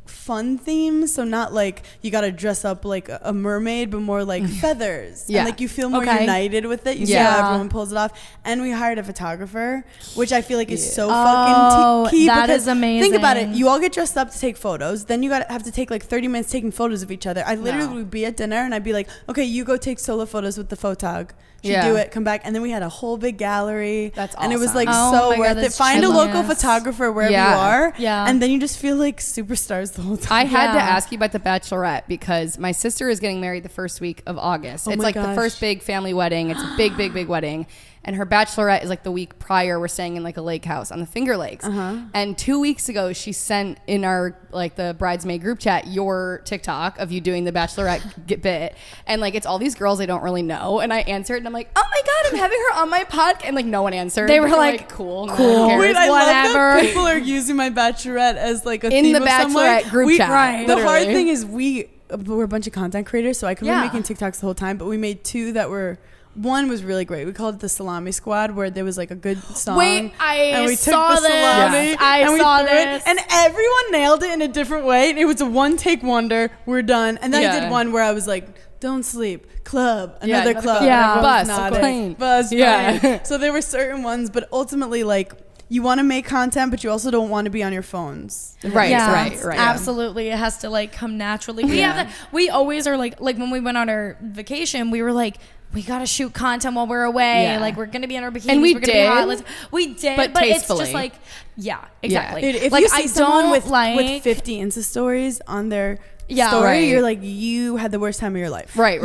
Speaker 1: fun themes, so not like you gotta dress up like a mermaid, but more like feathers. And like you feel more united with it. You see how everyone pulls it off. And we hired a photographer, which I feel like is so fucking key.
Speaker 2: That is amazing.
Speaker 1: Think about it. You all get dressed up to take photos, then you have to take like 30 minutes taking photos of each other. I literally would be at dinner and I'd be like, okay, you go take solo photos with the photog. She'd do it, come back, and then we had a whole big gallery. That's awesome. And it was like so worth it. Find a local photographer wherever you are, and then you just feel like superstars the whole time.
Speaker 3: I had to ask you about the bachelorette because my sister is getting married the first week of August. It's like the first big family wedding. It's a big, big, big wedding. And her bachelorette is like the week prior. We're staying in like a lake house on the Finger Lakes. And 2 weeks ago, she sent in our like the bridesmaid group chat your TikTok of you doing the bachelorette bit. And like it's all these girls I don't really know. And I answered and I'm like, oh my God, I'm having her on my podcast. And like no one answered.
Speaker 2: They were like
Speaker 3: cool.
Speaker 1: Wait, I love that people are using my bachelorette as like a
Speaker 3: in
Speaker 1: theme
Speaker 3: the bachelorette group chat.
Speaker 1: Right. The hard thing is we're a bunch of content creators, so I could be making TikToks the whole time. But we made two that were. One was really great. We called it the Salami Squad, where there was like a good song.
Speaker 2: Wait,
Speaker 1: and we
Speaker 2: saw
Speaker 1: took the salami
Speaker 2: this. I saw this.
Speaker 1: And everyone nailed it in a different way. It was a one-take wonder. We're done. And then I did one where I was like, don't sleep, club, another club.
Speaker 3: Bus, plane.
Speaker 1: Bus, plane. So there were certain ones, but ultimately, like, you want to make content, but you also don't want to be on your phones.
Speaker 3: Right.
Speaker 2: Absolutely. It has to like come naturally. We always are like when we went on our vacation, we were like, we gotta shoot content while we're away. Like we're gonna be in our bikinis.
Speaker 3: And we
Speaker 2: we're
Speaker 3: did.
Speaker 2: Gonna be hot. We did, but it's just like, exactly.
Speaker 1: Dude, if
Speaker 2: like
Speaker 1: you see someone with 50 Insta stories on their story, you're like, you had the worst time of your life.
Speaker 3: Right.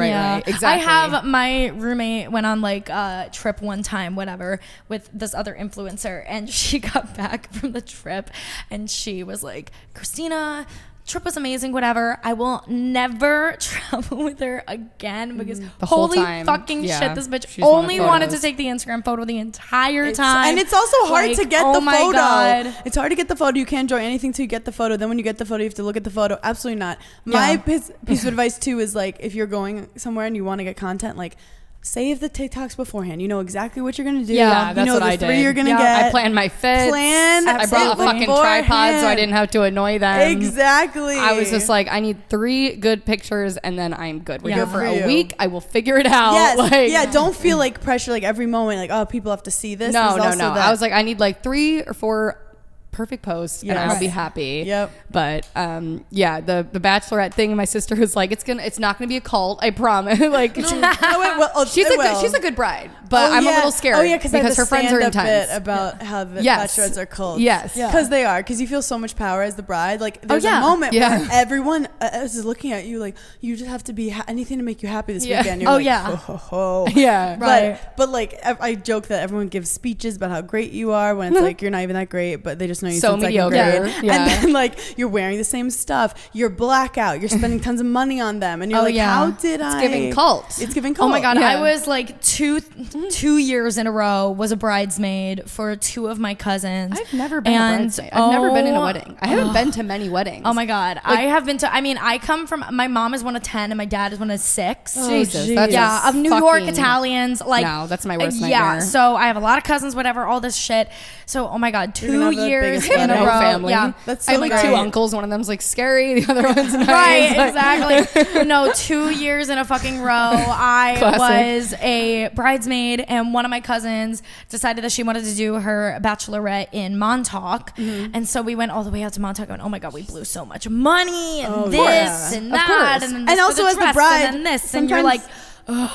Speaker 3: Exactly.
Speaker 2: I have my roommate went on like a trip one time, whatever, with this other influencer, and she got back from the trip, and she was like, Christina, trip was amazing, whatever. I will never travel with her again because holy fucking shit, this bitch only wanted to take the Instagram photo the entire time.
Speaker 1: And it's also hard to get the photo. God. It's hard to get the photo. You can't enjoy anything till you get the photo. Then when you get the photo, you have to look at the photo. Absolutely not. My piece of advice too is like, if you're going somewhere and you want to get content, like, save the TikToks beforehand. You know exactly what you're gonna do.
Speaker 3: Yeah, that's what I did.
Speaker 1: 3 you're gonna get.
Speaker 3: I planned my fits.
Speaker 1: I
Speaker 3: brought a fucking tripod so I didn't have to annoy them.
Speaker 1: Exactly.
Speaker 3: I was just like, I need 3 good pictures and then I'm good. We're here for a week. I will figure it out.
Speaker 1: Yes. Don't feel like pressure like every moment. Like, oh, people have to see this.
Speaker 3: No. I was like, I need like 3 or 4 perfect posts and I'll be happy. But the bachelorette thing, my sister was like, it's not gonna be a cult, I promise. Like she's a good bride, but I'm a little scared because her friends are intense
Speaker 1: about how the bachelorettes are cults. Because they are, because you feel so much power as the bride. Like there's a moment where everyone is looking at you like you just have to be anything to make you happy this weekend. You're but like I joke that everyone gives speeches about how great you are when it's like you're not even that great, but they just know you so mediocre. And then like you're wearing the same stuff, you're blackout, you're spending tons of money on them, and you're how did
Speaker 3: it's giving cult.
Speaker 2: Oh my god, I was like two years in a row was a bridesmaid for 2 of my cousins.
Speaker 3: I've never been a bridesmaid. I've never been in a wedding. I haven't been to many weddings.
Speaker 2: Oh my god, like, I have been to. I mean, I come from. My mom is one of 10, and my dad is one of 6.
Speaker 3: Jesus,
Speaker 2: of New York Italians. Like,
Speaker 3: no, that's my worst nightmare.
Speaker 2: Yeah, so I have a lot of cousins, whatever, all this shit. So, oh my god, 2 years in a row.
Speaker 3: Family.
Speaker 2: Yeah,
Speaker 3: that's so I have like 2 uncles. One of them's like scary, the other one's nice.
Speaker 2: Right, exactly. No, 2 years in a fucking row. I was a bridesmaid, and one of my cousins decided that she wanted to do her bachelorette in Montauk, and so we went all the way out to Montauk. And oh my god, we blew so much money and this and that, and then
Speaker 1: also as the bride,
Speaker 2: and then this, and you're like.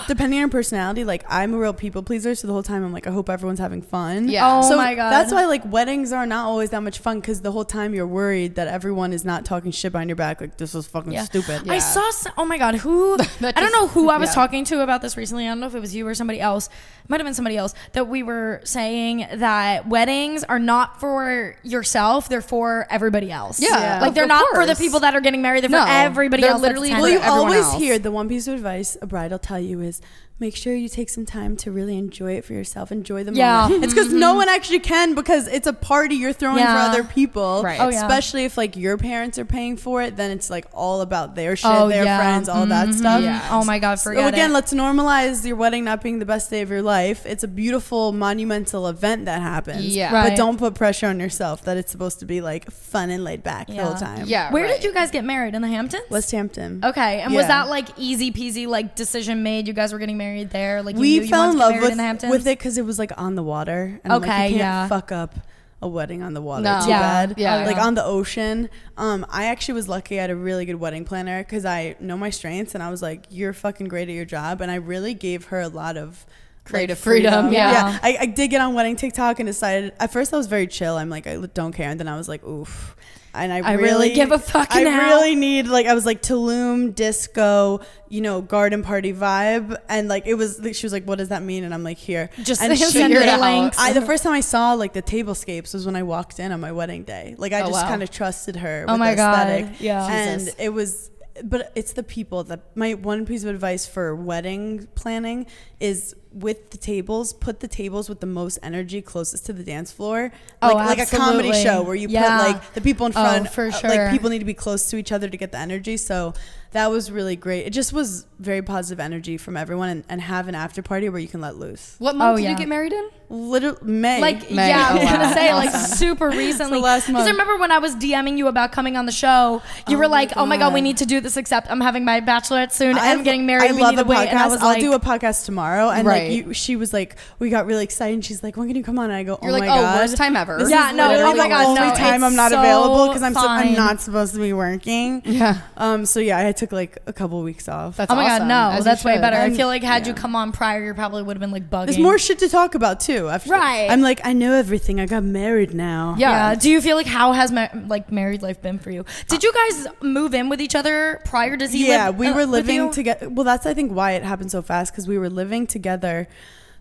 Speaker 1: Depending on your personality, like I'm a real people pleaser, so the whole time I'm like, I hope everyone's having fun.
Speaker 2: Oh my god,
Speaker 1: that's why like weddings are not always that much fun, because the whole time you're worried that everyone is not talking shit behind your back, like this was fucking stupid.
Speaker 2: I saw oh my god, who I don't know who I was talking to about this recently. I don't know if it was you or somebody else. It might have been somebody else, that we were saying that weddings are not for yourself, they're for everybody else. Like they're not for the people that are getting married, they're for everybody else.
Speaker 3: Literally,
Speaker 1: well, you always hear the one piece of advice a bride will tell you is, make sure you take some time to really enjoy it for yourself. Enjoy the
Speaker 2: Yeah.
Speaker 1: moment. It's because no one actually can, because it's a party you're throwing for other people.
Speaker 3: Right.
Speaker 2: Oh, yeah.
Speaker 1: Especially if like your parents are paying for it, then it's like all about their shit,
Speaker 2: Oh,
Speaker 1: their
Speaker 2: yeah.
Speaker 1: friends, all that stuff.
Speaker 3: Yeah.
Speaker 2: Oh my God, forget
Speaker 1: So again,
Speaker 2: it.
Speaker 1: let's normalize your wedding not being the best day of your life. It's a beautiful, monumental event that happens.
Speaker 3: Yeah.
Speaker 2: Right.
Speaker 1: But don't put pressure on yourself that it's supposed to be like fun and laid back the whole time.
Speaker 3: Yeah.
Speaker 2: Where
Speaker 3: right.
Speaker 2: did you guys get married? In the Hamptons?
Speaker 1: West Hampton.
Speaker 2: Okay, and was
Speaker 1: Yeah.
Speaker 2: that like easy peasy, like decision made? You guys were getting married there, like you
Speaker 1: We
Speaker 2: knew you
Speaker 1: fell
Speaker 2: wanted
Speaker 1: in
Speaker 2: to get
Speaker 1: love
Speaker 2: married in the Hamptons?
Speaker 1: with it because it was like on the water. And
Speaker 2: Okay,
Speaker 1: like, you can't
Speaker 2: yeah.
Speaker 1: fuck up a wedding on the water
Speaker 3: No.
Speaker 1: too
Speaker 2: Yeah.
Speaker 1: bad.
Speaker 3: Yeah.
Speaker 1: Like
Speaker 2: yeah.
Speaker 1: on the ocean. I actually was lucky I had a really good wedding planner because I know my strengths, and I was like, you're fucking great at your job. And I really gave her a lot of
Speaker 3: Creative
Speaker 1: like,
Speaker 3: freedom.
Speaker 2: Yeah.
Speaker 1: I did get on wedding TikTok and decided, at first I was very chill. I'm like, I don't care. And then I was like, oof. And I
Speaker 2: really give a fucking
Speaker 1: I
Speaker 2: hell.
Speaker 1: really need, like, I was like Tulum, disco, you know, garden party vibe. And like, it was, she was like, what does that mean? And I'm like, here.
Speaker 2: Just
Speaker 1: and
Speaker 2: send
Speaker 3: figured
Speaker 2: me
Speaker 3: it out.
Speaker 2: links.
Speaker 1: the first time I saw like the tablescapes was when I walked in on my wedding day. Like I
Speaker 3: Oh,
Speaker 1: just
Speaker 3: wow.
Speaker 1: kind of trusted her
Speaker 2: Oh
Speaker 1: with
Speaker 2: my
Speaker 1: the
Speaker 2: God.
Speaker 1: aesthetic.
Speaker 2: Yeah.
Speaker 1: And
Speaker 3: Jesus.
Speaker 1: it was, but it's the people that, my one piece of advice for wedding planning is, with the tables, put the tables with the most energy closest to the dance floor.
Speaker 2: Oh,
Speaker 1: Like a comedy
Speaker 2: absolutely.
Speaker 1: show where you
Speaker 2: Yeah.
Speaker 1: put like the people in front,
Speaker 2: for sure.
Speaker 1: like people need to be close to each other to get the energy. So that was really great. It just was very positive energy from everyone, and have an after party where you can let loose.
Speaker 3: What month
Speaker 2: Oh,
Speaker 3: did
Speaker 2: yeah.
Speaker 3: you get married in?
Speaker 1: Little May.
Speaker 2: Like,
Speaker 3: May.
Speaker 2: yeah, I was
Speaker 3: Oh,
Speaker 2: gonna
Speaker 3: wow.
Speaker 2: say, like,
Speaker 3: Awesome.
Speaker 2: super recently.
Speaker 1: So last
Speaker 2: Because I
Speaker 1: month.
Speaker 2: remember when I was DMing you about coming on the show, you were
Speaker 1: my
Speaker 2: like, oh my God, we
Speaker 1: God.
Speaker 2: need to do this, except I'm having my bachelorette soon, and I'm getting married,
Speaker 1: I
Speaker 2: we
Speaker 1: love
Speaker 2: need to
Speaker 1: a
Speaker 2: wait.
Speaker 1: podcast.
Speaker 2: And I was
Speaker 1: I'll
Speaker 2: like,
Speaker 1: do a podcast tomorrow. And
Speaker 3: Right.
Speaker 1: like she was like, we got really excited. And she's like, when can you come on? And I go,
Speaker 3: You're
Speaker 1: oh
Speaker 3: like,
Speaker 1: my
Speaker 3: oh,
Speaker 1: God.
Speaker 3: worst time ever.
Speaker 1: This
Speaker 2: Yeah,
Speaker 1: is
Speaker 2: no,
Speaker 1: literally
Speaker 2: oh my
Speaker 1: the
Speaker 2: God,
Speaker 1: only
Speaker 2: no,
Speaker 1: time I'm
Speaker 2: it's
Speaker 1: not
Speaker 2: so
Speaker 1: available because I'm
Speaker 2: fine.
Speaker 1: not supposed to be working.
Speaker 3: Yeah.
Speaker 1: So yeah, I took like a couple weeks off.
Speaker 3: That's
Speaker 2: oh my
Speaker 3: awesome.
Speaker 2: God, no,
Speaker 3: As you
Speaker 2: that's way
Speaker 3: should.
Speaker 2: better. I
Speaker 1: And-
Speaker 2: feel like had you
Speaker 1: yeah.
Speaker 2: come on prior, you probably would have been like bugging.
Speaker 1: There's more shit to talk about too. After,
Speaker 2: Right.
Speaker 1: I'm like, I know everything. I got married now.
Speaker 3: Yeah.
Speaker 2: Yeah. Do you feel like, how has like married life been for you? Did you guys move in with each other prior? Does he
Speaker 1: Yeah,
Speaker 2: live,
Speaker 1: we were
Speaker 2: with
Speaker 1: living
Speaker 2: you?
Speaker 1: together. Well, that's I think why it happened so fast, because we were living together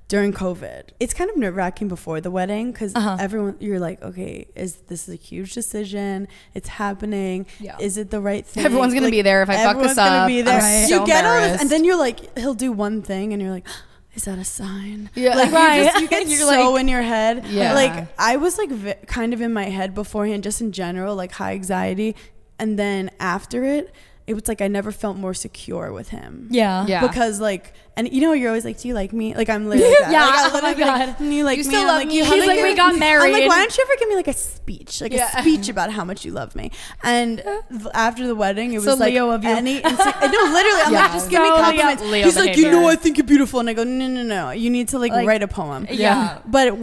Speaker 1: during COVID. It's kind of nerve wracking before the wedding because everyone, you're like, okay, this is a huge decision? It's happening.
Speaker 2: Yeah.
Speaker 1: Is it the right thing?
Speaker 3: Everyone's gonna
Speaker 1: Like,
Speaker 3: be there if I fuck this
Speaker 1: everyone's gonna
Speaker 3: up.
Speaker 1: be there.
Speaker 3: I'm
Speaker 1: You
Speaker 3: so
Speaker 1: get all this,
Speaker 3: embarrassed.
Speaker 1: and then you're like, he'll do one thing, and you're like, is that a sign?
Speaker 3: Yeah.
Speaker 1: Like,
Speaker 2: Right.
Speaker 1: you get
Speaker 2: You're
Speaker 1: so
Speaker 2: like-
Speaker 1: in your head.
Speaker 3: Yeah.
Speaker 1: Like I was like kind of in my head beforehand, just in general, like high anxiety, and then after it was like I never felt more secure with him.
Speaker 2: Yeah.
Speaker 3: Yeah.
Speaker 1: Because like, and you know, you're always like, do you like me? Like I'm literally like that.
Speaker 2: Yeah,
Speaker 1: Like, I'll
Speaker 2: oh my
Speaker 1: literally be like,
Speaker 2: God.
Speaker 1: "Do you like
Speaker 3: You
Speaker 1: me?"
Speaker 3: still
Speaker 1: I'm
Speaker 3: love
Speaker 1: like,
Speaker 3: me?
Speaker 1: "You
Speaker 3: He's
Speaker 1: like
Speaker 2: like,
Speaker 1: me?"
Speaker 2: we got married.
Speaker 1: I'm like, why don't you ever give me like a speech,
Speaker 3: Yeah.
Speaker 1: a speech about how much you love me? And after the wedding, it was
Speaker 2: So
Speaker 1: like
Speaker 2: Leo of you.
Speaker 1: no, literally, I'm
Speaker 3: Yeah.
Speaker 1: like, just give me
Speaker 2: So
Speaker 1: compliments.
Speaker 3: Leo
Speaker 1: He's like, you
Speaker 3: behavior.
Speaker 1: know, I think you're beautiful, and I go, no, you need to like write a poem.
Speaker 2: Yeah.
Speaker 1: But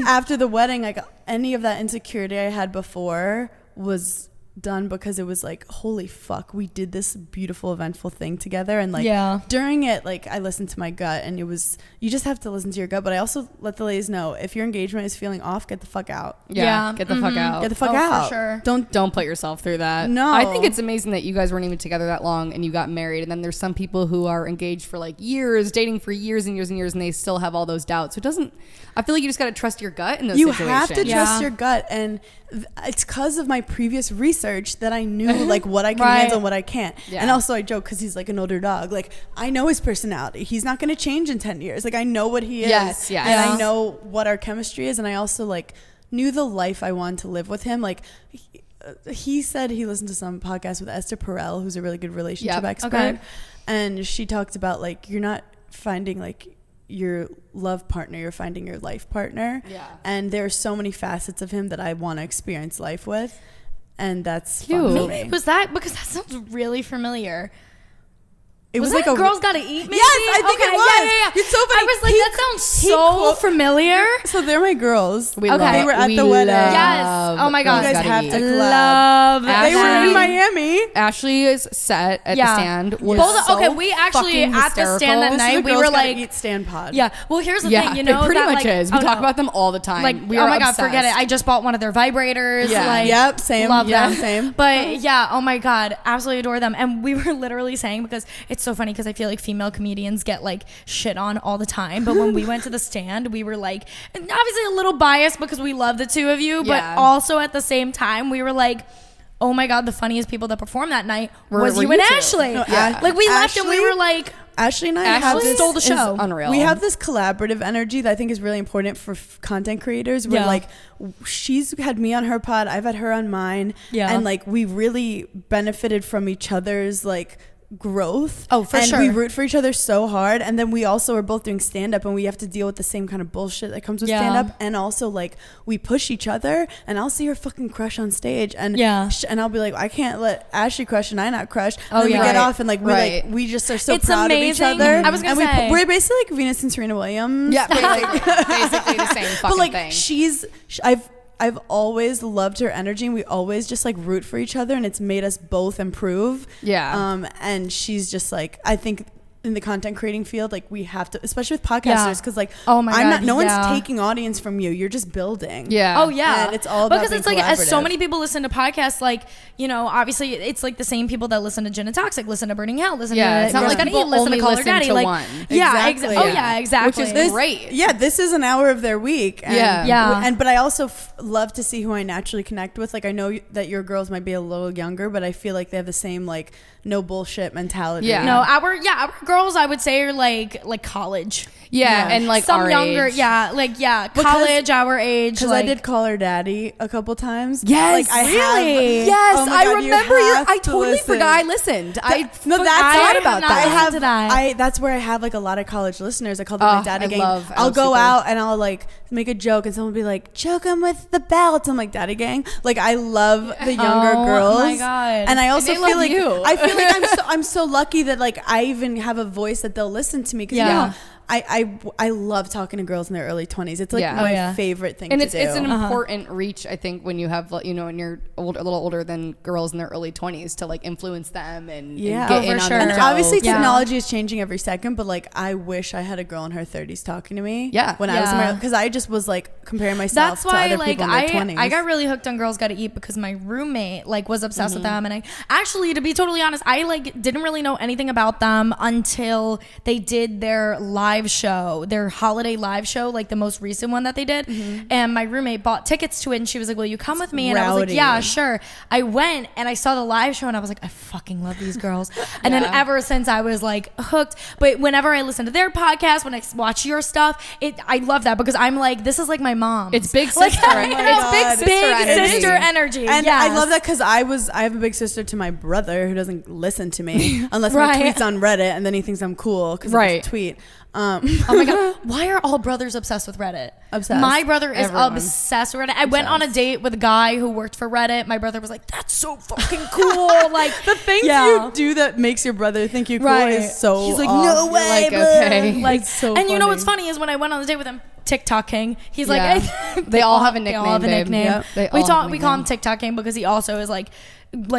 Speaker 1: after the wedding, like any of that insecurity I had before was done, because it was like, holy fuck, we did this beautiful eventful thing together. And like
Speaker 2: Yeah.
Speaker 1: during it, like I listened to my gut, and it was, you just have to listen to your gut. But I also let the ladies know, if your engagement is feeling off, get the fuck out.
Speaker 2: Yeah.
Speaker 3: Get the fuck out.
Speaker 1: Get the fuck
Speaker 2: Oh, for
Speaker 1: out.
Speaker 2: sure.
Speaker 3: Don't put yourself through that.
Speaker 1: No.
Speaker 3: I think it's amazing that you guys weren't even together that long and you got married. And then there's some people who are engaged for like years, dating for years and years and years, and they still have all those doubts. So it doesn't, I feel like you just got to trust your gut in those
Speaker 1: You
Speaker 3: situations.
Speaker 1: have to
Speaker 2: Yeah.
Speaker 1: trust your gut, and it's because of my previous research that I knew like what I can
Speaker 2: Right.
Speaker 1: handle and what I can't.
Speaker 3: Yeah.
Speaker 1: And also I joke because he's like an older dog. Like I know his personality. He's not going to change in 10 years. Like I know what he is.
Speaker 3: Yes, yes.
Speaker 1: And
Speaker 2: Yeah.
Speaker 1: I know what our chemistry is. And I also like knew the life I wanted to live with him. Like he said he listened to some podcast with Esther Perel, who's a really good relationship
Speaker 3: Yep.
Speaker 1: expert.
Speaker 2: Okay.
Speaker 1: And she talked about like, you're not finding like your love partner, you're finding your life partner.
Speaker 3: Yeah.
Speaker 1: And there are so many facets of him that I want to experience life with, and that's fun
Speaker 3: Cute.
Speaker 1: for
Speaker 2: Maybe
Speaker 1: me.
Speaker 2: was that because that sounds really familiar.
Speaker 1: It
Speaker 2: was
Speaker 1: like
Speaker 2: that
Speaker 1: a
Speaker 2: Girls Gotta Eat? Maybe?
Speaker 1: Yes, I think it was.
Speaker 2: Yeah.
Speaker 1: It's so funny.
Speaker 2: I was like,
Speaker 1: He-
Speaker 2: that sounds
Speaker 1: he
Speaker 2: so
Speaker 1: quote-
Speaker 2: familiar.
Speaker 1: So they're my girls.
Speaker 3: We
Speaker 2: Okay.
Speaker 3: love,
Speaker 1: They were at
Speaker 3: we
Speaker 1: the wedding.
Speaker 3: love
Speaker 2: Yes. Oh my God.
Speaker 1: You guys
Speaker 3: Gotta
Speaker 1: have
Speaker 3: Eat.
Speaker 1: to collab.
Speaker 2: Love
Speaker 3: Ashley-
Speaker 1: They were in
Speaker 2: that.
Speaker 1: Miami.
Speaker 3: Ashley's set at
Speaker 2: Yeah.
Speaker 3: the stand was
Speaker 2: Both-
Speaker 3: so
Speaker 2: okay, we actually
Speaker 3: fucking
Speaker 2: at the stand that
Speaker 3: hysterical.
Speaker 2: night,
Speaker 1: The
Speaker 2: we
Speaker 1: Girls
Speaker 2: were
Speaker 1: Gotta
Speaker 2: like,
Speaker 1: Eat stand pod.
Speaker 2: yeah. Well, here's the
Speaker 3: Yeah,
Speaker 2: thing, you know,
Speaker 3: it pretty
Speaker 2: that,
Speaker 3: much
Speaker 2: like,
Speaker 3: is. We
Speaker 2: oh,
Speaker 3: talk
Speaker 2: no.
Speaker 3: about them all the time.
Speaker 2: Like,
Speaker 3: we
Speaker 2: oh
Speaker 3: are
Speaker 2: my God,
Speaker 3: obsessed.
Speaker 2: forget it. I just bought one of their vibrators.
Speaker 3: Yeah.
Speaker 2: Like,
Speaker 1: Yep, same.
Speaker 2: Love
Speaker 1: Yeah,
Speaker 2: them.
Speaker 1: same.
Speaker 2: But yeah, oh my God, absolutely adore them. And we were literally saying, because it's so funny, because I feel like female comedians get like shit on all the time. But when we went to the stand, we were like, and obviously a little biased because we love the two of you, but
Speaker 3: Yeah.
Speaker 2: also at the same time, we were like, oh my God, the funniest people that performed that night
Speaker 3: Were
Speaker 2: was you
Speaker 3: you
Speaker 2: and
Speaker 3: two.
Speaker 2: Ashley.
Speaker 1: No,
Speaker 3: Yeah.
Speaker 2: Like we left and we
Speaker 1: Ashley-
Speaker 2: were like,
Speaker 1: Ashley and I have this,
Speaker 2: stole the show.
Speaker 3: Unreal.
Speaker 1: We have this collaborative energy that I think is really important for content creators. Where like she's had me on her pod, I've had her on mine, and like we really benefited from each other's like growth.
Speaker 2: Oh, for sure.
Speaker 1: And we root for each other so hard. And then we also are both doing stand up, and we have to deal with the same kind of bullshit that comes with stand up. And also like we push each other, and I'll see her fucking crush on stage, and and I'll be like, I can't let Ashley crush and I not crush. And then we get off, and like we just are so proud of each other.
Speaker 2: I was gonna say
Speaker 1: we're basically like Venus and Serena Williams.
Speaker 3: Yeah, basically the same fucking
Speaker 1: but like
Speaker 3: thing.
Speaker 1: I've always loved her energy, and we always just like root for each other, and it's made us both improve.
Speaker 3: Yeah.
Speaker 1: And she's just like, I think in the content creating field, like we have to, especially with podcasters, because like no one's taking audience from you. You're just building.
Speaker 3: Yeah.
Speaker 2: Oh yeah.
Speaker 1: And it's all about
Speaker 2: because
Speaker 1: being
Speaker 2: it's like as so
Speaker 1: collaborative.
Speaker 2: many people listen to podcasts, like, you know, obviously it's like the same people that listen to Gin and Toxic, listen to Burning Hell, listen to
Speaker 3: it's not like people
Speaker 2: listen
Speaker 3: only
Speaker 2: to Call Her
Speaker 3: listen
Speaker 2: Daddy.
Speaker 3: to
Speaker 2: Like,
Speaker 3: one.
Speaker 2: yeah,
Speaker 1: Exactly.
Speaker 2: Oh yeah, exactly.
Speaker 3: Which is great.
Speaker 1: Yeah, this is an hour of their week. And,
Speaker 2: Yeah.
Speaker 1: But I also love to see who I naturally connect with. Like I know that your girls might be a little younger, but I feel like they have the same like no bullshit mentality.
Speaker 2: Yeah. No, our girls I would say are like college.
Speaker 3: Yeah, and like
Speaker 2: some
Speaker 3: our
Speaker 2: younger,
Speaker 3: age.
Speaker 2: college, our age.
Speaker 1: Because
Speaker 2: like,
Speaker 1: I did Call Her Daddy a couple times.
Speaker 3: Yes,
Speaker 1: like I
Speaker 2: really?
Speaker 1: have.
Speaker 3: Yes,
Speaker 1: Oh my
Speaker 3: I
Speaker 1: God,
Speaker 3: remember
Speaker 1: you have
Speaker 3: I
Speaker 1: to
Speaker 3: totally
Speaker 1: listen.
Speaker 3: forgot I listened. I
Speaker 1: thought
Speaker 3: about
Speaker 2: not
Speaker 3: that.
Speaker 2: listened to that.
Speaker 1: That's where I have like a lot of college listeners. I call them my daddy
Speaker 3: I
Speaker 1: gang.
Speaker 3: love
Speaker 1: I'll go
Speaker 3: super.
Speaker 1: out and I'll like make a joke, and someone will be like, "Choke him with the belt." I'm like, "Daddy gang." Like I love the younger girls.
Speaker 2: Oh my God.
Speaker 1: And I also
Speaker 3: And they
Speaker 1: feel
Speaker 3: love
Speaker 1: like
Speaker 3: you.
Speaker 1: I feel like I'm so lucky that like I even have a voice that they'll listen to me, because you know, I love talking to girls in their early 20s. It's like my favorite thing
Speaker 3: and
Speaker 1: to do.
Speaker 3: it's an important reach, I think, when you have, you know, when you're a little older than girls in their early 20s, to like influence them and get in on
Speaker 2: sure.
Speaker 3: the
Speaker 1: And obviously
Speaker 3: jokes.
Speaker 1: technology is changing every second, but like I wish I had a girl in her 30s talking to me.
Speaker 3: Yeah.
Speaker 1: When I was in my, because I just was like comparing myself
Speaker 2: That's
Speaker 1: to
Speaker 2: why
Speaker 1: other
Speaker 2: like
Speaker 1: people in their 20s.
Speaker 2: I got really hooked on Girls Gotta Eat because my roommate like was obsessed with them, and I actually, to be totally honest, I like didn't really know anything about them until they did their live show, their holiday live show, like the most recent one that they did. And my roommate bought tickets to it, and she was like, "Will you come with me?" And I was like, "Yeah, sure." I went and I saw the live show, and I was like, "I fucking love these girls." And then ever since I was like hooked. But whenever I listen to their podcast, when I watch your stuff, I love that, because I'm like, this is like my mom.
Speaker 3: It's big sister.
Speaker 2: It's big sister energy.
Speaker 1: And
Speaker 2: yes.
Speaker 1: I love that, because I have a big sister to my brother who doesn't listen to me unless my tweet's on Reddit, and then he thinks I'm cool because I tweet.
Speaker 2: Oh my God. Why are all brothers obsessed with Reddit?
Speaker 1: Obsessed.
Speaker 2: My brother is
Speaker 3: Everyone.
Speaker 2: obsessed with Reddit. I went on a date with a guy who worked for Reddit. My brother was like, "That's so fucking cool." Like
Speaker 1: The things you do that makes your brother think you cool is so
Speaker 2: He's like,
Speaker 1: off.
Speaker 2: "No
Speaker 1: You're
Speaker 2: way."
Speaker 3: like, okay.
Speaker 2: Like,
Speaker 1: It's so
Speaker 2: and you know
Speaker 1: funny.
Speaker 2: what's funny is when I went on the date with him, TikTok King. He's
Speaker 3: Yeah.
Speaker 2: like,
Speaker 3: They all have a
Speaker 2: They all have a
Speaker 3: nickname, babe.
Speaker 2: nickname.
Speaker 3: Yep. They
Speaker 2: We
Speaker 3: all have a
Speaker 2: we call him
Speaker 3: nickname.
Speaker 2: TikTok King because he also is like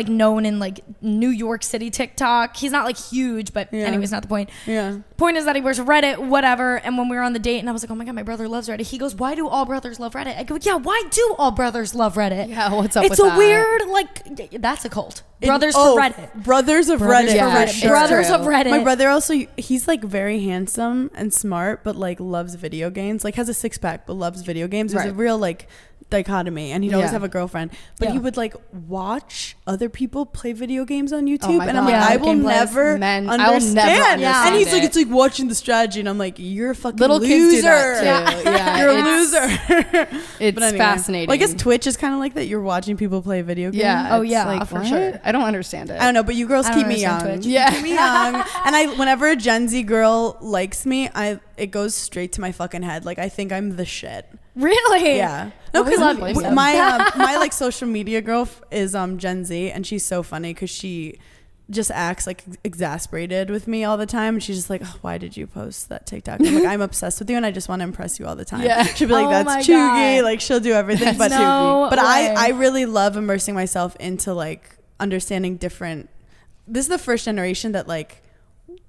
Speaker 2: known in like New York City TikTok. He's not like huge, but anyways, not the point.
Speaker 1: Yeah.
Speaker 2: Point is that he wears Reddit, whatever. And when we were on the date, and I was like, "Oh my God, my brother loves Reddit." He goes, "Why do all brothers love Reddit?" I go, "Yeah, why do all brothers love Reddit?"
Speaker 3: Yeah, what's up
Speaker 2: It's
Speaker 3: with
Speaker 2: a
Speaker 3: that?
Speaker 2: weird, like, that's a cult. Brothers for Reddit.
Speaker 1: Brothers of
Speaker 2: Brothers
Speaker 1: Reddit.
Speaker 2: for
Speaker 3: Yeah,
Speaker 2: Reddit.
Speaker 3: it's
Speaker 2: Brothers
Speaker 3: true.
Speaker 2: of Reddit.
Speaker 1: My brother also, he's like very handsome and smart, but like loves video games. Like has a six pack, but loves video games. There's a real like dichotomy, and he'd always have a girlfriend, but he would like watch other people play video games on YouTube,
Speaker 3: my
Speaker 1: and I'm
Speaker 3: God.
Speaker 1: like, I will
Speaker 2: Gameplays.
Speaker 1: never
Speaker 3: Men, I'll
Speaker 1: understand.
Speaker 3: never understand
Speaker 1: And he's like,
Speaker 3: it.
Speaker 1: it's like watching the strategy, and I'm like, you're a fucking
Speaker 3: Little
Speaker 1: loser.
Speaker 3: kids do that too. Yeah,
Speaker 1: You're a
Speaker 3: it's-
Speaker 1: loser.
Speaker 3: It's
Speaker 1: But anyway.
Speaker 3: fascinating.
Speaker 1: Well, I guess Twitch is kind of like that. You're watching people play video games.
Speaker 3: Yeah.
Speaker 2: Oh,
Speaker 3: it's
Speaker 2: yeah,
Speaker 3: like,
Speaker 2: for
Speaker 3: what?
Speaker 2: sure.
Speaker 3: I don't understand it.
Speaker 1: I don't know, but you girls
Speaker 2: I don't
Speaker 1: keep me young.
Speaker 2: understand Twitch.
Speaker 3: Yeah.
Speaker 1: Keep me young. And whenever a Gen Z girl likes me, it goes straight to my fucking head. Like I think I'm the shit.
Speaker 2: Really?
Speaker 1: Yeah.
Speaker 2: Well, we love you.
Speaker 1: My like social media girl is Gen Z, and she's so funny because she just acts like exasperated with me all the time. And she's just like, "Oh, why did you post that TikTok?" I'm like, "I'm obsessed with you, and I just want to impress you all the time."
Speaker 3: Yeah.
Speaker 1: She'll be like,
Speaker 2: Oh my
Speaker 1: "That's chuggy."
Speaker 2: God.
Speaker 1: Like she'll do everything, but
Speaker 2: No
Speaker 1: but
Speaker 2: way.
Speaker 1: I really love immersing myself into like understanding different. This is the first generation that like.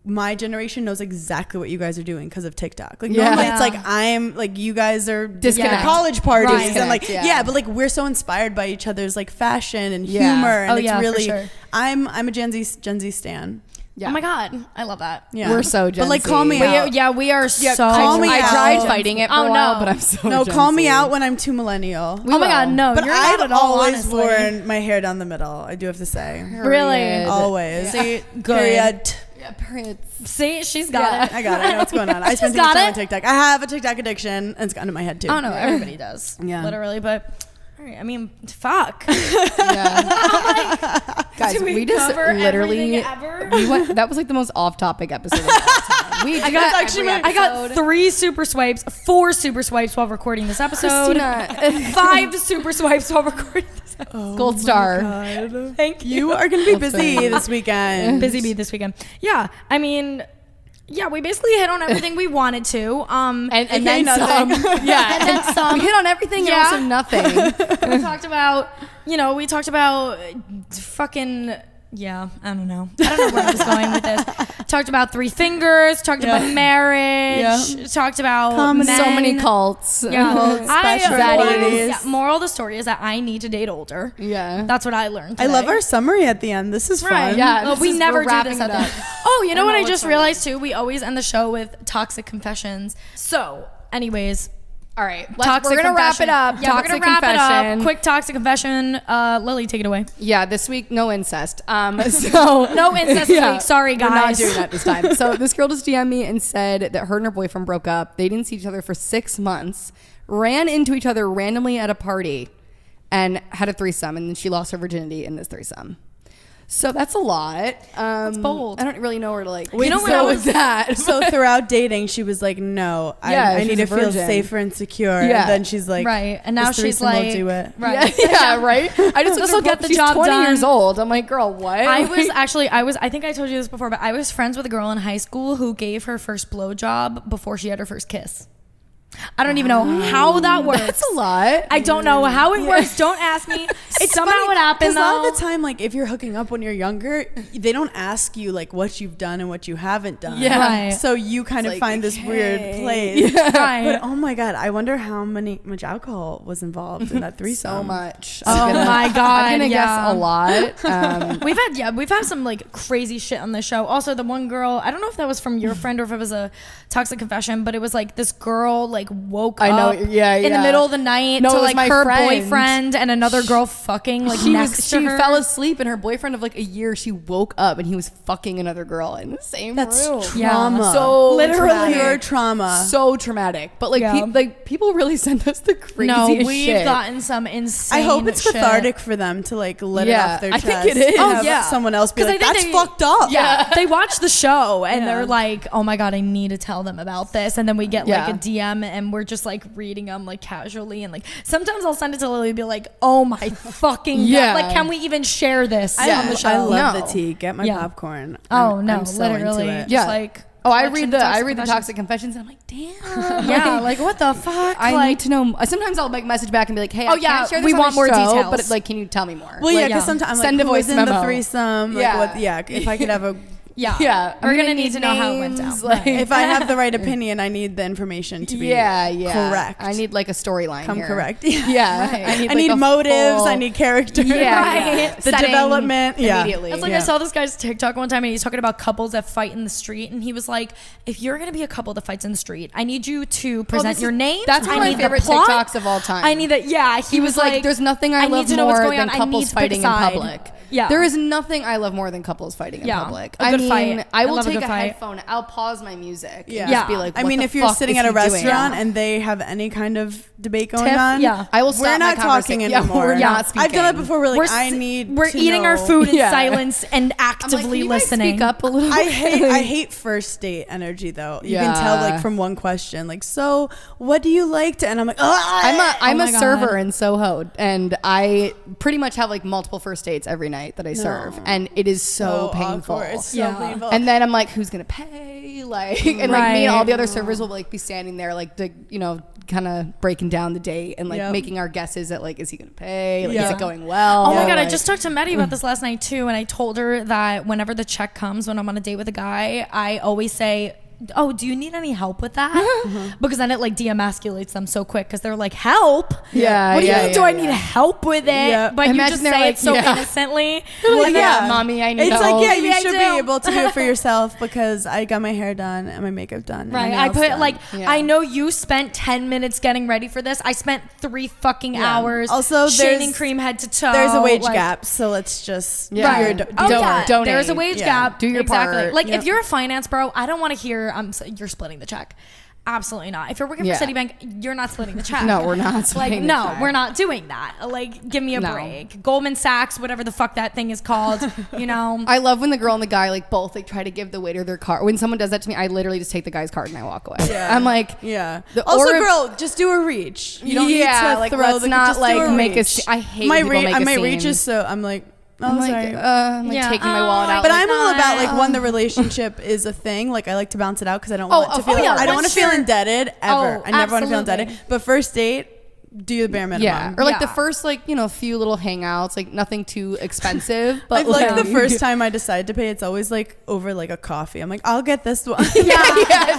Speaker 1: My generation knows exactly what you guys are doing because of TikTok. Like normally it's like I'm like you guys are
Speaker 3: Disconnect.
Speaker 1: college parties
Speaker 3: Right.
Speaker 1: and like
Speaker 3: Disconnect,
Speaker 1: but like we're so inspired by each other's like fashion and
Speaker 3: Yeah.
Speaker 1: humor, and
Speaker 2: Oh,
Speaker 1: it's
Speaker 2: yeah, for
Speaker 1: really
Speaker 2: sure.
Speaker 1: I'm a Gen Z stan.
Speaker 3: Yeah.
Speaker 2: Oh my God. I love that.
Speaker 1: Yeah,
Speaker 3: We're so Gen
Speaker 1: But like
Speaker 3: Z.
Speaker 1: call me out.
Speaker 2: We are so.
Speaker 1: call me
Speaker 3: I
Speaker 1: out.
Speaker 3: tried fighting it for a while,
Speaker 2: no.
Speaker 3: but I'm so
Speaker 1: No,
Speaker 3: Gen
Speaker 1: call me
Speaker 3: Z.
Speaker 1: out when I'm too millennial.
Speaker 2: Oh my God, no.
Speaker 1: But
Speaker 2: you're not
Speaker 1: I've
Speaker 2: at all,
Speaker 1: always
Speaker 2: honestly.
Speaker 1: worn my hair down the middle. I do have to say,
Speaker 2: Really?
Speaker 3: Period.
Speaker 1: always.
Speaker 2: See, good.
Speaker 1: Period.
Speaker 3: Yeah, periods.
Speaker 2: See, she's got it.
Speaker 1: I got it. I know what's going on. I spend too much time on TikTok. I have a TikTok addiction, and it's gotten to my head too.
Speaker 2: Oh no, everybody does.
Speaker 1: Yeah.
Speaker 2: Literally, but I mean, fuck.
Speaker 3: Yeah. Guys, we just literally that was like the most off-topic episode of all time.
Speaker 2: I got 3 super swipes, 4 super swipes while recording this episode.
Speaker 3: Christina.
Speaker 2: 5 super swipes while recording this episode.
Speaker 3: Gold star.
Speaker 1: God.
Speaker 2: Thank you.
Speaker 1: You are going to be busy this weekend.
Speaker 2: Busy bee this weekend. Yeah, I mean, yeah, we basically hit on everything we wanted to. And
Speaker 3: then some. Yeah.
Speaker 2: And then some.
Speaker 3: We hit on everything and also nothing.
Speaker 2: We talked about, fucking, yeah, I don't know where I was going with this. Talked about 3 fingers, talked about marriage, talked about men.
Speaker 3: So many cults.
Speaker 2: Yeah. Moral of the story is that I need to date older.
Speaker 3: Yeah.
Speaker 2: That's what I learned today.
Speaker 1: I love our summary at the end. This is fun.
Speaker 3: Yeah.
Speaker 2: Well, we never do this at the end. Oh, you know what I just realized too? We always end the show with toxic confessions. So, anyways.
Speaker 3: All right, we're gonna wrap it up.
Speaker 2: Yeah, we're gonna wrap it up. Quick toxic confession. Lily, take it away.
Speaker 3: Yeah, this week no incest. So
Speaker 2: no incest this week. Sorry, guys.
Speaker 3: We're not doing that this time. So this girl just DM'd me and said that her and her boyfriend broke up. They didn't see each other for 6 months. Ran into each other randomly at a party, and had a threesome. And then she lost her virginity in this threesome. So that's a lot.
Speaker 2: It's bold.
Speaker 3: I don't really know where to like.
Speaker 2: You know what was
Speaker 3: that?
Speaker 1: So throughout dating, she was like, "No, I need to feel safer and secure." Yeah. And then she's like,
Speaker 2: "Right." And now she's like,
Speaker 1: will do it.
Speaker 2: Right.
Speaker 3: Yeah, right. I just
Speaker 2: this will get the
Speaker 3: she's
Speaker 2: job
Speaker 3: 20
Speaker 2: done.
Speaker 3: years old. I'm like, girl, what?
Speaker 2: I think I told you this before, but I was friends with a girl in high school who gave her first blowjob before she had her first kiss. I don't even know how that works.
Speaker 3: That's a lot.
Speaker 2: I don't know how it works. Don't ask me. It's somehow what happened.
Speaker 1: Because a lot of the time, like if you're hooking up when you're younger, they don't ask you like what you've done and what you haven't done.
Speaker 2: Yeah. Right.
Speaker 1: So you kind of
Speaker 3: like,
Speaker 1: find this weird place.
Speaker 3: Yeah.
Speaker 2: Right.
Speaker 1: But oh my god, I wonder how much alcohol was involved in that threesome.
Speaker 3: So much.
Speaker 2: Oh my god.
Speaker 3: I'm gonna guess a lot.
Speaker 2: We've had some like crazy shit on the show. Also, the one girl, I don't know if that was from your friend or if it was a toxic confession, but it was like this girl like woke up in the middle of the night to like her boyfriend and another girl fucking like next to her.
Speaker 3: She fell asleep and her boyfriend of like a year, she woke up and he was fucking another girl in the same room.
Speaker 1: That's trauma.
Speaker 3: Yeah. So
Speaker 1: literally pure trauma.
Speaker 3: So traumatic. But like people really send us the craziest shit.
Speaker 2: No, we've gotten some insane
Speaker 1: I hope it's
Speaker 2: shit.
Speaker 1: cathartic for them to like let it off their chest.
Speaker 3: I think it is.
Speaker 1: Oh yeah. Someone else be like, that's fucked up.
Speaker 2: Yeah. They watch the show and they're like, oh my god, I need to tell them about this. And then we get like a DM and we're just like reading them like casually, and like sometimes I'll send it to Lily and be like, oh my fucking god, like can we even share this on the show?
Speaker 1: I love the tea. Get my popcorn.
Speaker 2: I'm
Speaker 1: so
Speaker 2: literally
Speaker 1: into it.
Speaker 2: just like
Speaker 3: I read the toxic confessions and I'm like, damn.
Speaker 2: Yeah, like what the fuck?
Speaker 3: I need to know. Sometimes I'll like message back and be like, hey, I can't share this
Speaker 2: we
Speaker 3: on
Speaker 2: want
Speaker 3: the
Speaker 2: more
Speaker 3: show,
Speaker 2: details.
Speaker 3: but like, can you tell me more?
Speaker 1: Well, because sometimes I'm
Speaker 3: send
Speaker 1: like,
Speaker 3: a voice
Speaker 1: who's in
Speaker 3: memo.
Speaker 1: the threesome? Like, what? Yeah, if I could have a.
Speaker 2: Yeah. We're going to need to know how it went down.
Speaker 3: Like,
Speaker 1: if I have the right opinion, I need the information to be correct.
Speaker 3: I need like a storyline
Speaker 1: Come
Speaker 3: here.
Speaker 1: Correct.
Speaker 3: Yeah.
Speaker 1: I need motives. I need character.
Speaker 2: Yeah.
Speaker 1: The development.
Speaker 3: Immediately.
Speaker 2: It's like I saw this guy's TikTok one time and he's talking about couples that fight in the street. And he was like, if you're going to be a couple that fights in the street, I need you to present your name.
Speaker 3: That's one of my favorite TikToks of all time.
Speaker 2: I need that. Yeah.
Speaker 3: He was like, there's nothing I love more than couples fighting in public.
Speaker 2: Yeah.
Speaker 3: There is nothing I love more than couples fighting in public.
Speaker 2: A good fight.
Speaker 3: I will take a headphone. I'll pause my music.
Speaker 1: Yeah.
Speaker 3: And just be like,
Speaker 1: I mean, if you're sitting at a restaurant and they have any kind of debate going on,
Speaker 3: I will stop.
Speaker 1: We're not talking anymore.
Speaker 3: We're not speaking.
Speaker 1: I've done it before. We're like, we're
Speaker 2: eating our food in silence and actively listening.
Speaker 3: Speak up a little.
Speaker 1: I hate first date energy though. You can tell like from one question, like, so what do you like to? And I'm like,
Speaker 3: I'm a server in Soho, and I pretty much have like multiple first dates every night that I serve. And it is so painful.
Speaker 1: It's so painful.
Speaker 3: And then I'm like, who's gonna pay? Like, and like me and all the other servers will like be standing there, like, kind of breaking down the date and like making our guesses at like, is he gonna pay? Like, is it going well?
Speaker 2: Oh my god, I just talked to Maddie about this last night too, and I told her that whenever the check comes when I'm on a date with a guy, I always say, oh, do you need any help with that? Because then it like de-emasculates them so quick because they're like, help?
Speaker 3: Yeah.
Speaker 2: What do you mean? Do I need help with it? Yeah. But imagine you just say it so innocently.
Speaker 3: Well, yeah, mommy, I need help.
Speaker 1: It's like, yeah, you should be able to do it for yourself because I got my hair done and my makeup done.
Speaker 2: Right. I put I know you spent 10 minutes getting ready for this. I spent 3 fucking hours.
Speaker 1: Also,
Speaker 2: shaving cream head to toe.
Speaker 1: There's a wage gap, so let's just
Speaker 2: donate. There's a wage gap.
Speaker 3: Do your part.
Speaker 2: Like if you're a finance bro, I don't want to hear you're splitting the check. Absolutely not. If you're working for Citibank, you're not splitting the check.
Speaker 3: No, we're not splitting the check.
Speaker 2: We're not doing that. Like, give me a break. Goldman Sachs, whatever the fuck that thing is called, you know.
Speaker 3: I love when the girl and the guy like both like try to give the waiter their card. When someone does that to me, I literally just take the guy's card and I walk away. Yeah. I'm like,
Speaker 1: Also, girl, just do a reach. You don't need to throw
Speaker 3: let's
Speaker 1: the
Speaker 3: not
Speaker 1: just
Speaker 3: like
Speaker 1: do a
Speaker 3: make
Speaker 1: reach.
Speaker 3: I hate my
Speaker 1: reach is so I'm like.
Speaker 3: I'm
Speaker 1: sorry.
Speaker 3: Taking my wallet out.
Speaker 1: But I'm all about like when the relationship is a thing. Like I like to bounce it out because I don't want to feel. I don't want to feel indebted ever. I never want to feel indebted. But first date, do the bare minimum.
Speaker 3: Yeah. Or like the first few little hangouts, like nothing too expensive. But
Speaker 1: like the first time I decide to pay, it's always like over like a coffee. I'm like, I'll get this one.
Speaker 2: It's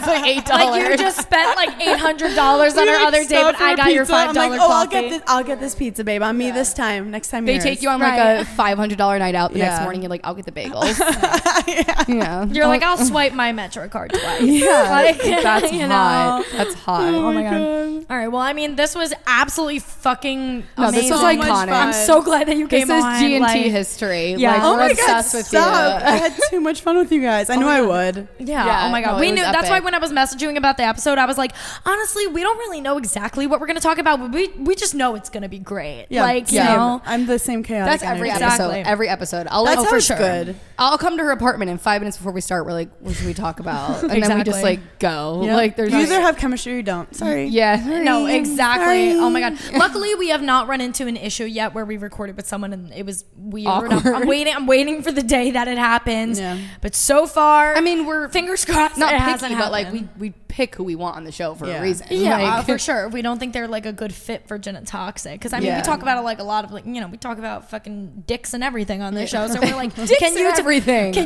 Speaker 2: like $8. Like you just spent like $800 on our other day, but I got your $5 coffee.
Speaker 1: I'll get this pizza, babe. On me this time. Next time
Speaker 3: they take you on like a $500 night out. The next morning, you're like, I'll get the bagels.
Speaker 2: You're like, I'll swipe my Metro card twice.
Speaker 3: That's hot. That's hot.
Speaker 2: Oh my god. All right. Well, I mean, this was absolutely fucking amazing.
Speaker 3: This was iconic.
Speaker 2: I'm so glad that you came on.
Speaker 3: This is G&T history.
Speaker 2: Yeah.
Speaker 3: Like, we're obsessed with you.
Speaker 1: I had too much fun with you guys. I knew I would.
Speaker 2: Yeah. Oh my god. We knew. That's why when I was messaging about the episode, I was like, honestly, we don't really know exactly what we're going to talk about, but we just know it's going to be great.
Speaker 1: Yeah.
Speaker 2: Like, you know,
Speaker 1: I'm the same chaotic.
Speaker 3: That's every episode. Every episode.
Speaker 1: That's for sure. Good.
Speaker 3: I'll come to her apartment, and 5 minutes before we start, we're like, what should we talk about? And then we just like go.
Speaker 1: Yep.
Speaker 3: Like there's
Speaker 1: you either have chemistry or you don't. Sorry.
Speaker 3: Yeah.
Speaker 2: No, exactly. Oh my god. Luckily, we have not run into an issue yet where we recorded with someone and it was weird. I'm waiting for the day that it happens. Yeah. But so far,
Speaker 3: I mean, we're
Speaker 2: fingers crossed.
Speaker 3: Not picky, but like we pick who we want on the show for a reason.
Speaker 2: Yeah,
Speaker 3: like,
Speaker 2: for sure. We don't think they're like a good fit for Gin and Toxic because I mean we talk about like a lot of like we talk about fucking dicks and everything on this show. So we're like,
Speaker 3: can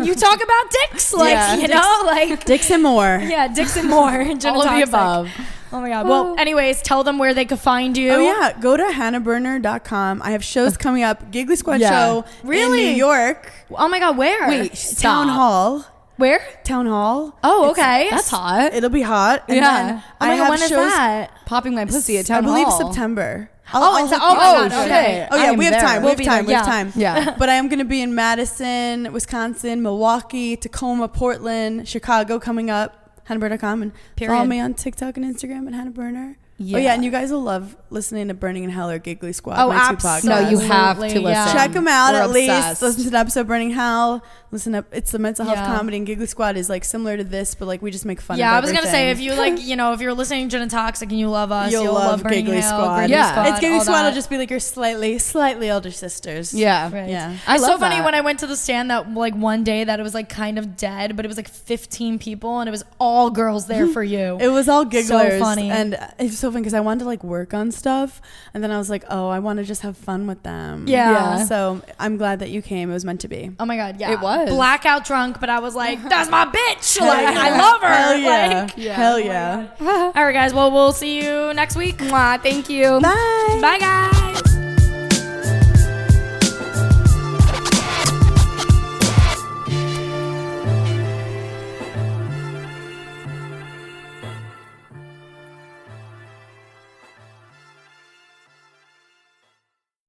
Speaker 2: you talk about dicks? Like like
Speaker 1: dicks and more.
Speaker 2: Yeah, dicks and more. Gin
Speaker 3: all
Speaker 2: and
Speaker 3: of the above.
Speaker 2: Oh my god. Well, anyways, tell them where they could find you.
Speaker 1: Oh yeah, go to hannahberner.com. I have shows coming up. Giggly Squad show in New York.
Speaker 2: Oh my god, where?
Speaker 1: Wait, Town Hall.
Speaker 2: Where?
Speaker 1: Town Hall.
Speaker 2: Oh, okay.
Speaker 3: That's hot.
Speaker 1: It'll be hot. And then
Speaker 2: oh my god, when is that?
Speaker 3: Popping my pussy at Town Hall.
Speaker 1: I believe September.
Speaker 2: Shit.
Speaker 1: Oh yeah, we have time. We have time.
Speaker 3: Yeah.
Speaker 1: But I am going to be in Madison, Wisconsin, Milwaukee, Tacoma, Portland, Chicago coming up. HannahBerner.com and follow me on TikTok and Instagram at HannahBerner. Yeah. Oh yeah, and you guys will love listening to Berning In Hell or Giggly Squad.
Speaker 2: Oh,
Speaker 1: my 2 podcasts.
Speaker 3: No, you have to listen.
Speaker 1: Check them out.
Speaker 3: We're
Speaker 1: at
Speaker 3: obsessed.
Speaker 1: Least listen to the episode Berning Hell. Listen up. It's the mental health comedy, and Giggly Squad is like similar to this, but like we just make fun. of
Speaker 2: I was gonna say if you like, if you're listening to Gin and Toxic and you love us, you'll love Berning
Speaker 1: Giggly
Speaker 2: Hell,
Speaker 1: Squad.
Speaker 2: Squad,
Speaker 1: it's Giggly Squad. Will just be like your slightly older sisters.
Speaker 3: Yeah,
Speaker 2: right.
Speaker 1: Yeah.
Speaker 2: It's so funny when I went to the stand that like one day that it was like kind of dead, but it was like 15 people and it was all girls there for you.
Speaker 1: It was all gigglers.
Speaker 2: So funny,
Speaker 1: and it's so funny because I wanted to like work on stuff, and then I was like, oh, I want to just have fun with them.
Speaker 2: Yeah.
Speaker 1: So I'm glad that you came. It was meant to be.
Speaker 2: Oh my god, yeah,
Speaker 3: it was
Speaker 2: blackout drunk, but I was like, that's my bitch. Like I love her.
Speaker 1: Hell yeah.
Speaker 2: Like,
Speaker 1: Hell yeah.
Speaker 2: All right, guys. Well, we'll see you next week.
Speaker 3: Mwah, thank you.
Speaker 1: Bye.
Speaker 2: Bye, guys.